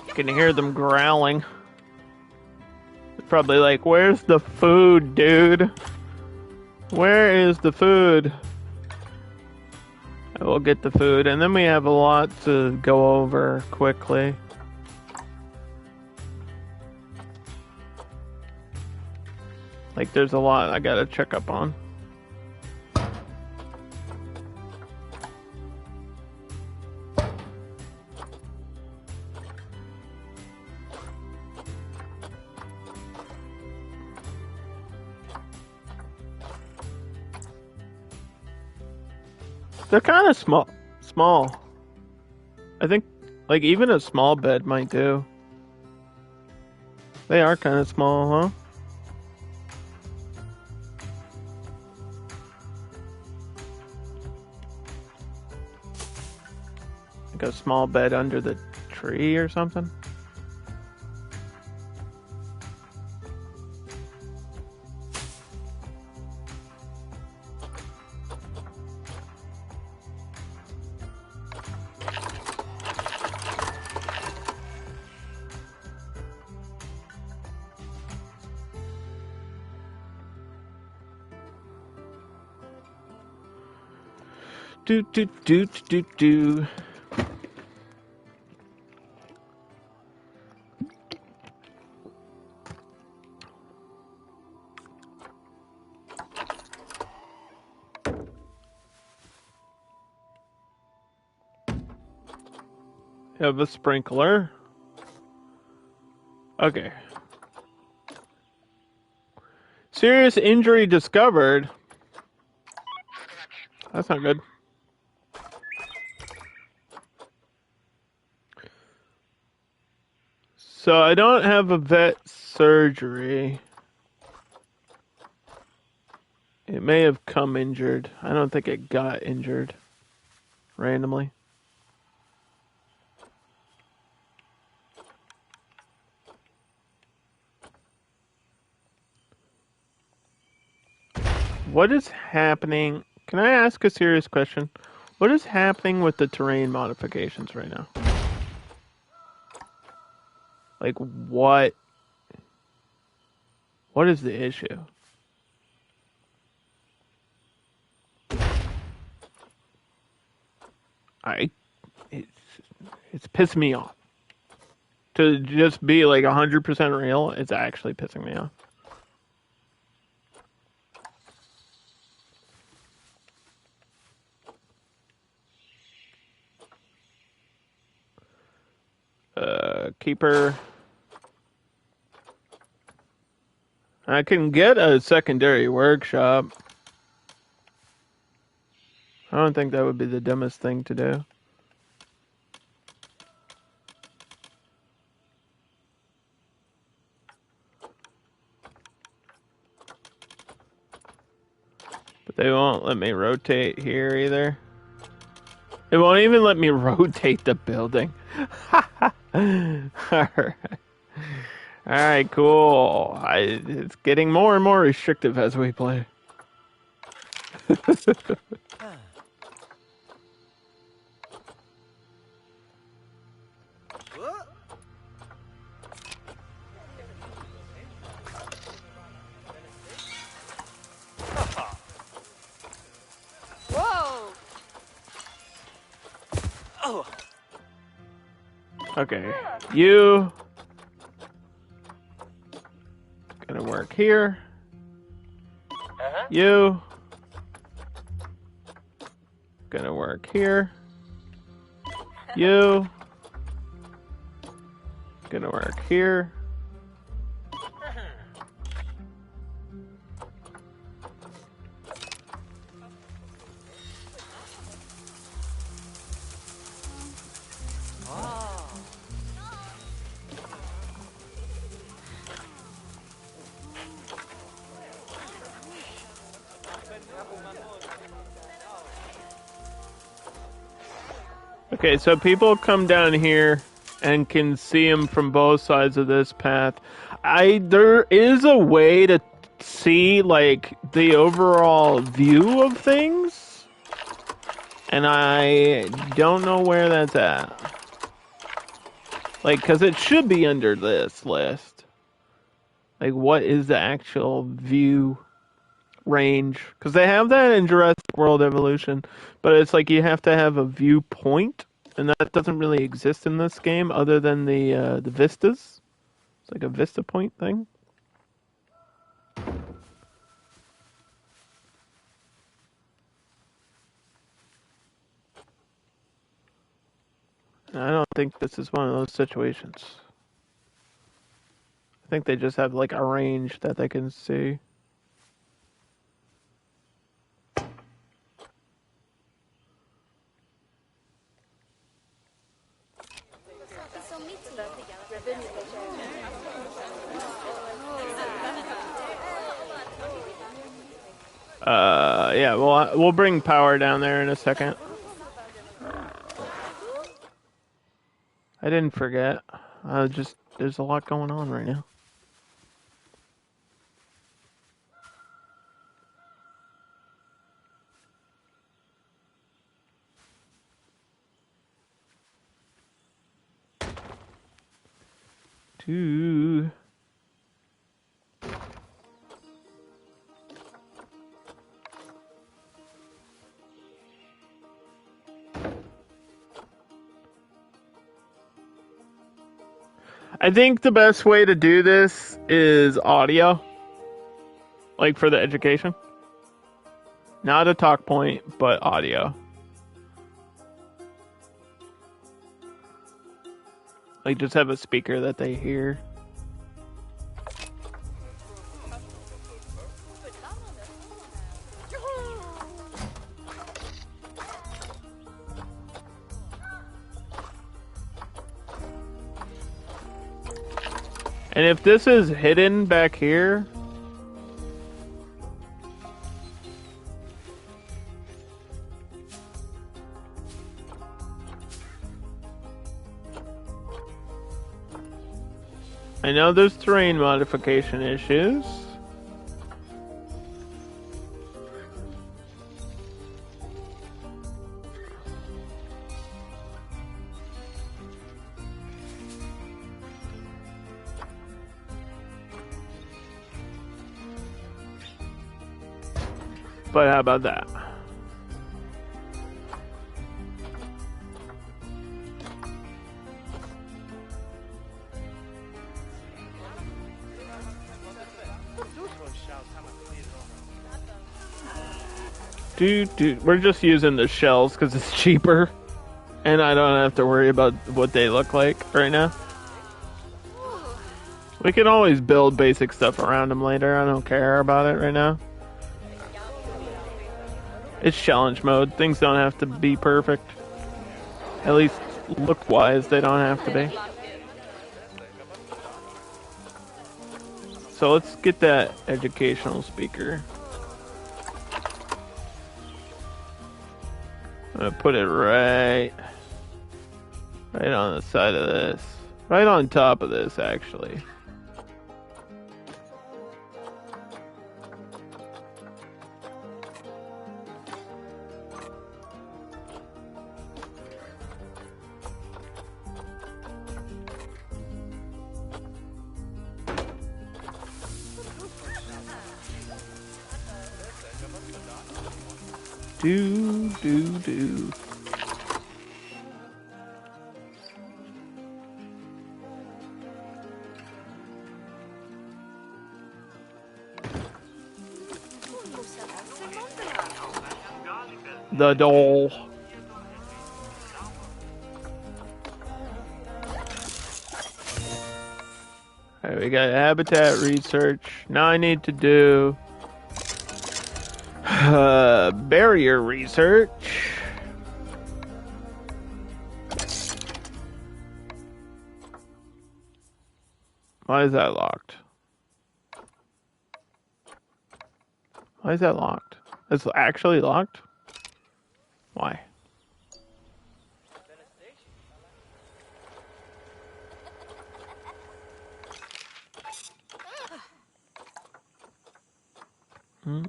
You can hear them growling. They're probably like, where's the food, dude? Where is the food? I will get the food, and then we have a lot to go over quickly. Like, there's a lot I gotta check up on. They're kind of small. I think, like, even a small bed might do. They are kind of small, huh? Like a small bed under the tree or something. Do. Have a sprinkler. Okay. Serious injury discovered. That's not good. So I don't have a vet surgery. It may have come injured. I don't think it got injured randomly. What is happening? Can I ask a serious question? What is happening with the terrain modifications right now? Like, what is the issue? It's pissing me off. To just be like 100% real, it's actually pissing me off. Keeper. I can get a secondary workshop. I don't think that would be the dumbest thing to do. But they won't let me rotate here either. It won't even let me rotate the building. Alright. Alright, cool. It's getting more and more restrictive as we play. Okay, you gonna work here. You gonna work here. You gonna work here. Okay, so people come down here and can see them from both sides of this path. There is a way to see like the overall view of things, and I don't know where that's at. Like, because it should be under this list. Like, what is the actual view range? Because they have that in Jurassic World Evolution, but it's like you have to have a viewpoint, and that doesn't really exist in this game other than the vistas. It's like a vista point thing. I don't think this is one of those situations. I think they just have like a range that they can see. Yeah, we'll bring power down there in a second. I didn't forget. There's a lot going on right now. Two. I think the best way to do this is audio. Like for the education. Not a talk point, but audio. Like just have a speaker that they hear. And if this is hidden back here, I know there's terrain modification issues. But how about that? Dude, we're just using the shells because it's cheaper. And I don't have to worry about what they look like right now. We can always build basic stuff around them later. I don't care about it right now. It's challenge mode. Things don't have to be perfect. At least look-wise, they don't have to be. So let's get that educational speaker. I'm gonna put it right on the side of this. Right on top of this, actually. Do. The doll. Alright, we got habitat research. Now I need to do barrier research. Why is that locked? Why is that locked? It's actually locked? Why? Let's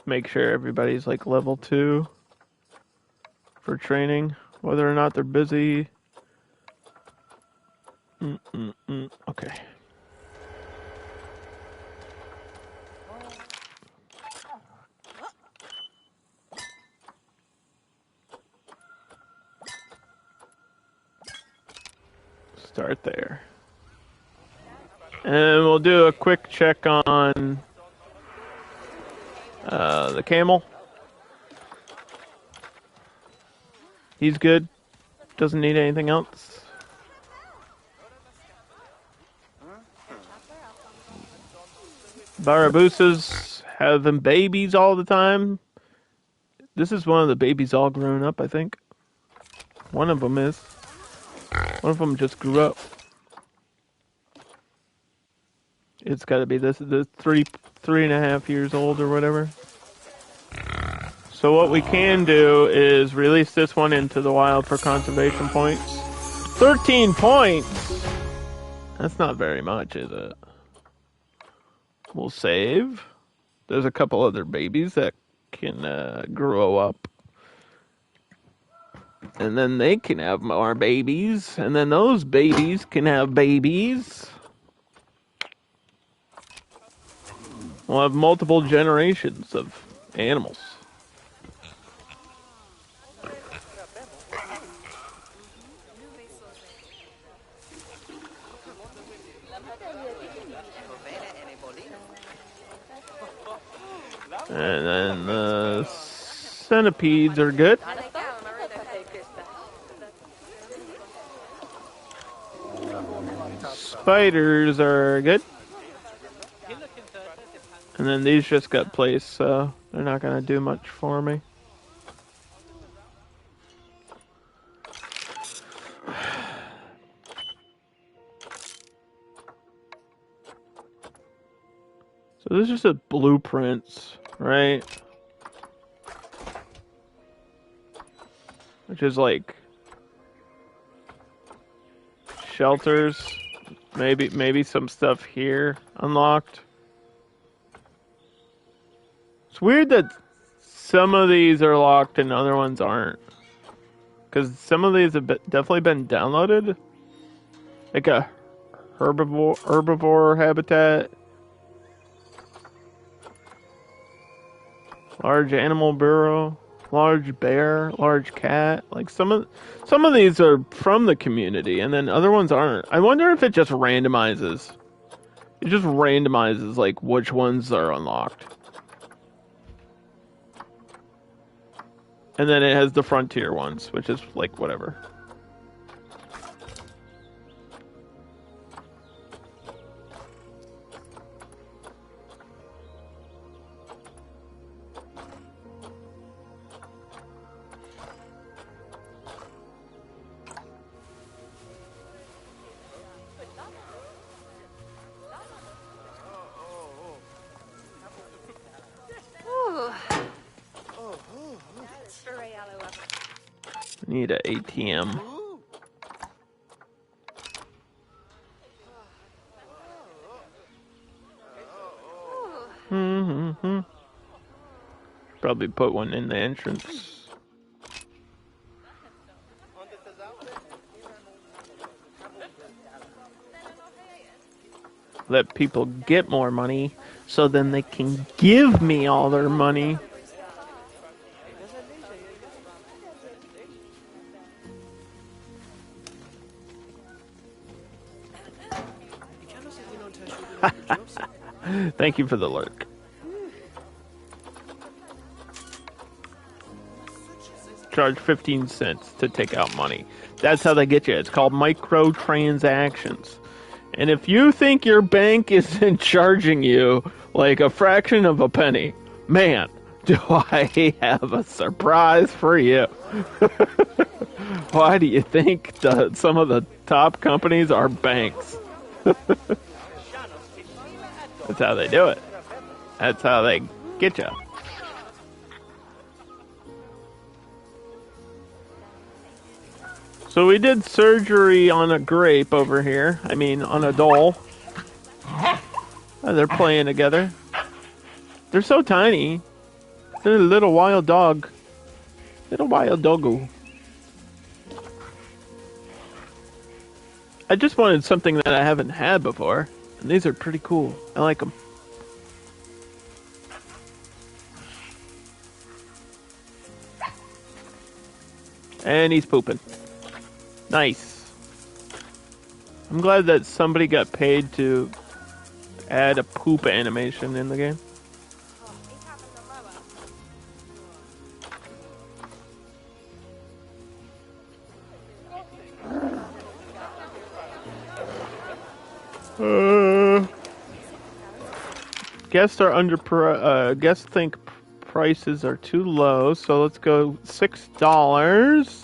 make sure everybody's like level 2 for training, whether or not they're busy. Okay. Start there. And we'll do a quick check on the camel. He's good. Doesn't need anything else. Barabusas have them babies all the time. This is one of the babies all grown up, I think. One of them is. One of them just grew up. It's got to be this 3.5 years old or whatever. So what we can do is release this one into the wild for conservation points. 13 points! That's not very much, is it? We'll save. There's a couple other babies that can grow up. And then they can have more babies. And then those babies can have babies. We'll have multiple generations of animals. And then the centipedes are good. Spiders are good. And then these just got placed, so they're not going to do much for me. So this is just a blueprints, right? Which is like shelters, maybe some stuff here unlocked. It's weird that some of these are locked and other ones aren't. Because some of these have definitely been downloaded. Like a herbivore habitat. Large animal burrow, large bear, large cat. Like some of these are from the community, and then other ones aren't. I wonder if it just randomizes. It just randomizes like which ones are unlocked. And then it has the frontier ones, which is like whatever. Need an ATM. Probably put one in the entrance. Let people get more money so then they can give me all their money. Thank you for the lurk. Charge 15 cents to take out money. That's how they get you. It's called microtransactions. And if you think your bank isn't charging you like a fraction of a penny, man, do I have a surprise for you. Why do you think some of the top companies are banks? That's how they do it. That's how they get you. So we did surgery on a grape over here. I mean, on a doll. Oh, they're playing together. They're so tiny. They're a little wild dog. Little wild doggo. I just wanted something that I haven't had before. And these are pretty cool. I like them. And he's pooping. Nice. I'm glad that somebody got paid to add a poop animation in the game. Guests are guests think prices are too low, so let's go $6.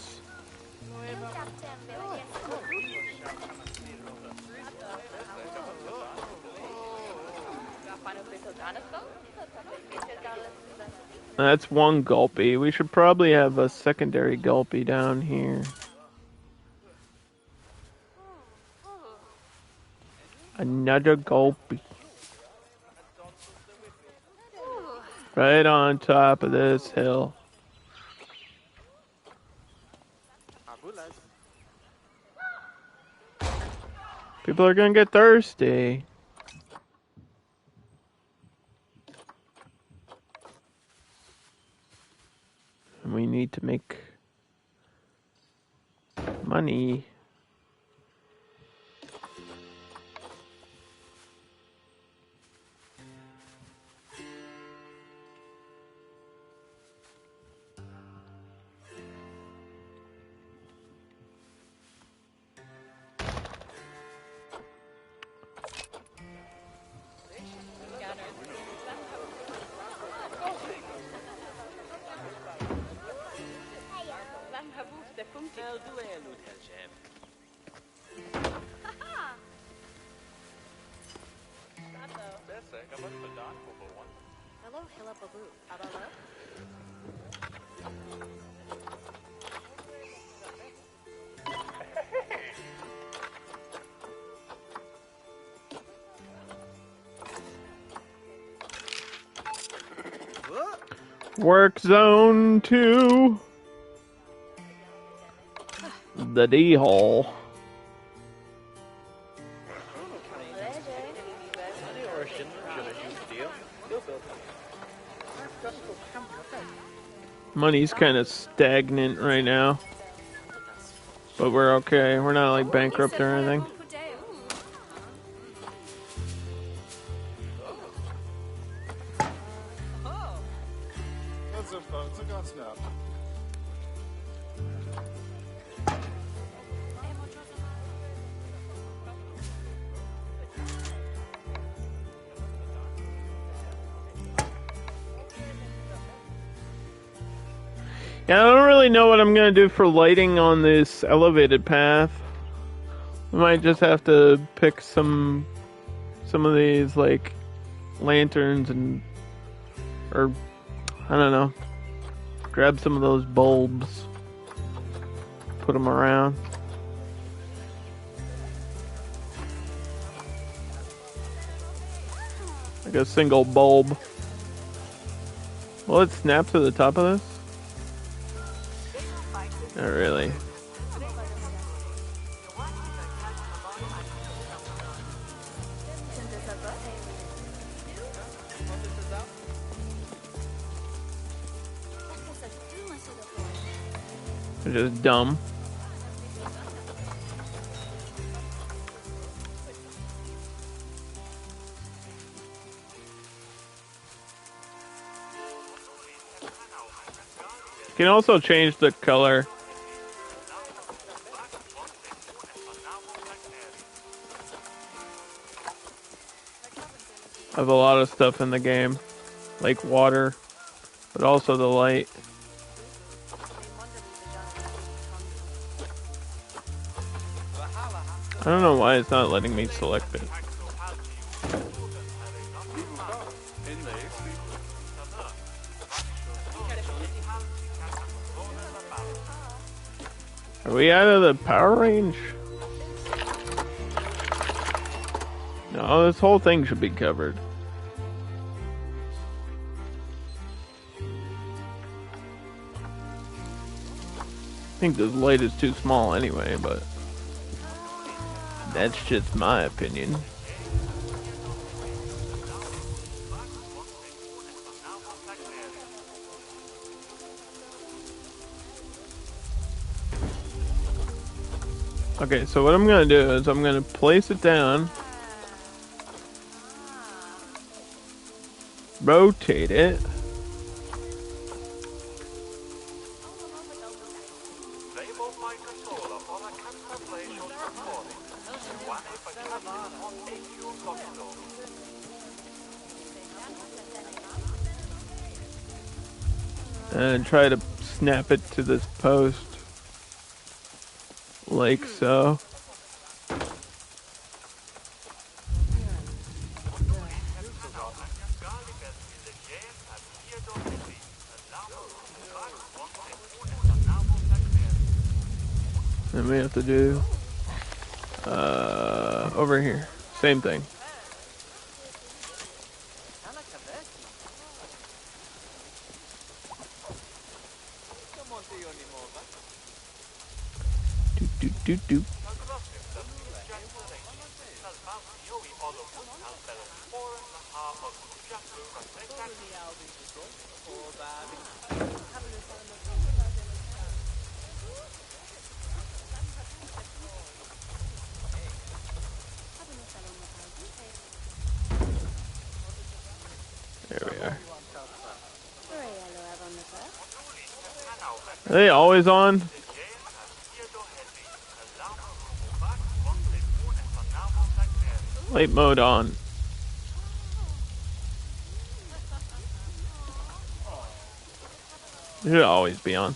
That's one gulpy. We should probably have a secondary gulpy down here. Another gulpy. Right on top of this hill. People are gonna get thirsty. And we need to make money. Work zone 2. The D-hole. Money's kind of stagnant right now. But we're okay. We're not like bankrupt or anything. Yeah, I don't really know what I'm gonna do for lighting on this elevated path. I might just have to pick some of these like lanterns or I don't know, grab some of those bulbs, put them around. Like a single bulb. Will it snap to the top of this? Not really. They're just dumb. You can also change the color. Of a lot of stuff in the game, like water, but also the light. I don't know why it's not letting me select it. Are we out of the power range? No, this whole thing should be covered. I think this light is too small anyway, but that's just my opinion. Okay, so what I'm gonna do is I'm gonna place it down, rotate it, and try to snap it to this post, like so. Then we have to do over here, same thing. Do. There we are. Are they always on? Light mode on. It should always be on.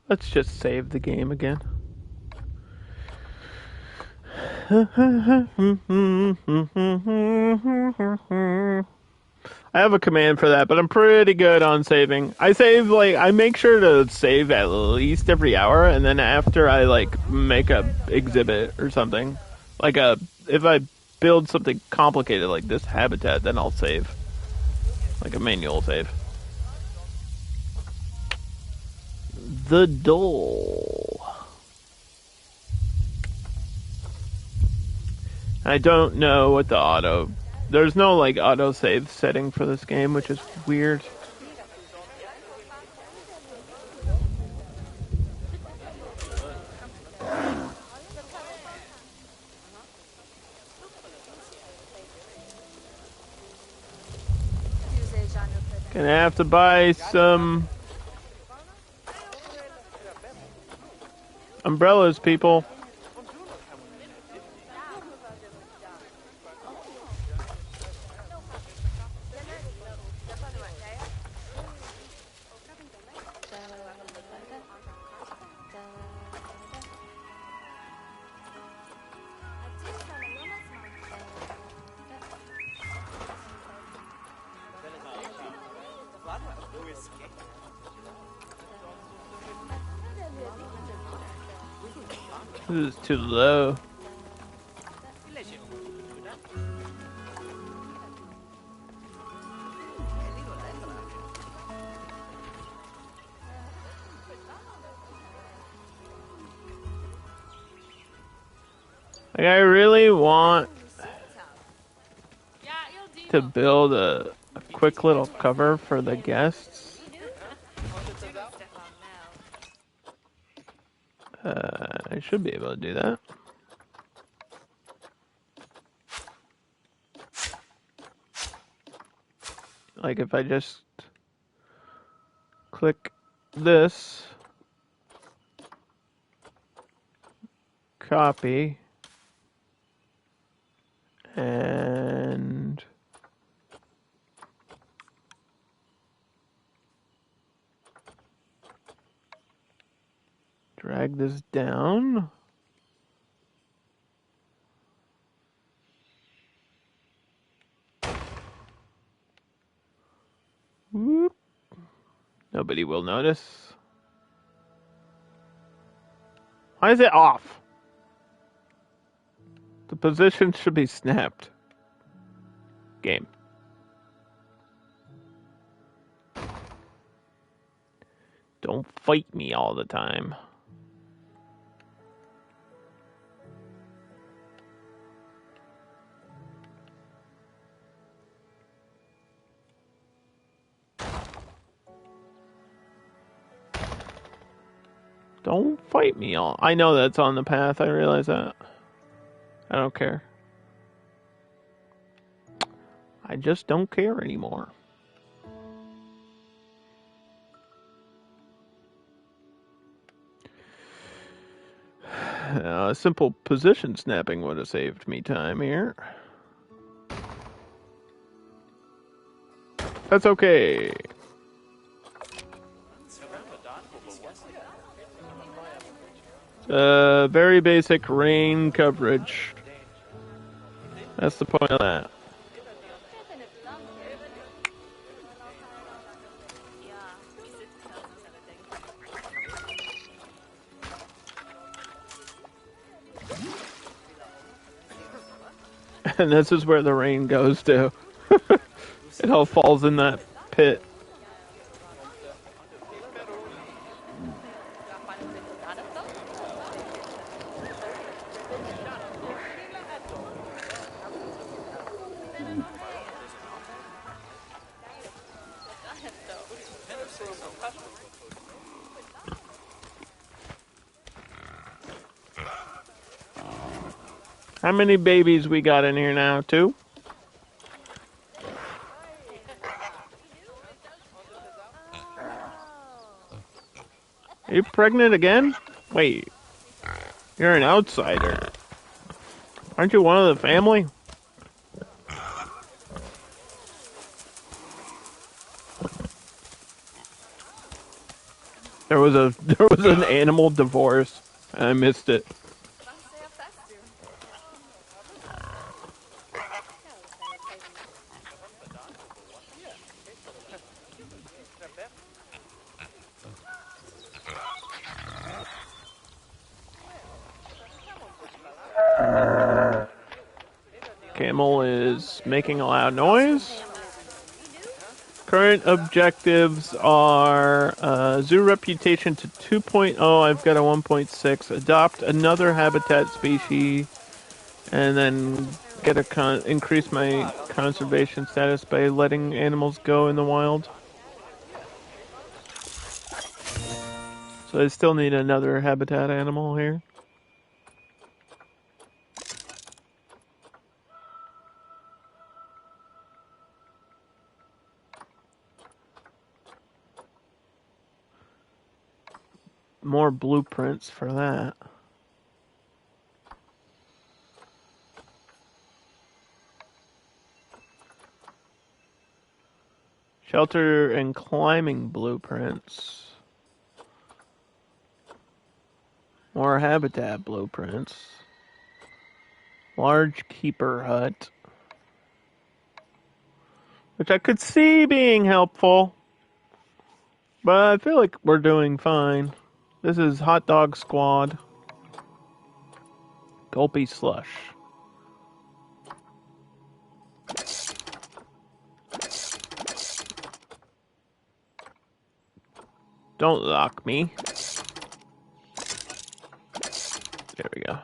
Let's just save the game again. I have a command for that, but I'm pretty good on saving. I make sure to save at least every hour, and then after I make a exhibit or something, if I build something complicated like this habitat, then I'll save, like a manual save. The Dole. I don't know what the auto... There's no, like, autosave setting for this game, which is weird. Gonna have to buy some umbrellas, people. This is too low. Like, I really want to build a quick little cover for the guests. I should be able to do that. Like if I just click this, copy, and drag this down. Whoop. Nobody will notice. Why is it off? The position should be snapped. Game. Don't fight me all the time. Don't fight me all. I know that's on the path. I realize that. I don't care. I just don't care anymore. Simple position snapping would have saved me time here. That's okay. Very basic rain coverage. That's the point of that. And this is where the rain goes to. It all falls in that pit. How many babies we got in here now? 2? Are you pregnant again? Wait. You're an outsider. Aren't you one of the family? There was an animal divorce, and I missed it. Camel is making a loud noise. Current objectives are zoo reputation to 2.0. I've got a 1.6. Adopt another habitat species and then get a increase my conservation status by letting animals go in the wild. So I still need another habitat animal here. More blueprints for that. Shelter and climbing blueprints. More habitat blueprints. Large keeper hut. Which I could see being helpful. But I feel like we're doing fine. This is Hot Dog Squad. Gulpy Slush. Don't lock me. There we go.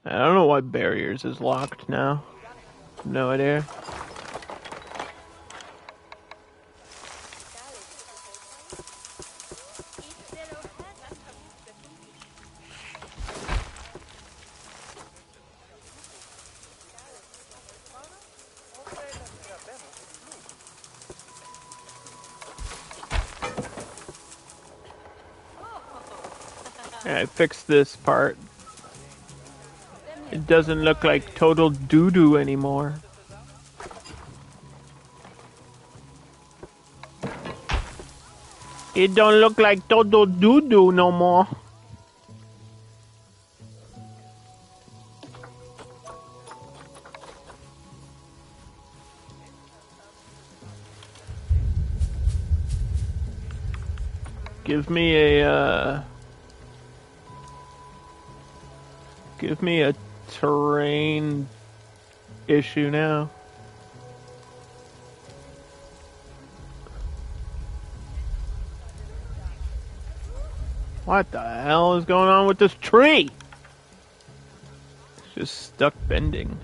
I don't know why barriers is locked now. No idea. Yeah, I fixed this part. It doesn't look like total doo-doo anymore. It don't look like total doo-doo no more. Give me a terrain issue now. What the hell is going on with this tree? It's just stuck bending.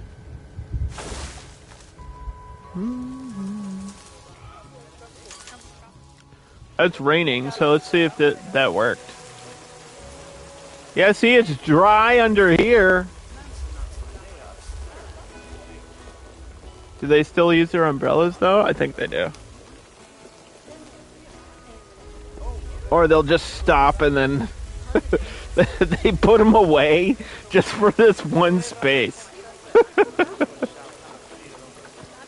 It's raining, so let's see if that worked. Yeah, see, it's dry under here. Do they still use their umbrellas, though? I think they do. Or they'll just stop and then they put them away just for this one space.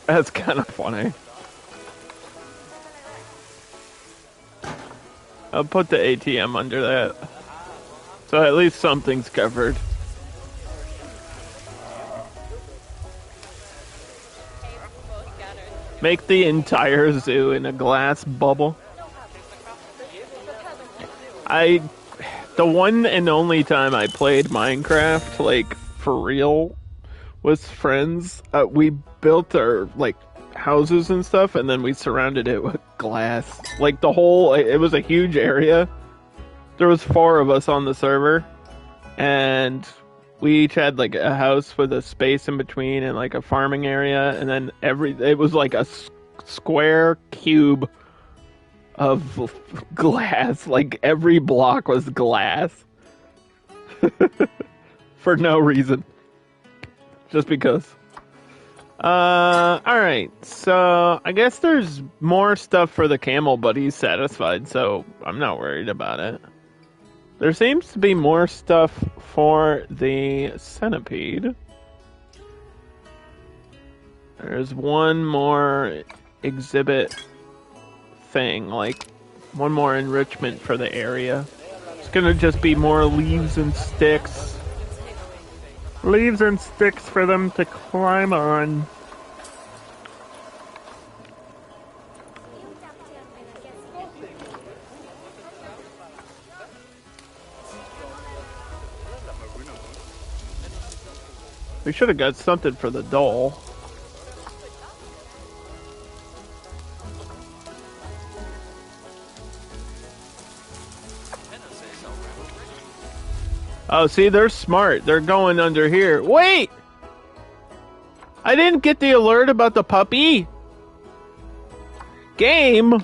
That's kind of funny. I'll put the ATM under that. So at least something's covered. Make the entire zoo in a glass bubble. The one and only time I played Minecraft, like, for real, with friends, we built our, like, houses and stuff, and then we surrounded it with glass. Like, it was a huge area. There was 4 of us on the server, and we each had, like, a house with a space in between and, like, a farming area, and then it was like a square cube of glass. Like, every block was glass. For no reason. Just because. Alright, so I guess there's more stuff for the camel, but he's satisfied, so I'm not worried about it. There seems to be more stuff for the centipede. There's one more exhibit thing, like one more enrichment for the area. It's gonna just be more leaves and sticks. Leaves and sticks for them to climb on. We should have got something for the doll. Oh, see, they're smart. They're going under here. Wait! I didn't get the alert about the puppy. Game?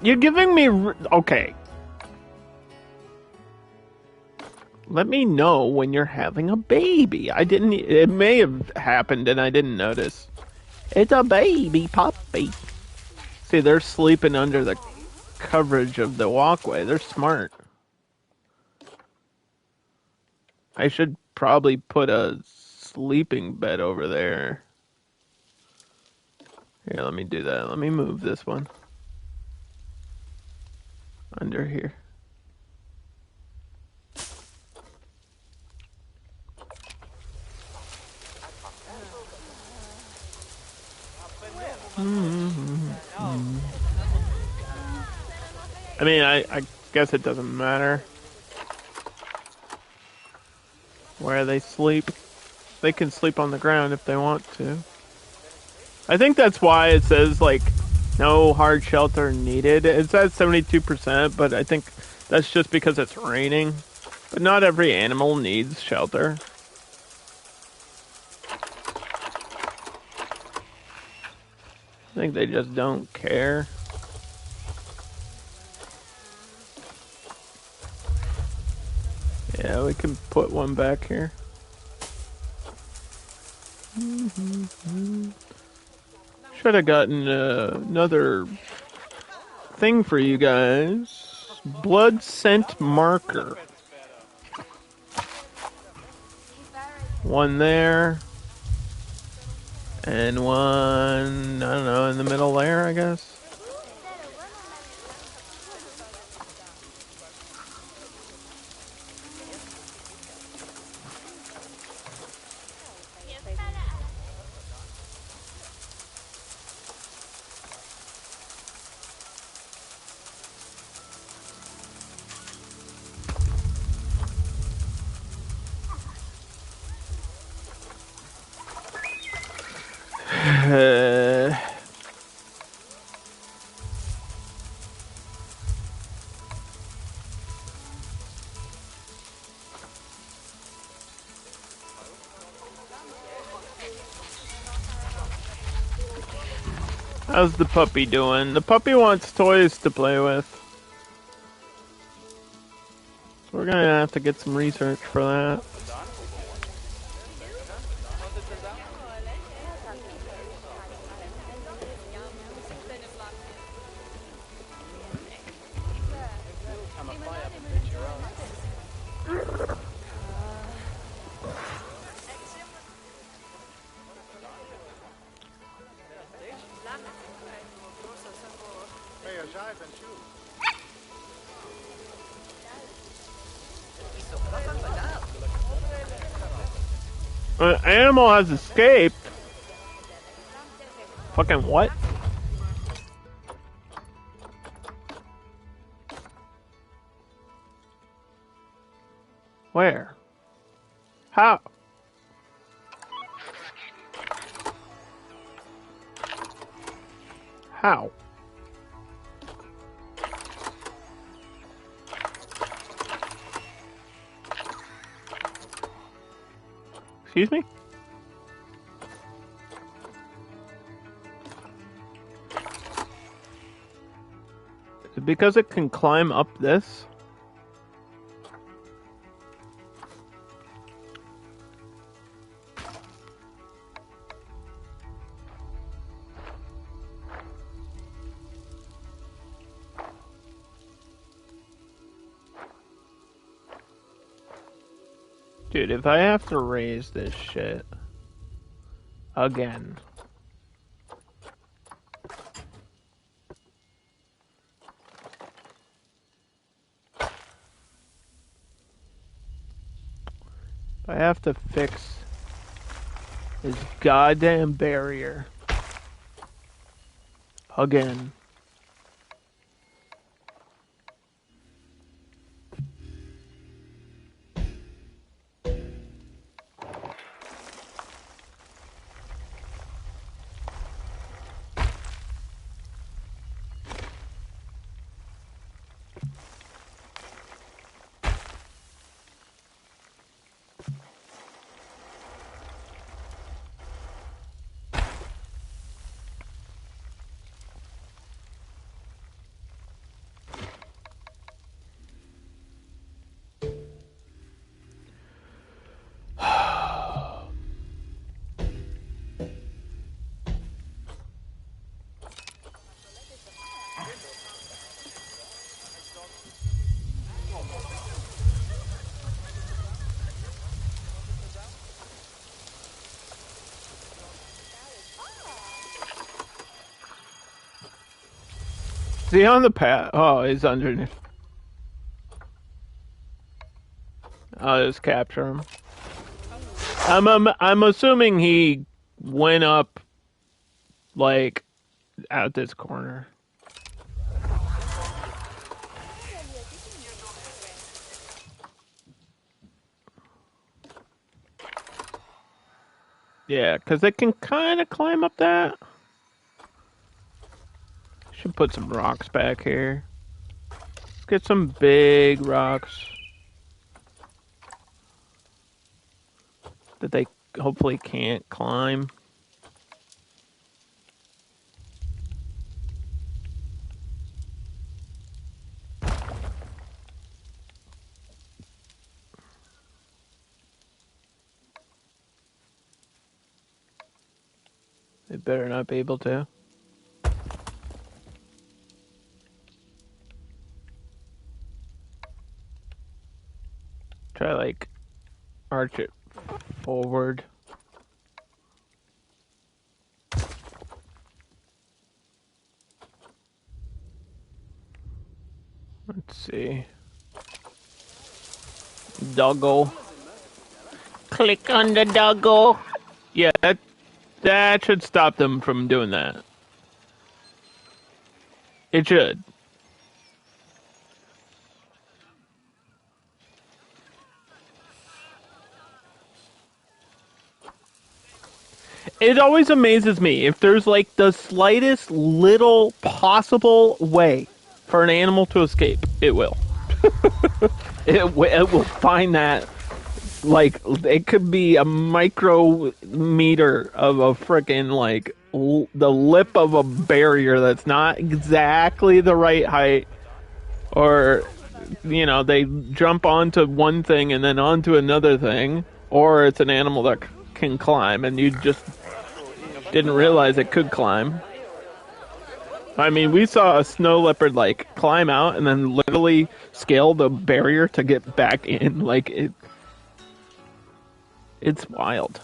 You're giving me... Okay. Let me know when you're having a baby. I didn't... It may have happened and I didn't notice. It's a baby puppy. See, they're sleeping under the coverage of the walkway. They're smart. I should probably put a sleeping bed over there. Here, let me do that. Let me move this one. Under here. I mean, I guess it doesn't matter where they sleep. They can sleep on the ground if they want to. I think that's why it says, like, no hard shelter needed. It says 72%, but I think that's just because it's raining. But not every animal needs shelter. I think they just don't care. Yeah, we can put one back here. Should have gotten another thing for you guys. Blood scent marker. One there. And one, I don't know, in the middle there, I guess. How's the puppy doing? The puppy wants toys to play with. So we're gonna have to get some research for that. Animal has escaped. Fucking what? Where? How? How? Excuse me? Is it because it can climb up this? Dude, if I have to raise this shit again. If I have to fix this goddamn barrier again. Is he on the path? Oh, he's underneath. I'll just capture him. I'm assuming he went up, like, out this corner. Yeah, because they can kind of climb up that. Should put some rocks back here. Let's get some big rocks that they hopefully can't climb. They better not be able to. Try, like, arch it forward. Let's see. Doggo. Click on the doggo. Yeah, that should stop them from doing that. It should. It always amazes me if there's like the slightest little possible way for an animal to escape, it will. It will find that. Like, it could be a micrometer of a frickin' like the lip of a barrier that's not exactly the right height, or you know, they jump onto one thing and then onto another thing, or it's an animal that can climb and you just didn't realize it could climb. I mean, we saw a snow leopard like climb out and then literally scale the barrier to get back in. Like, it's wild.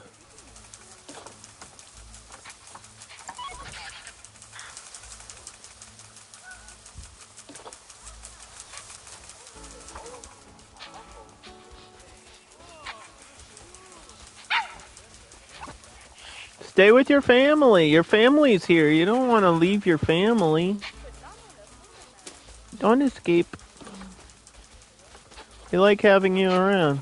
Stay with your family. Your family's here. You don't want to leave your family. Don't escape. They like having you around.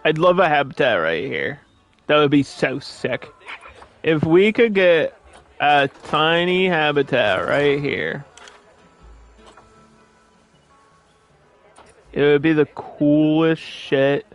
I'd love a habitat right here. That would be so sick. If we could get a tiny habitat right here, it would be the coolest shit.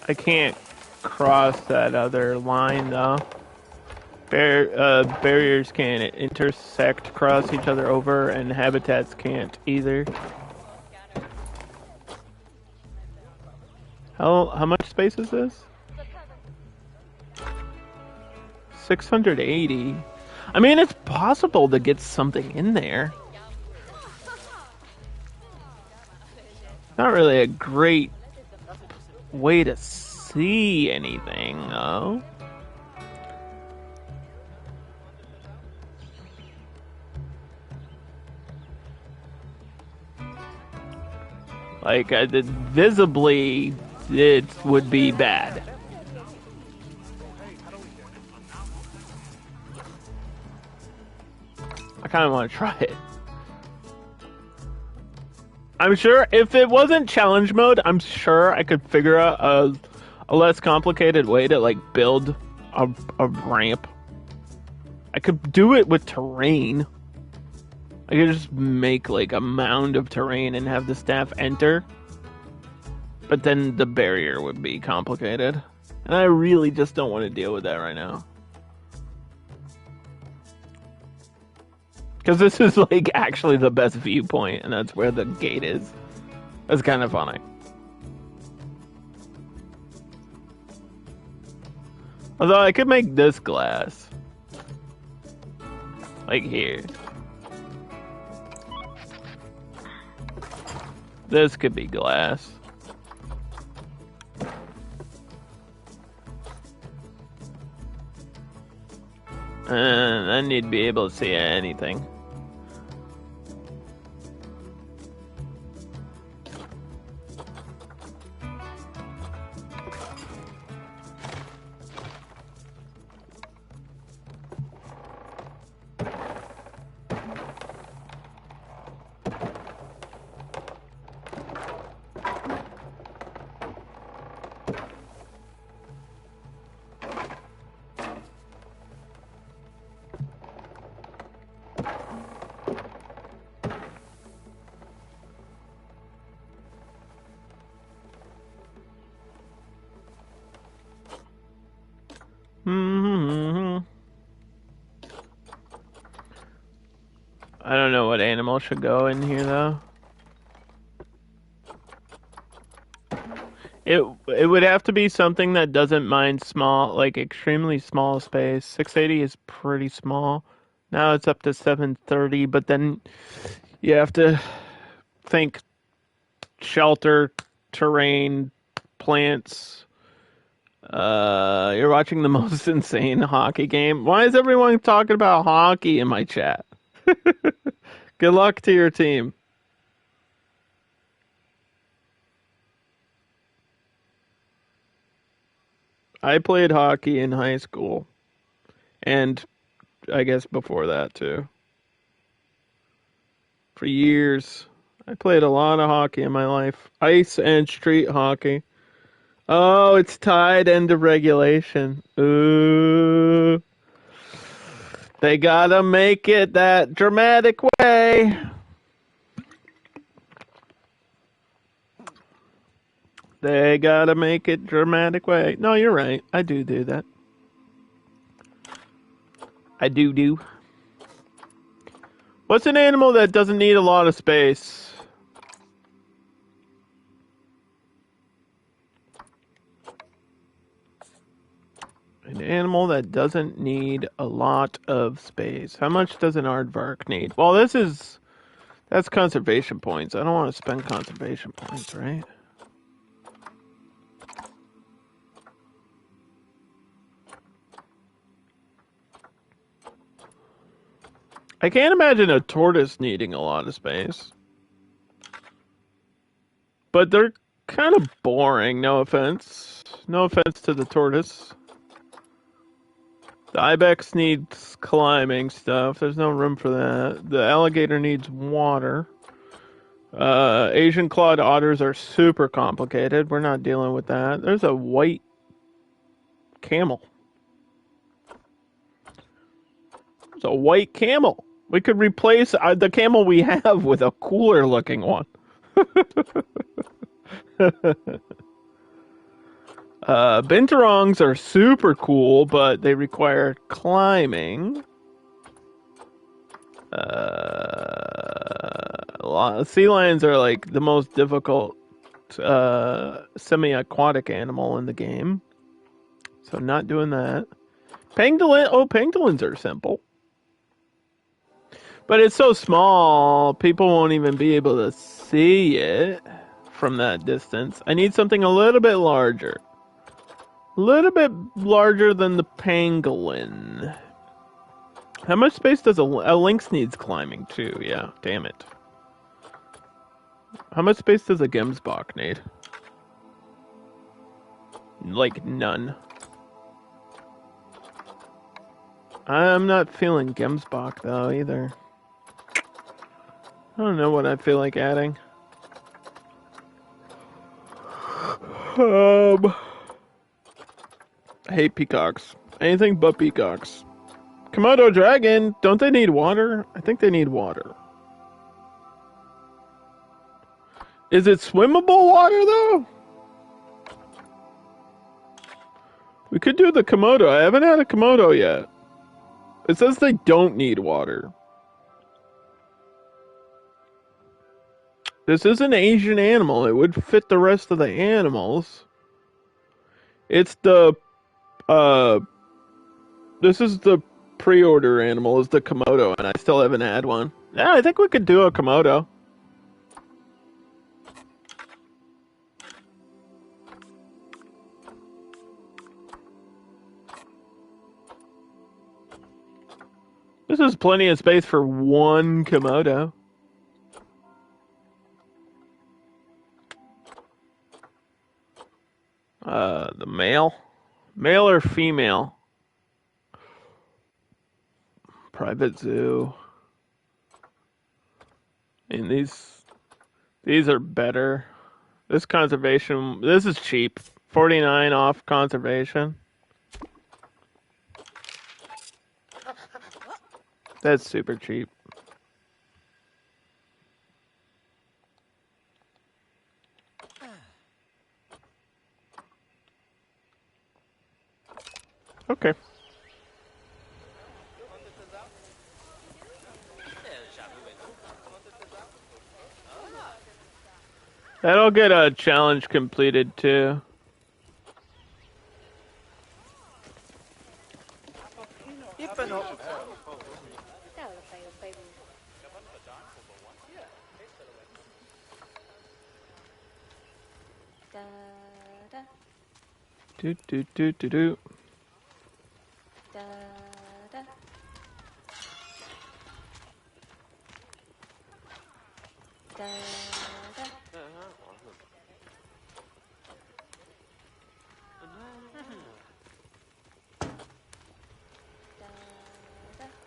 I can't cross that other line though. Barriers can't intersect, cross each other over, and habitats can't either. How much space is this? 680. I mean, it's possible to get something in there. Not really a great way to see anything, though. Like, visibly, it would be bad. I kind of want to try it. I'm sure if it wasn't challenge mode, I'm sure I could figure out a less complicated way to like build a ramp. I could do it with terrain. I could just make like a mound of terrain and have the staff enter. But then the barrier would be complicated. And I really just don't want to deal with that right now. Because this is like actually the best viewpoint, and that's where the gate is. That's kind of funny. Although I could make this glass. Like here. This could be glass. And I need to be able to see anything. I don't know what animal should go in here though. It would have to be something that doesn't mind small, like extremely small space. 680 is pretty small. Now it's up to 730, but then you have to think shelter, terrain, plants. You're watching the most insane hockey game. Why is everyone talking about hockey in my chat? Good luck to your team. I played hockey in high school. And I guess before that too. For years. I played a lot of hockey in my life. Ice and street hockey. Oh, it's tied into regulation. Ooh. They gotta make it that dramatic way. They gotta make it dramatic way. No, you're right. I do that. I do. What's an animal that doesn't need a lot of space? An animal that doesn't need a lot of space. How much does an aardvark need? Well, that's conservation points. I don't want to spend conservation points, right? I can't imagine a tortoise needing a lot of space. But they're kind of boring, no offense. No offense to the tortoise. The ibex needs climbing stuff. There's no room for that. The alligator needs water. Asian clawed otters are super complicated. We're not dealing with that. There's a white camel. There's a white camel. We could replace the camel we have with a cooler looking one. Binturongs are super cool, but they require climbing. Sea lions are like the most difficult semi-aquatic animal in the game. So not doing that. Pangolins are simple. But it's so small, people won't even be able to see it from that distance. I need something a little bit larger. A little bit larger than the pangolin. How much space does a lynx needs climbing too? Yeah, damn it. How much space does a gemsbok need? Like none. I'm not feeling gemsbok though either. I don't know what I feel like adding. I hate peacocks. Anything but peacocks. Komodo dragon, don't they need water? I think they need water. Is it swimmable water, though? We could do the Komodo. I haven't had a Komodo yet. It says they don't need water. This is an Asian animal. It would fit the rest of the animals. It's the, this is the pre-order animal, is the Komodo, and I still haven't had one. Yeah, I think we could do a Komodo. This is plenty of space for one Komodo. The male? Male or female? Private zoo. And these are better. This conservation, this is cheap. 49 off conservation. That's super cheap. Okay. That'll get a challenge completed too. Do do do do do.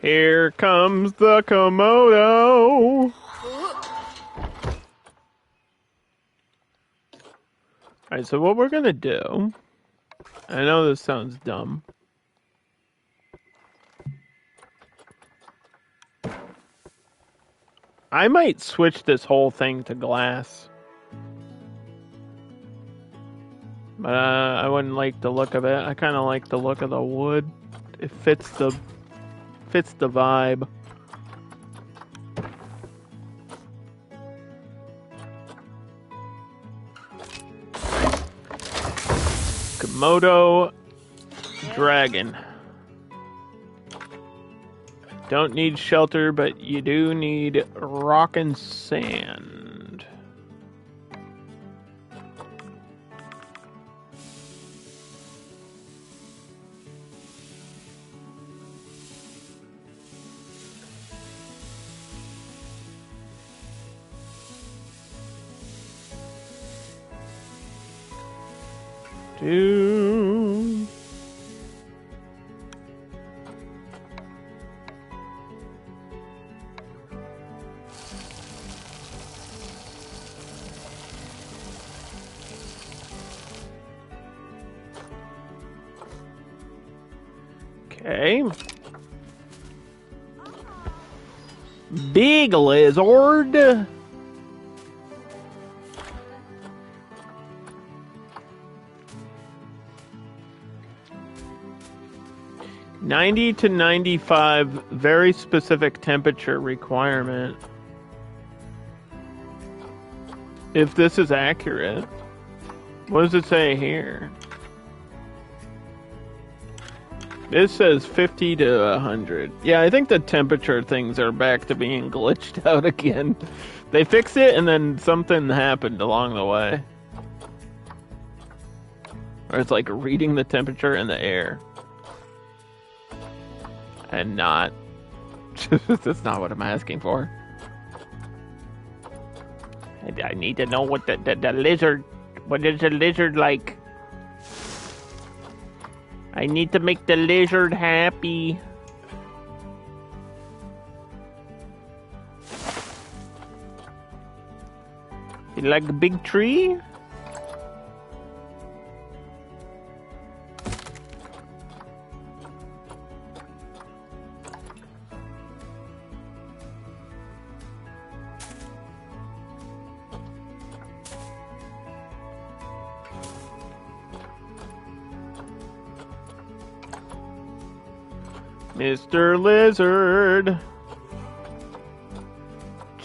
Here comes the Komodo. Alright, so what we're gonna do, I know this sounds dumb. I might switch this whole thing to glass. But I wouldn't like the look of it. I kind of like the look of the wood. It fits the vibe. Komodo dragon. Don't need shelter, but you do need rock and sand. Do. Okay. Big lizard. $90 to $95, very specific temperature requirement. If this is accurate. What does it say here? This says 50 to 100. Yeah, I think the temperature things are back to being glitched out again. They fixed it and then something happened along the way. Or it's like reading the temperature in the air. And not. That's not what I'm asking for. I need to know what the lizard... What is the lizard like? I need to make the lizard happy. You like a big tree? Mr. Lizard,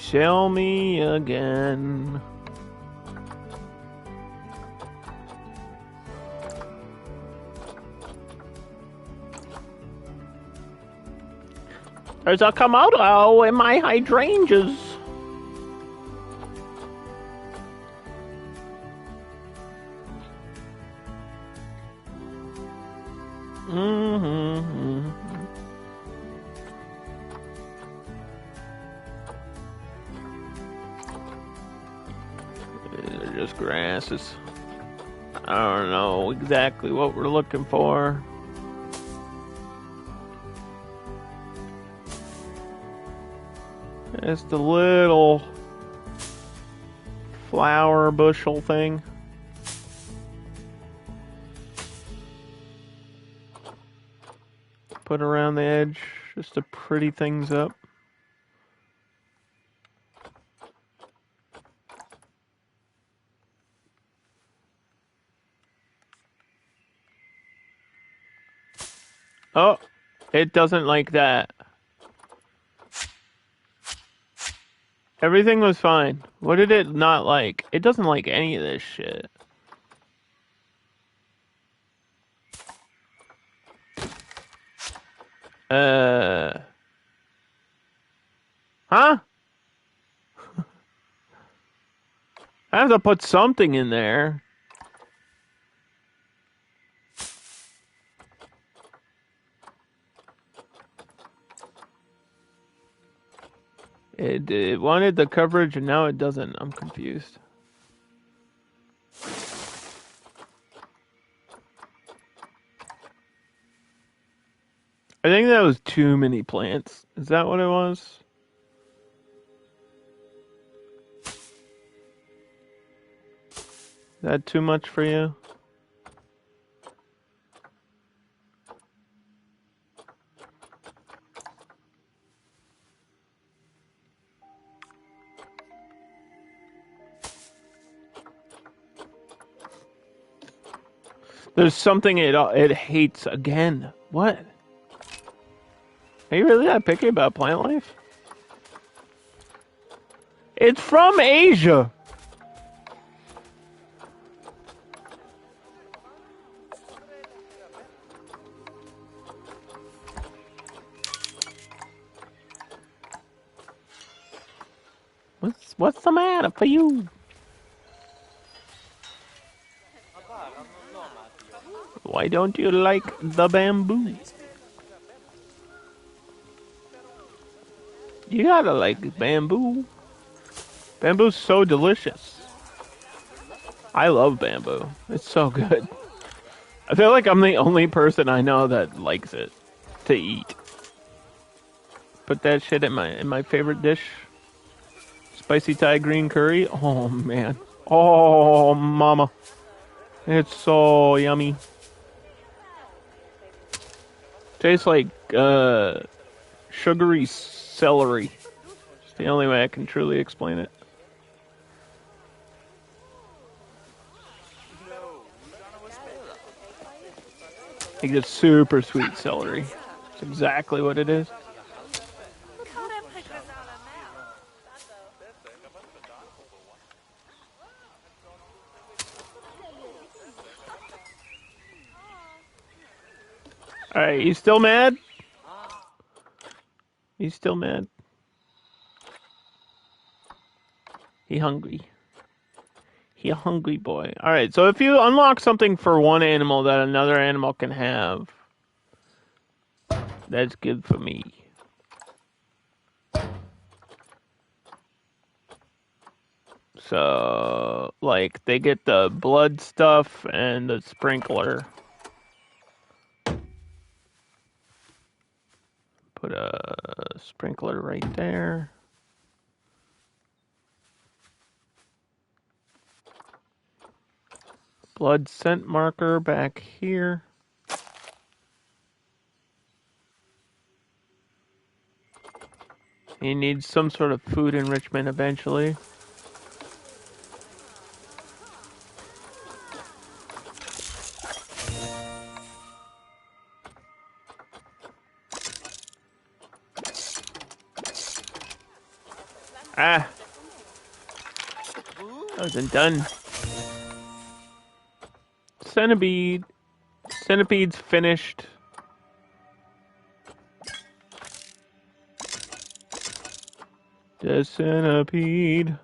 tell me again. There's a Komodo in my hydrangeas. Mm-hmm. They're just grasses. I don't know exactly what we're looking for. It's the little flower bushel thing. Put around the edge just to pretty things up. Oh, it doesn't like that. Everything was fine. What did it not like? It doesn't like any of this shit. Huh? I have to put something in there. It wanted the coverage and now it doesn't. I'm confused. I think that was too many plants. Is that what it was? Is that too much for you? There's something it hates again. What? Are you really that picky about plant life? It's from Asia. What's the matter for you? Why don't you like the bamboo? You gotta like bamboo. Bamboo's so delicious. I love bamboo. It's so good. I feel like I'm the only person I know that likes it to eat. Put that shit in my favorite dish. Spicy Thai green curry. Oh man. Oh mama. It's so yummy. Tastes like sugary celery. It's the only way I can truly explain it. Like just super sweet celery. It's exactly what it is. Alright, you still mad? You still mad? He hungry. He a hungry boy. Alright, so if you unlock something for one animal that another animal can have, that's good for me. So, like, they get the blood stuff and the sprinkler. Put a sprinkler right there. Blood scent marker back here. He needs some sort of food enrichment eventually. Ah, I wasn't done. Centipede. Centipede's finished. The centipede.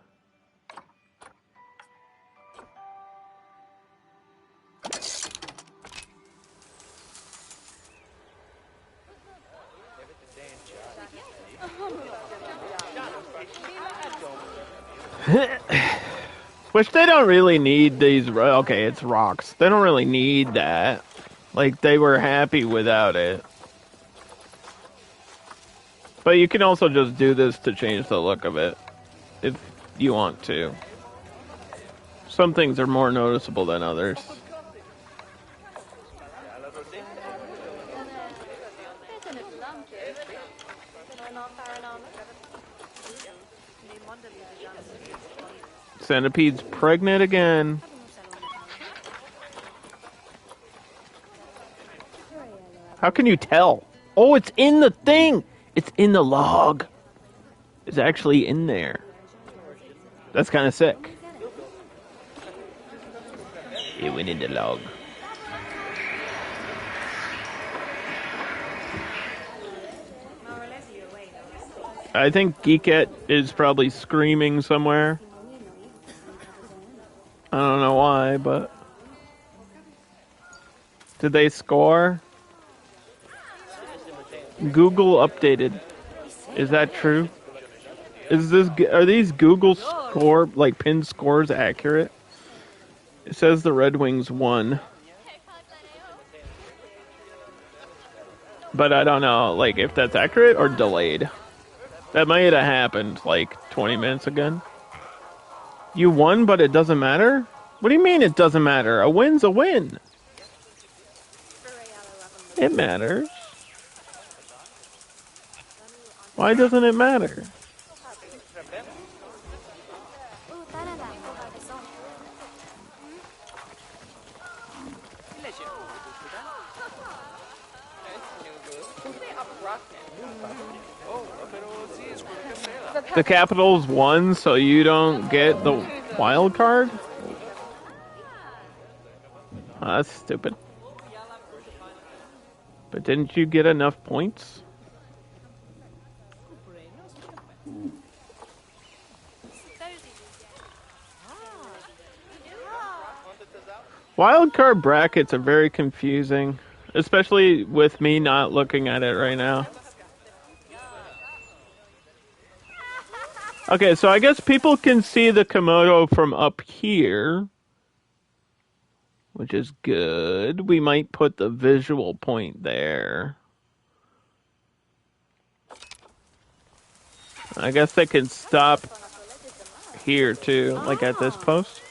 Which they don't really need these. Okay, it's rocks. They don't really need that. Like, they were happy without it. But you can also just do this to change the look of it. If you want to. Some things are more noticeable than others. Centipede's pregnant again. How can you tell? Oh, it's in the thing! It's in the log. It's actually in there. That's kind of sick. It went in the log. I think Geekette is probably screaming somewhere. I don't know why, but... Did they score? Google updated. Is that true? Are these Google score, like, pin scores accurate? It says the Red Wings won. But I don't know, like, if that's accurate or delayed. That might have happened, like, 20 minutes ago. You won, but it doesn't matter? What do you mean it doesn't matter? A win's a win. It matters. Why doesn't it matter? The Capitals won, so you don't get the wild card? Oh, that's stupid. But didn't you get enough points? Wild card brackets are very confusing, especially with me not looking at it right now. Okay, so I guess people can see the Komodo from up here, which is good. We might put the visual point there. I guess they can stop here too, like at this post.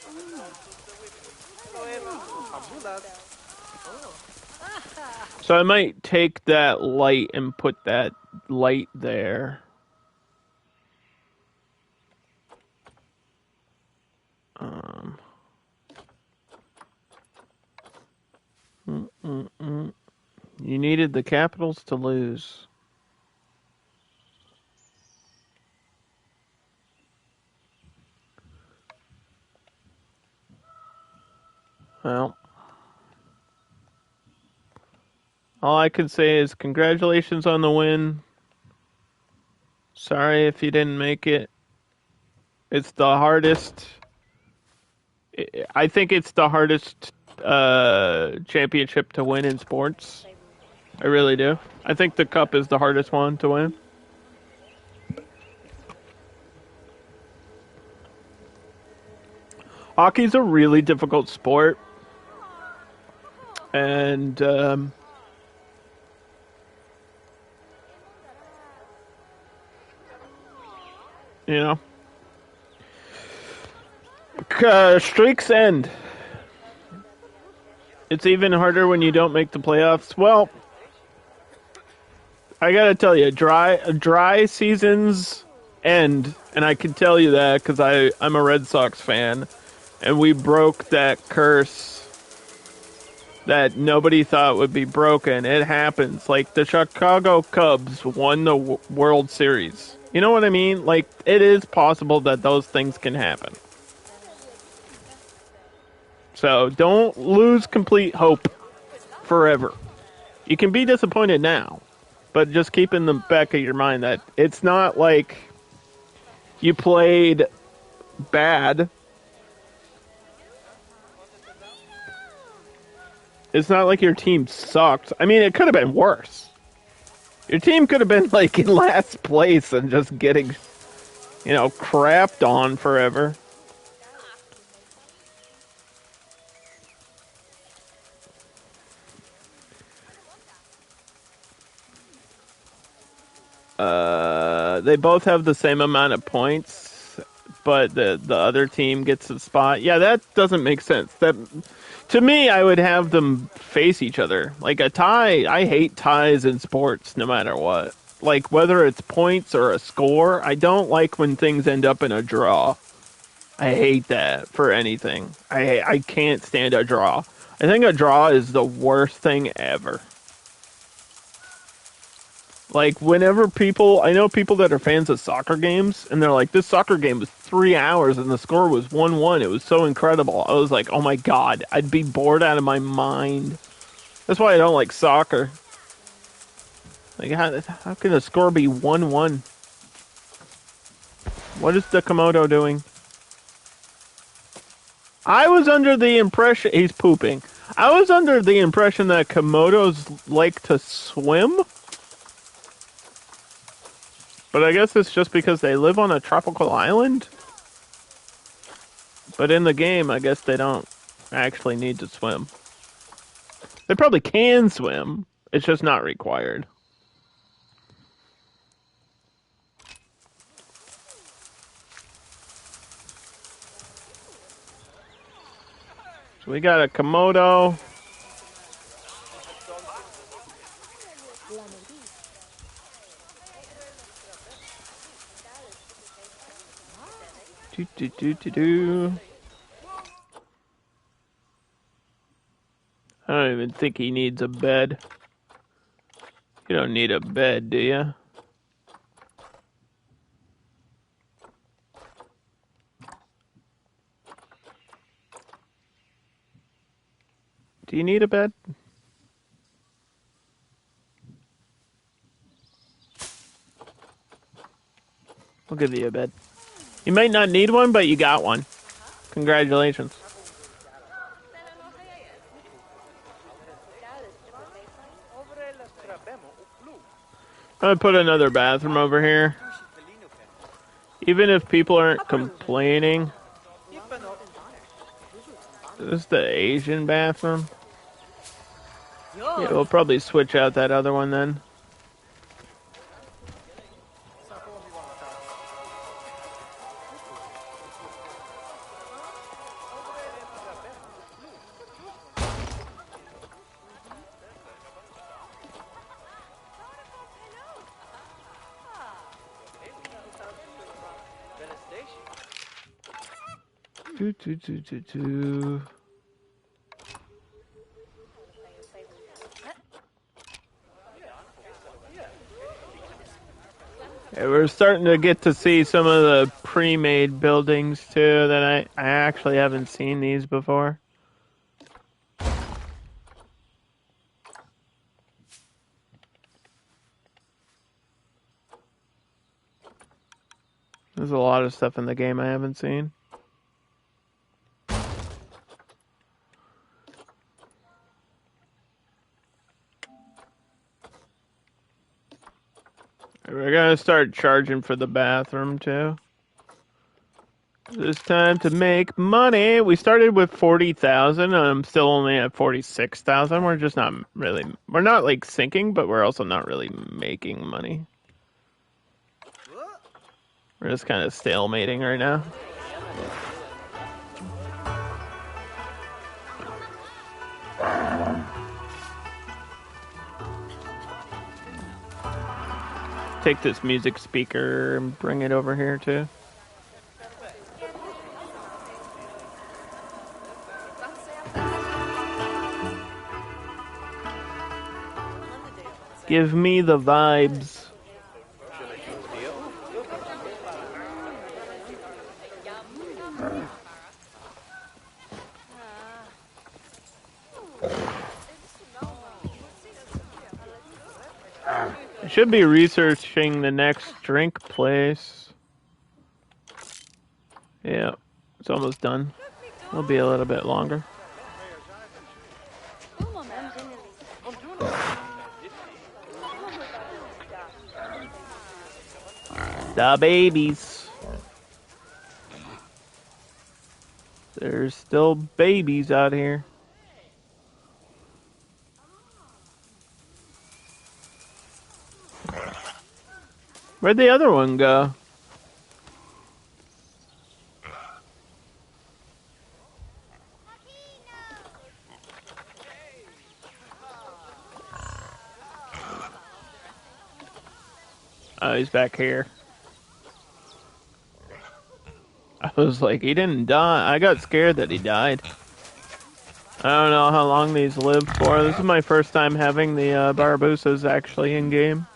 So I might take that light and put that light there. You needed the Capitals to lose. Well, all I can say is congratulations on the win. Sorry if you didn't make it. It's the hardest. I think it's the hardest championship to win in sports. I really do. I think the Cup is the hardest one to win. Hockey's a really difficult sport. And, you know, streaks end. It's even harder when you don't make the playoffs. Well, I gotta tell you, dry seasons end, and I can tell you that because I'm a Red Sox fan, and we broke that curse that nobody thought would be broken. It happens. Like the Chicago Cubs won the World Series. You know what I mean? Like, it is possible that those things can happen. So don't lose complete hope forever. You can be disappointed now, but just keep in the back of your mind that it's not like you played bad. It's not like your team sucked. I mean, it could have been worse. Your team could have been like in last place and just getting, crapped on forever. They both have the same amount of points, but the other team gets a spot. Yeah, that doesn't make sense. That to me, I would have them face each other. Like a tie, I hate ties in sports no matter what. Like whether it's points or a score, I don't like when things end up in a draw. I hate that for anything. I can't stand a draw. I think a draw is the worst thing ever. Like, whenever I know people that are fans of soccer games, and they're like, this soccer game was 3 hours and the score was 1-1. It was so incredible. I was like, oh my god, I'd be bored out of my mind. That's why I don't like soccer. Like, how can the score be 1-1? What is the Komodo doing? I was under the impression, he's pooping. I was under the impression that Komodos like to swim. But I guess it's just because they live on a tropical island. But in the game, I guess they don't actually need to swim. They probably can swim. It's just not required. So we got a Komodo. I don't even think he needs a bed. You don't need a bed, do you? Do you need a bed? We'll give you a bed. You might not need one, but you got one. Congratulations. I'm gonna put another bathroom over here. Even if people aren't complaining. This is the Asian bathroom. Yeah, we'll probably switch out that other one then. Yeah, we're starting to get to see some of the pre-made buildings too that I actually haven't seen these before. There's a lot of stuff in the game I haven't seen. We're gonna start charging for the bathroom too. It's time to make money. We started with 40,000. I'm still only at 46,000. We're just not really. We're not like sinking, but we're also not really making money. We're just kind of stalemating right now. Take this music speaker and bring it over here too. Give me the vibes. I should be researching the next drink place. Yeah, it's almost done. It'll be a little bit longer. The babies. There's still babies out here. Where'd the other one go? Oh, he's back here. I was like, he didn't die. I got scared that he died. I don't know how long these live for. This is my first time having the Barbusas actually in game.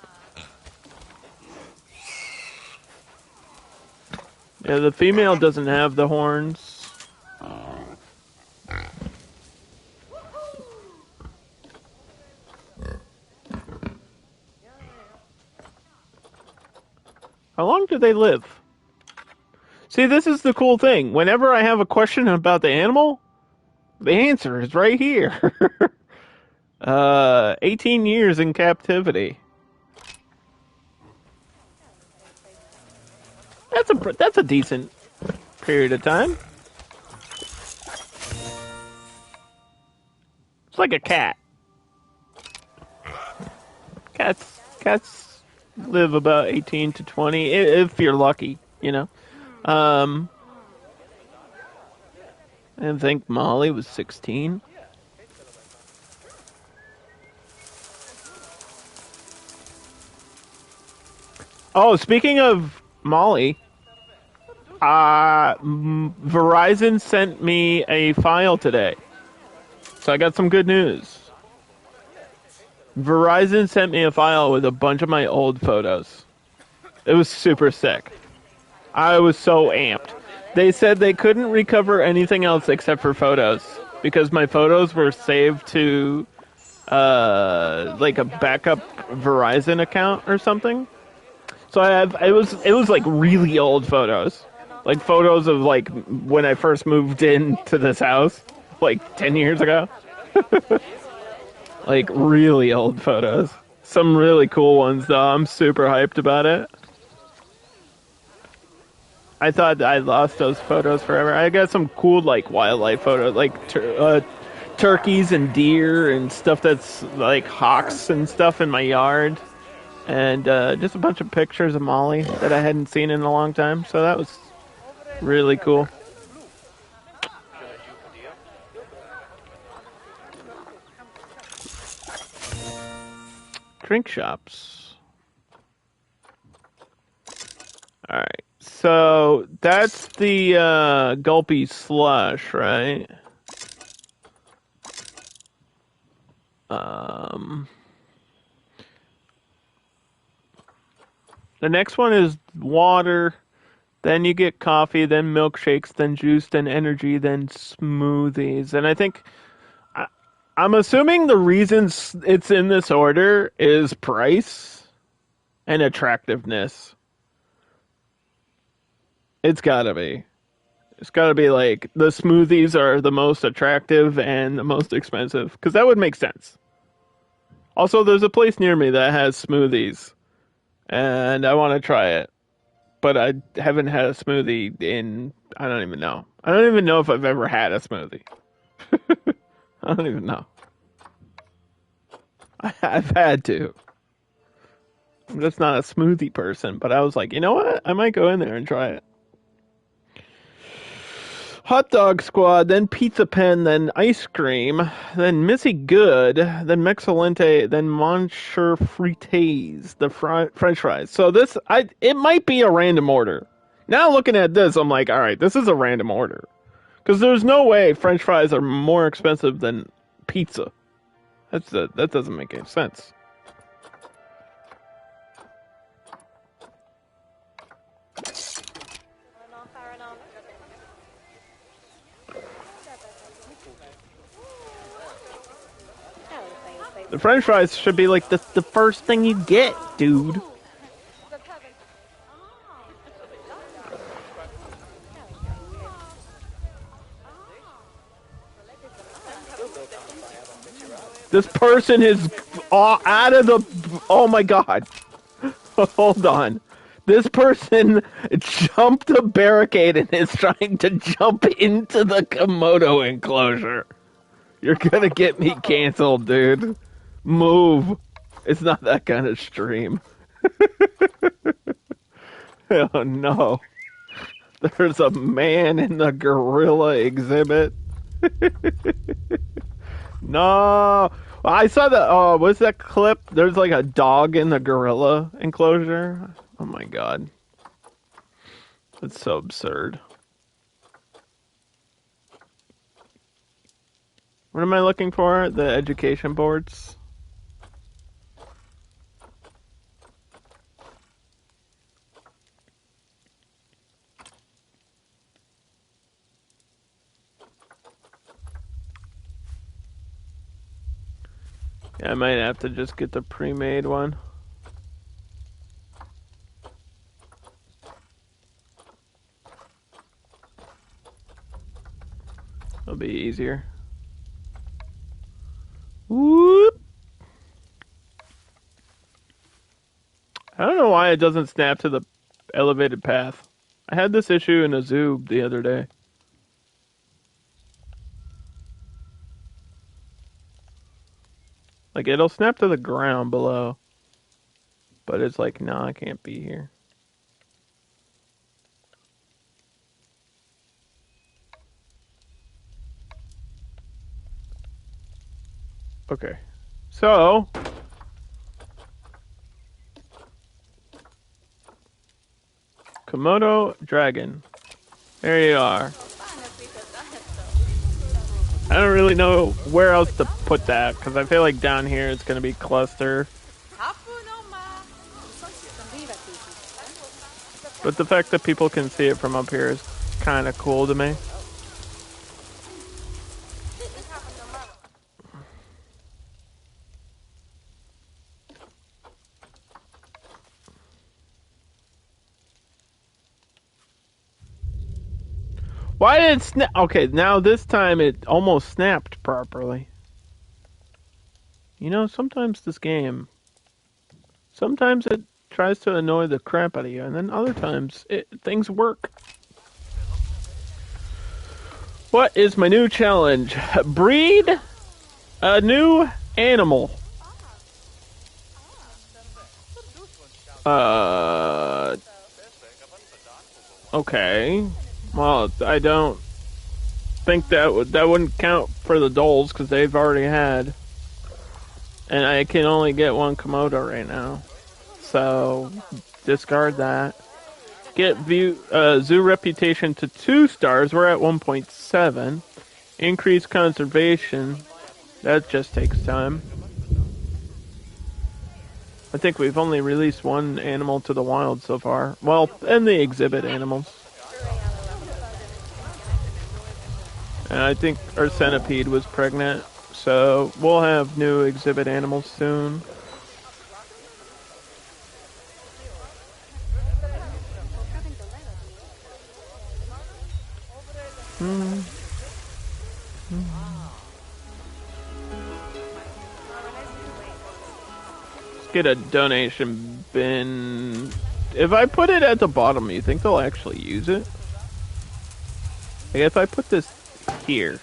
Yeah, the female doesn't have the horns. How long do they live? See, this is the cool thing. Whenever I have a question about the animal, the answer is right here. 18 years in captivity. That's a decent period of time. It's like a cat. Cats live about 18 to 20 if you're lucky, you know. I think Molly was 16. Oh, speaking of Molly, Verizon sent me a file today. So I got some good news. Verizon sent me a file with a bunch of my old photos. It was super sick. I was so amped. They said they couldn't recover anything else except for photos because my photos were saved to like a backup Verizon account or something. So it was like really old photos. Like photos of like when I first moved into this house like 10 years ago. Like really old photos. Some really cool ones though. I'm super hyped about it. I thought I lost those photos forever. I got some cool like wildlife photos, like turkeys and deer and stuff that's like hawks and stuff in my yard, and just a bunch of pictures of Molly that I hadn't seen in a long time. So that was really cool. Drink shops. All right. So that's the gulpy slush, right? The next one is water. Then you get coffee, then milkshakes, then juice, then energy, then smoothies. And I think I'm assuming the reasons it's in this order is price and attractiveness. It's gotta be. It's gotta be like the smoothies are the most attractive and the most expensive. Because that would make sense. Also, there's a place near me that has smoothies. And I want to try it. But I haven't had a smoothie in, I don't even know. I don't even know if I've ever had a smoothie. I don't even know. I've had to. I'm just not a smoothie person, but I was like, you know what? I might go in there and try it. Hot Dog Squad, then Pizza Pen, then ice cream, then Missy Good, then Mexcellente, then Monsieur Frites, the French fries. So it might be a random order. Now looking at this, I'm like, all right, this is a random order. Because there's no way French fries are more expensive than pizza. That doesn't make any sense. The French fries should be like the first thing you get, dude. This person is out of the... Oh my god. Hold on. This person jumped a barricade and is trying to jump into the Komodo enclosure. You're gonna get me canceled, dude. Move. It's not that kind of stream. Oh no. There's a man in the gorilla exhibit. No. I saw the, what's that clip? There's like a dog in the gorilla enclosure. Oh my god. That's so absurd. What am I looking for? The education boards? Yeah, I might have to just get the pre-made one. It'll be easier. Whoop! I don't know why it doesn't snap to the elevated path. I had this issue in a zoo the other day. Like, it'll snap to the ground below. But it's like, no, I can't be here. Okay. So... Komodo dragon. There you are. I don't really know where else to put that, because I feel like down here it's going to be cluster. But the fact that people can see it from up here is kind of cool to me. Why did it snap? Okay, now this time it almost snapped properly. You know, sometimes this game, sometimes it tries to annoy the crap out of you, and then other times things work. What is my new challenge? Breed a new animal. Okay. Well, I don't think that wouldn't count for the dolls because they've already had, and I can only get one Komodo right now, so discard that. Get zoo reputation to 2 stars. We're at 1.7. Increase conservation. That just takes time. I think we've only released one animal to the wild so far. Well, and the exhibit animals. And I think our centipede was pregnant, so we'll have new exhibit animals soon. Let's get a donation bin. If I put it at the bottom, you think they'll actually use it? Like if I put this here,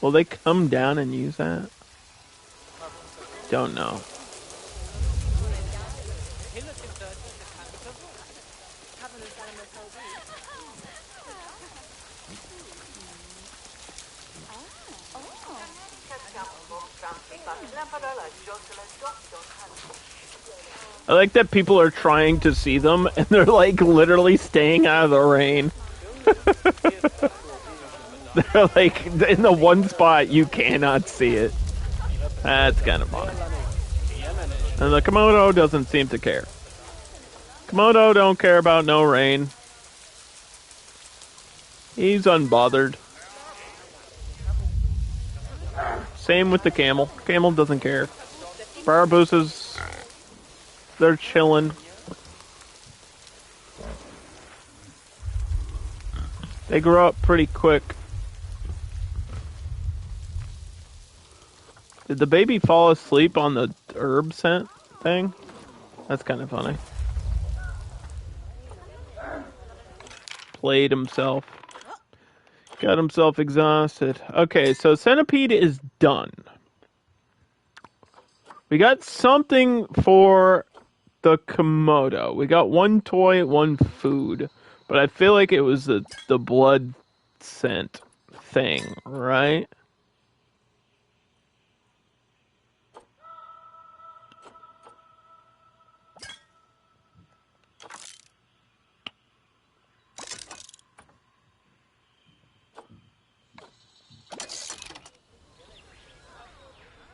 will they come down and use that? Don't know. I like that people are trying to see them and they're like literally staying out of the rain. They're like in the one spot you cannot see it. That's kind of funny. And the Komodo doesn't seem to care. Komodo don't care about no rain. He's unbothered. Same with the camel. Camel doesn't care. Barbousas, they're chilling. They grow up pretty quick. Did the baby fall asleep on the herb scent thing? That's kind of funny. Played himself. Got himself exhausted. Okay, so Centipede is done. We got something for the Komodo. We got one toy, one food. But I feel like it was the blood scent thing, right?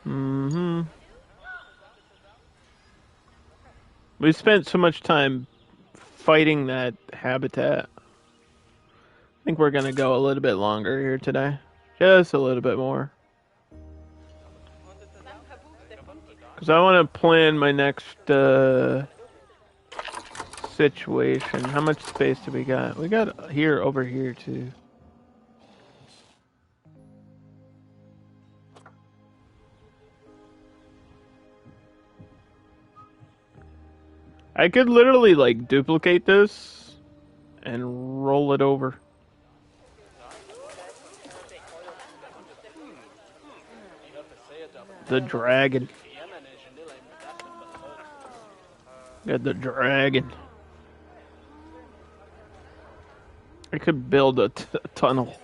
Mm-hmm. We spent so much time fighting that habitat. I think we're gonna go a little bit longer here today. Just a little bit more. Because I want to plan my next situation. How much space do we got? We got here, over here, too. I could literally, like, duplicate this and roll it over. The dragon. Got the dragon. I could build a tunnel.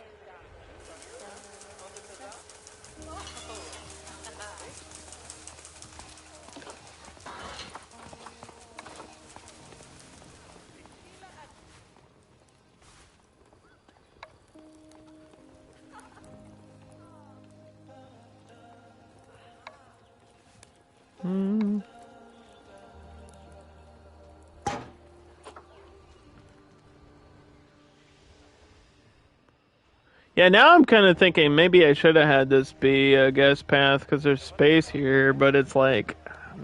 Yeah, now I'm kind of thinking maybe I should have had this be a guest path because there's space here, but it's like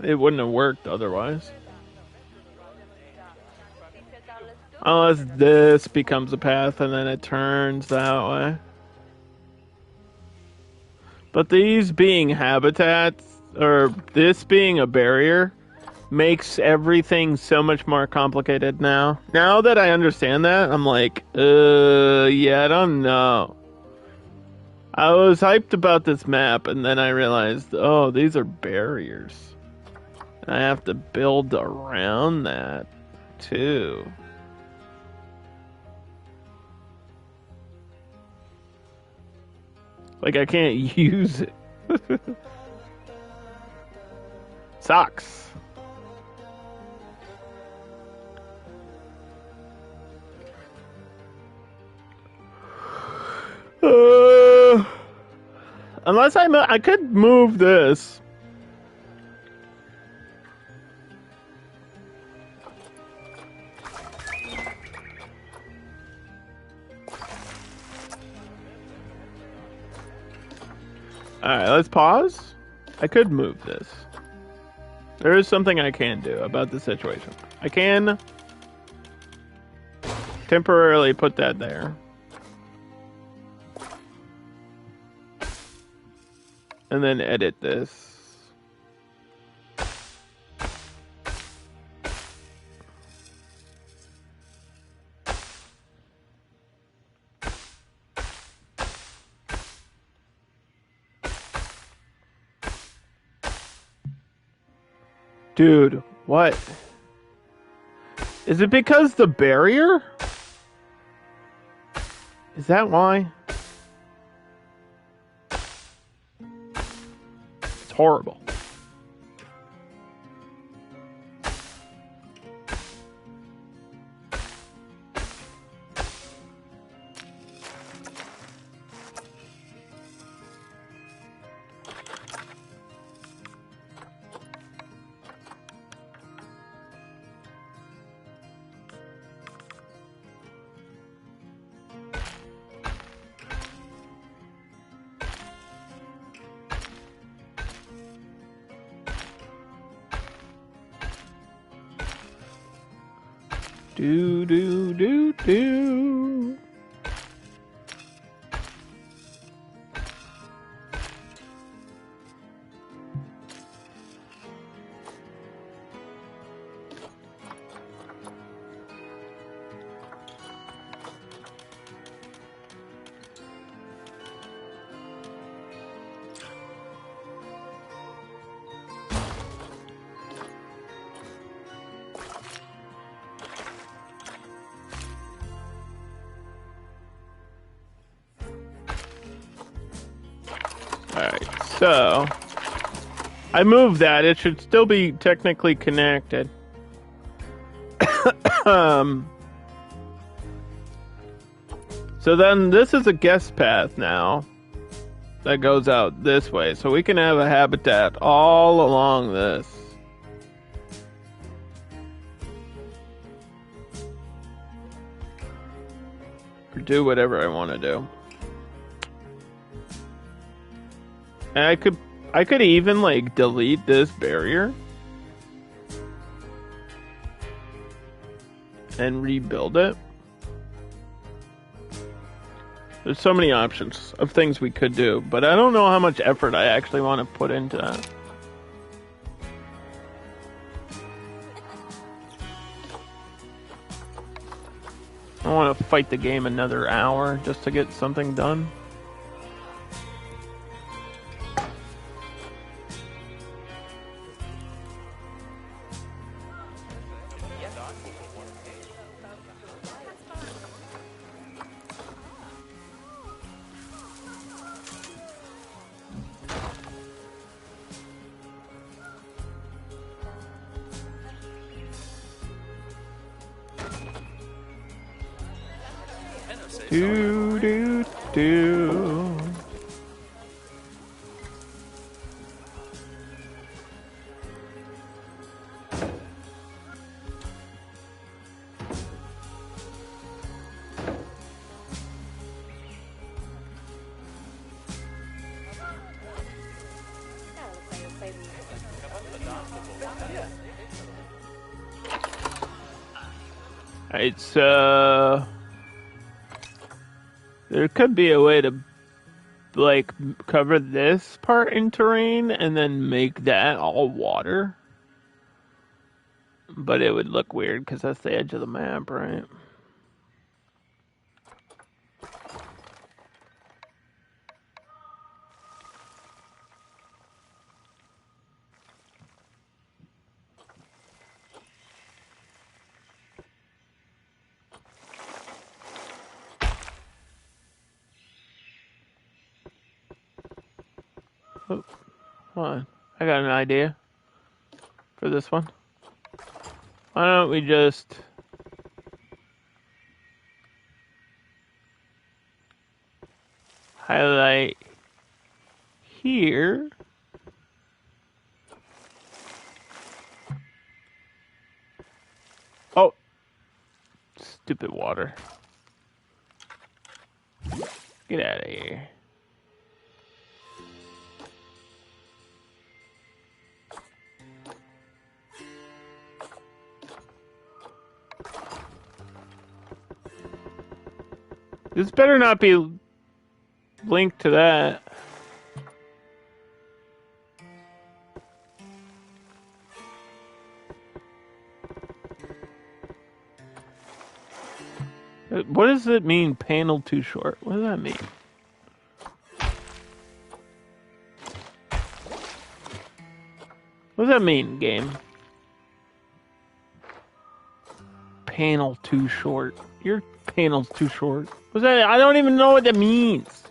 it wouldn't have worked otherwise. Unless this becomes a path and then it turns that way. But these being habitats, or this being a barrier, makes everything so much more complicated now. Now that I understand that, I'm like, yeah, I don't know. I was hyped about this map, and then I realized, oh, these are barriers. And I have to build around that, too. Like, I can't use it. Sucks. Unless I could move this. Alright, let's pause. I could move this. There is something I can do about the situation. I can temporarily put that there. And then edit this. Dude, what? Is it because the barrier? Is that why? It's horrible. Do do do do. Alright, so I moved that. It should still be technically connected. So then this is a guest path now that goes out this way. So we can have a habitat all along this. Or do whatever I want to do. And I could even like delete this barrier and rebuild it. There's so many options of things we could do, but I don't know how much effort I actually want to put into that. I don't want to fight the game another hour just to get something done. Do do do. It's there could be a way to like cover this part in terrain and then make that all water. But it would look weird because that's the edge of the map, right? Oh, hold on. I got an idea for this one. Why don't we just highlight here. Oh, stupid water. Get out of here. This better not be linked to that. What does it mean, panel too short? What does that mean? What does that mean, game? Panel too short. Your panel's too short. What's that? I don't even know what that means.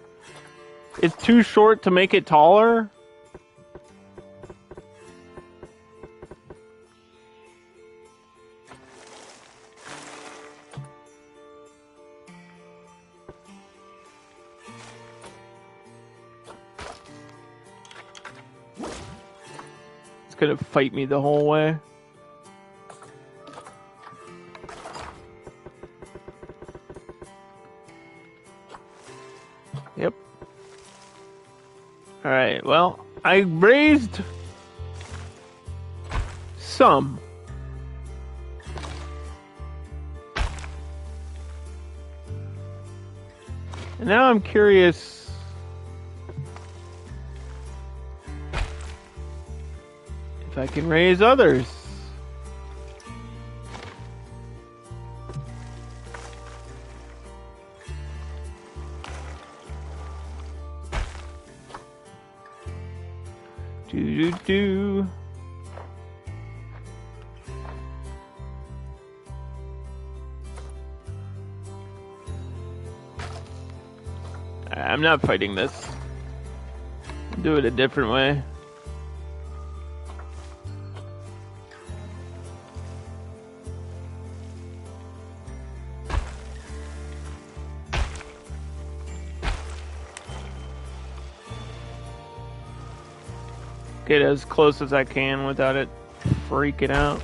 It's too short to make it taller? It's gonna fight me the whole way. Yep. Alright, well, I raised some. And now I'm curious. If I can raise others. Do. I'm not fighting this. I'll do it a different way. Get as close as I can without it freaking out.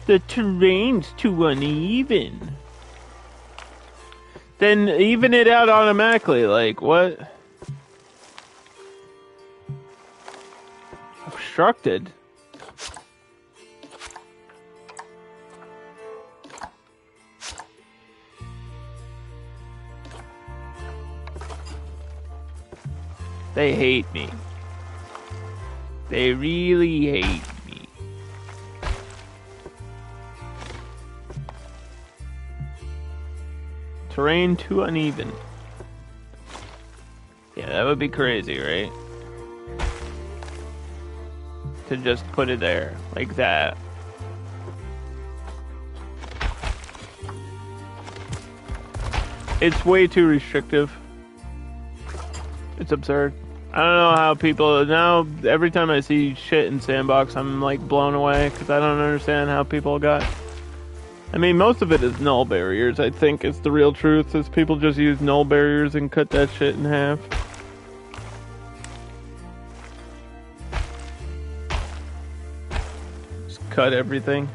The terrain's too uneven. Then even it out automatically, like what? Obstructed. They hate me. They really hate me. Terrain too uneven. Yeah, that would be crazy, right? To just put it there, like that. It's way too restrictive. It's absurd. I don't know how people now. Every time I see shit in Sandbox, I'm like blown away because I don't understand how people got. I mean, most of it is null barriers. I think is the real truth. Is people just use null barriers and cut that shit in half. Just cut everything.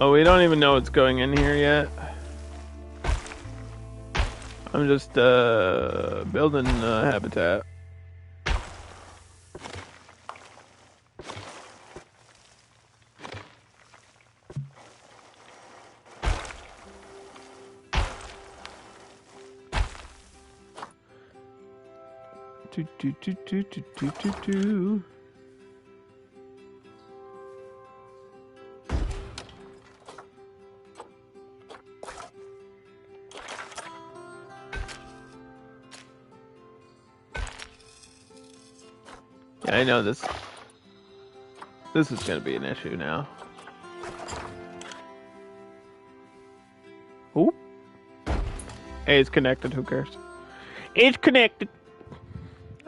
Oh, we don't even know what's going in here yet. I'm just building habitat. Do. I know this is gonna be an issue now. Oop. Hey, it's connected, who cares? It's connected.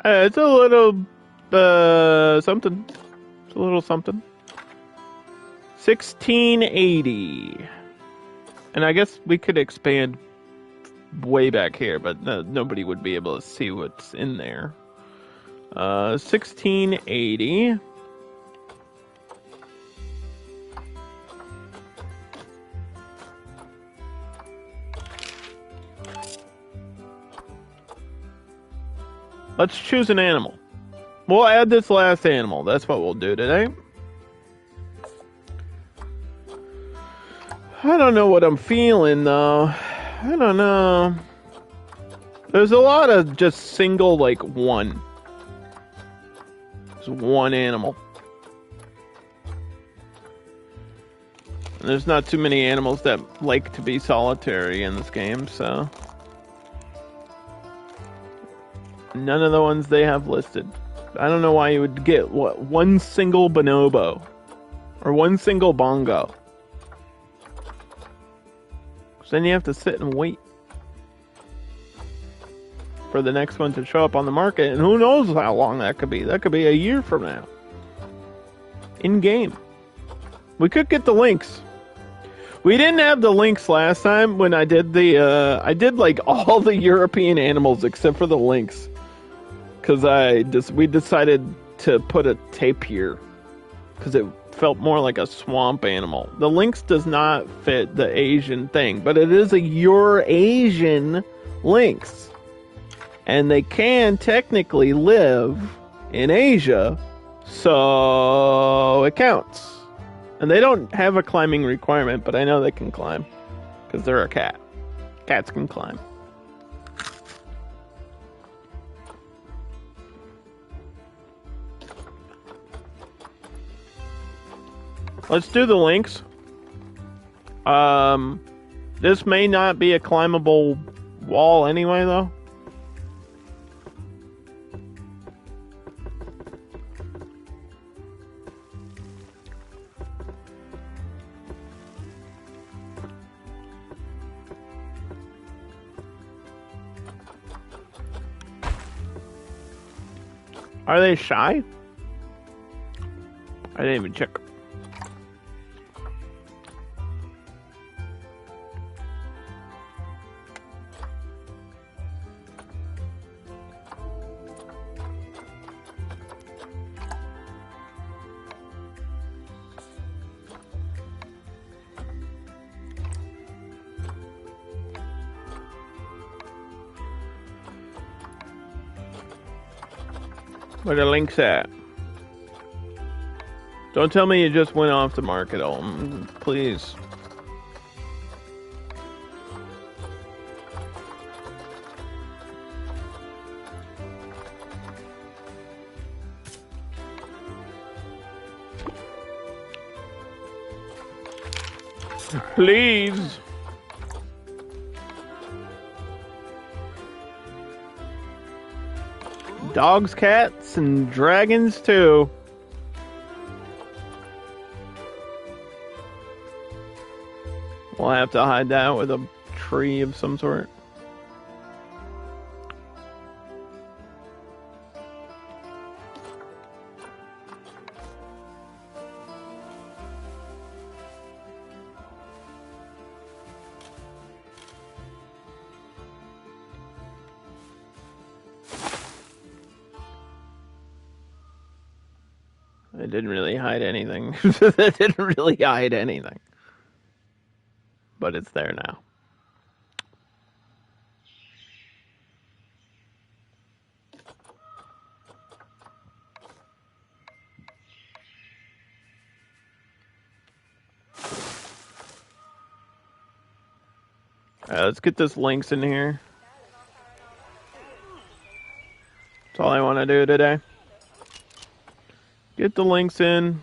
It's a little something. It's a little something. 1680. And I guess we could expand way back here, but nobody would be able to see what's in there. 1680. Let's choose an animal. We'll add this last animal. That's what we'll do today. I don't know what I'm feeling, though. I don't know. There's a lot of just single, like, one. It's one animal. And there's not too many animals that like to be solitary in this game, so... None of the ones they have listed. I don't know why you would get, what, one single bonobo. Or one single bongo. So then you have to sit and wait for the next one to show up on the market, and who knows how long that could be. That could be a year from now. In game. We could get the links. We didn't have the links last time when I did like all the European animals except for the lynx. because we decided to put a tapir because it felt more like a swamp animal. The lynx does not fit the Asian thing, but it is a Eurasian lynx. And they can technically live in Asia, so it counts. And they don't have a climbing requirement, but I know they can climb because they're a cat. Cats can climb. Let's do the lynx. This may not be a climbable wall anyway, though. Are they shy? I didn't even check. Where the link's at? Don't tell me you just went off to market them, please. Please. Dogs, cats, and dragons too. We'll have to hide that with a tree of some sort. It didn't really hide anything. It didn't really hide anything. But it's there now. Alright, let's get this lynx in here. That's all I want to do today. Get the lynx in.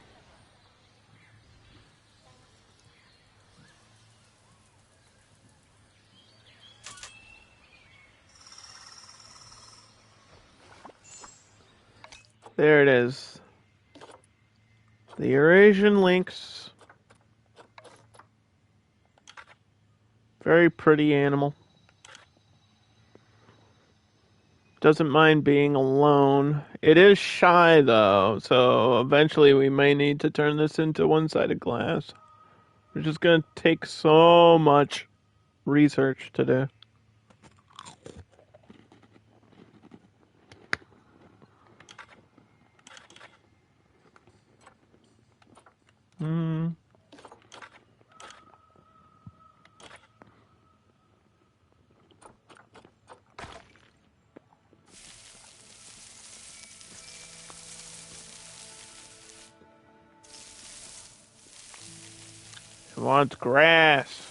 There it is. The Eurasian lynx. Very pretty animal. Doesn't mind being alone. It is shy though, so eventually we may need to turn this into one-sided glass. It's just gonna take so much research to do. It wants grass.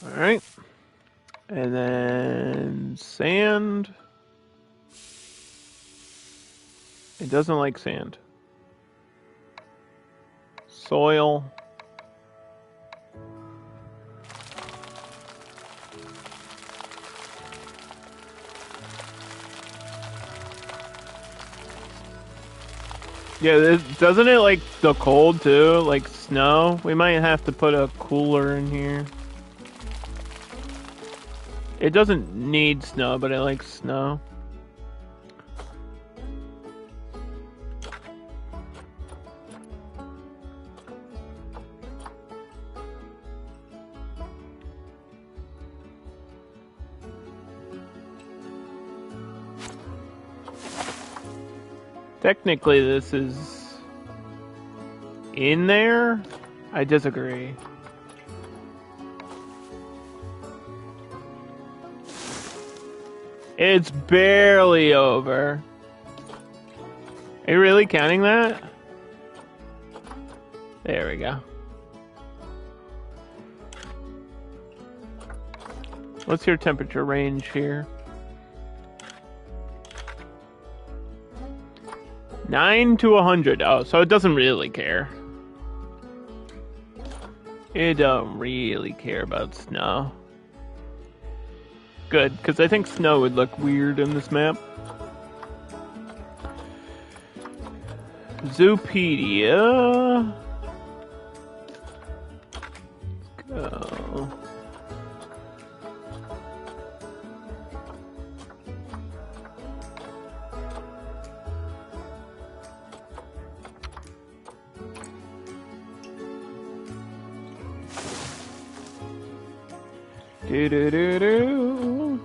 All right. And then sand. It doesn't like sand. Soil. Yeah, doesn't it like the cold too? Like snow? We might have to put a cooler in here. It doesn't need snow, but it likes snow. Technically, this is in there. I disagree. It's barely over. Are you really counting that? There we go. What's your temperature range here? 9 to 100. Oh, so it doesn't really care. It don't really care about snow. Good, because I think snow would look weird in this map. Zoopedia. Let's go. Do do do do.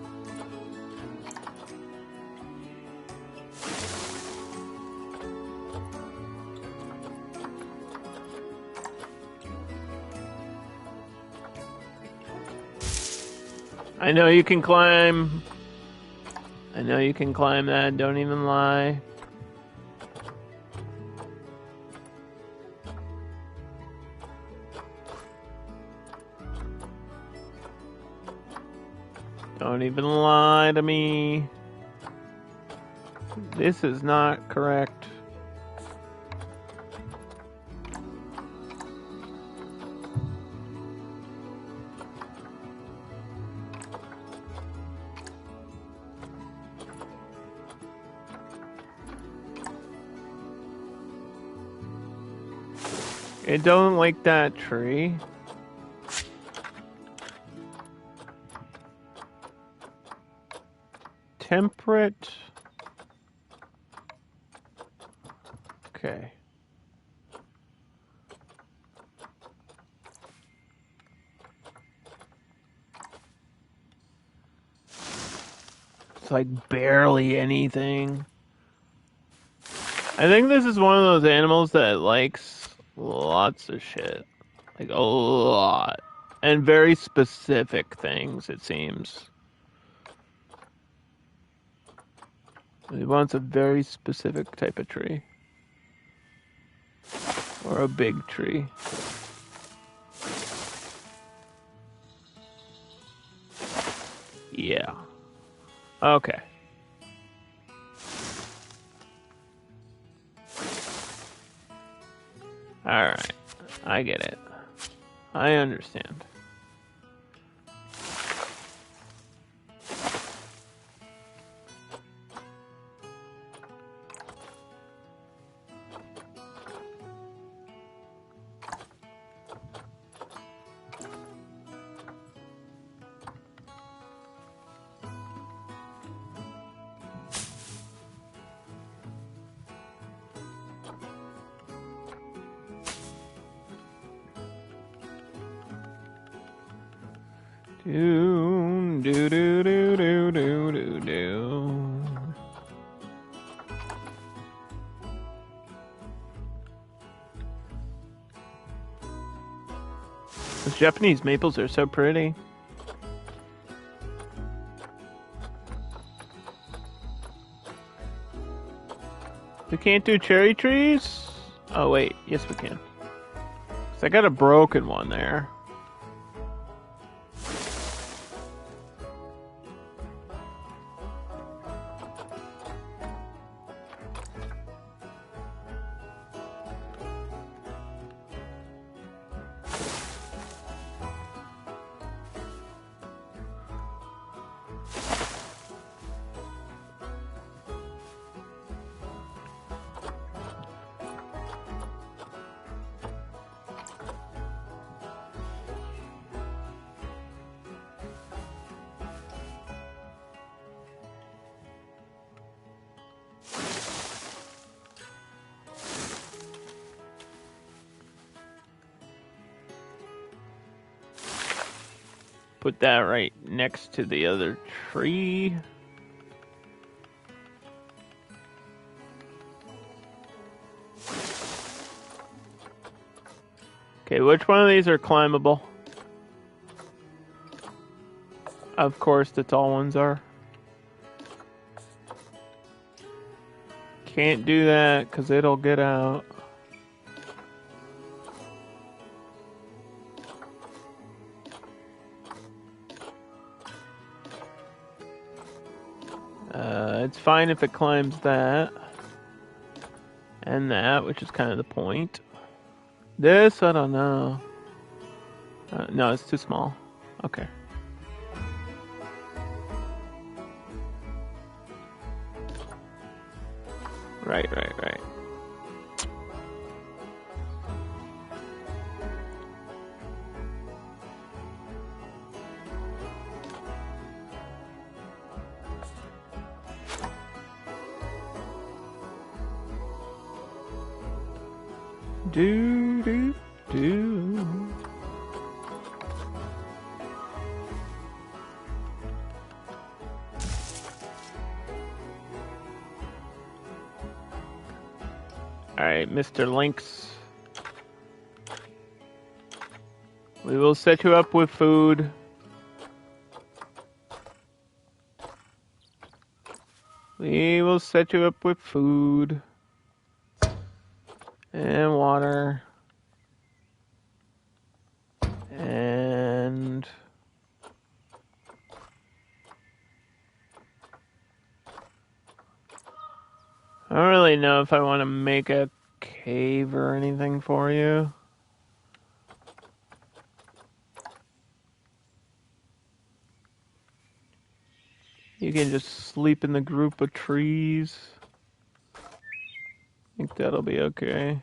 I know you can climb. I know you can climb that. Don't even lie. Don't even lie to me. This is not correct. I don't like that tree. Temperate. Okay. It's like barely anything. I think this is one of those animals that likes lots of shit. Like a lot. And very specific things, it seems. He wants a very specific type of tree. Or a big tree. Yeah. Okay. Alright. I get it. I understand. Do do do do do do do do. Those Japanese maples are so pretty. We can't do cherry trees? Oh wait, yes we can. 'Cause I got a broken one there. put that right next to the other tree. Okay, which one of these are climbable? Of course, the tall ones are. Can't do that because it'll get out. It's fine if it climbs that. And that, which is kind of the point. This, I don't know. No, it's too small. Okay. Right. Do. Alright, Mr. Lynx. We will set you up with food. We will set you up with food. And water. And... I don't really know if I want to make a cave or anything for you. You can just sleep in the group of trees. I think that'll be okay.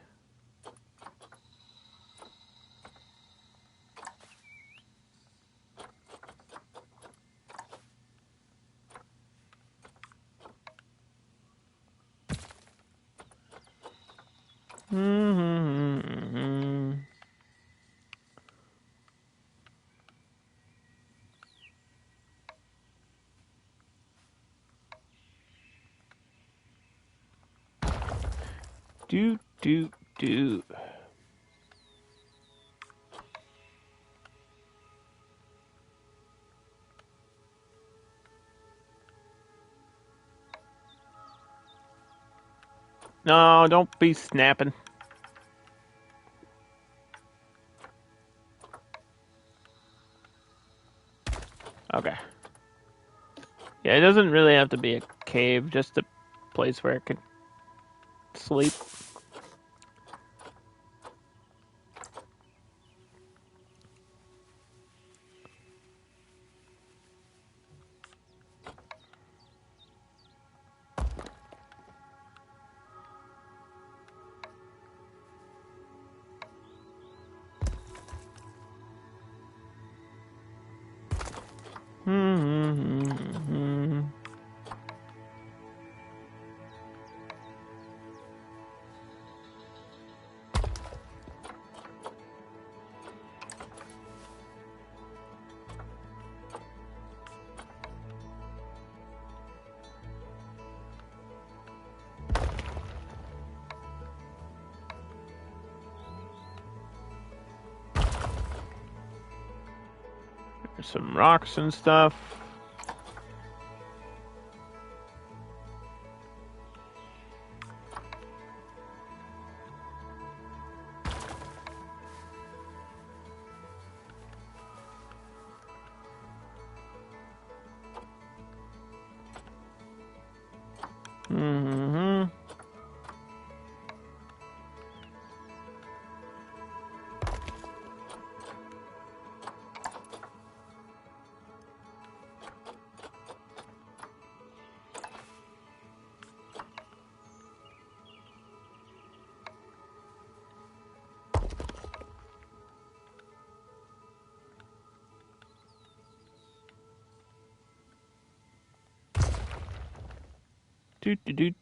Do. No, don't be snapping. Okay. Yeah, it doesn't really have to be a cave, just a place where I can sleep. There's some rocks and stuff.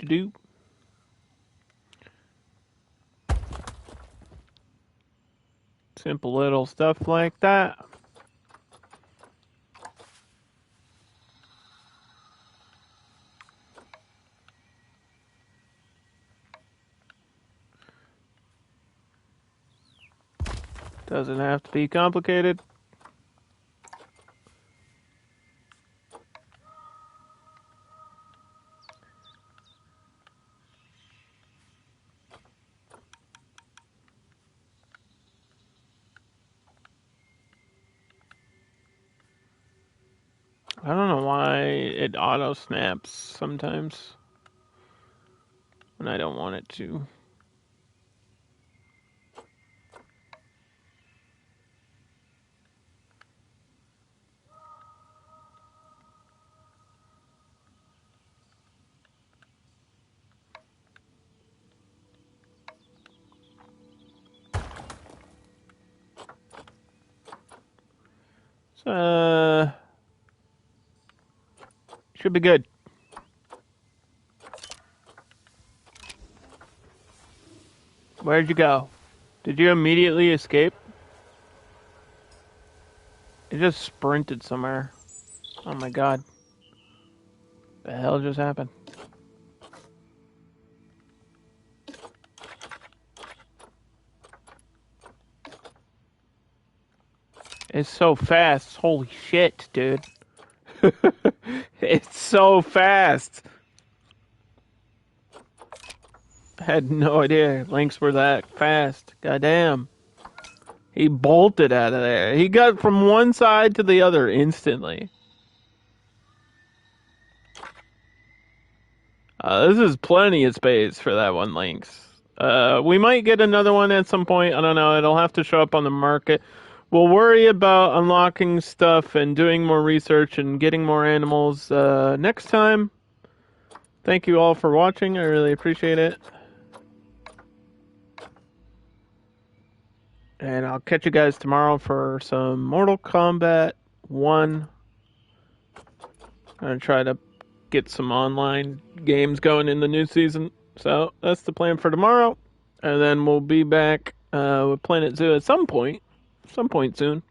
Do. Simple little stuff like that. Doesn't have to be complicated. I don't know why it auto snaps sometimes when I don't want it to. Should be good. Where'd you go? Did you immediately escape? It just sprinted somewhere. Oh my god. The hell just happened? It's so fast. Holy shit, dude. It's so fast. I had no idea links were that fast. Goddamn. He bolted out of there. He got from one side to the other instantly. This is plenty of space for that one, Lynx. We might get another one at some point. I don't know. It'll have to show up on the market. We'll worry about unlocking stuff and doing more research and getting more animals next time. Thank you all for watching. I really appreciate it. And I'll catch you guys tomorrow for some Mortal Kombat 1. I'm going to try to get some online games going in the new season. So that's the plan for tomorrow. And then we'll be back with Planet Zoo at some point soon.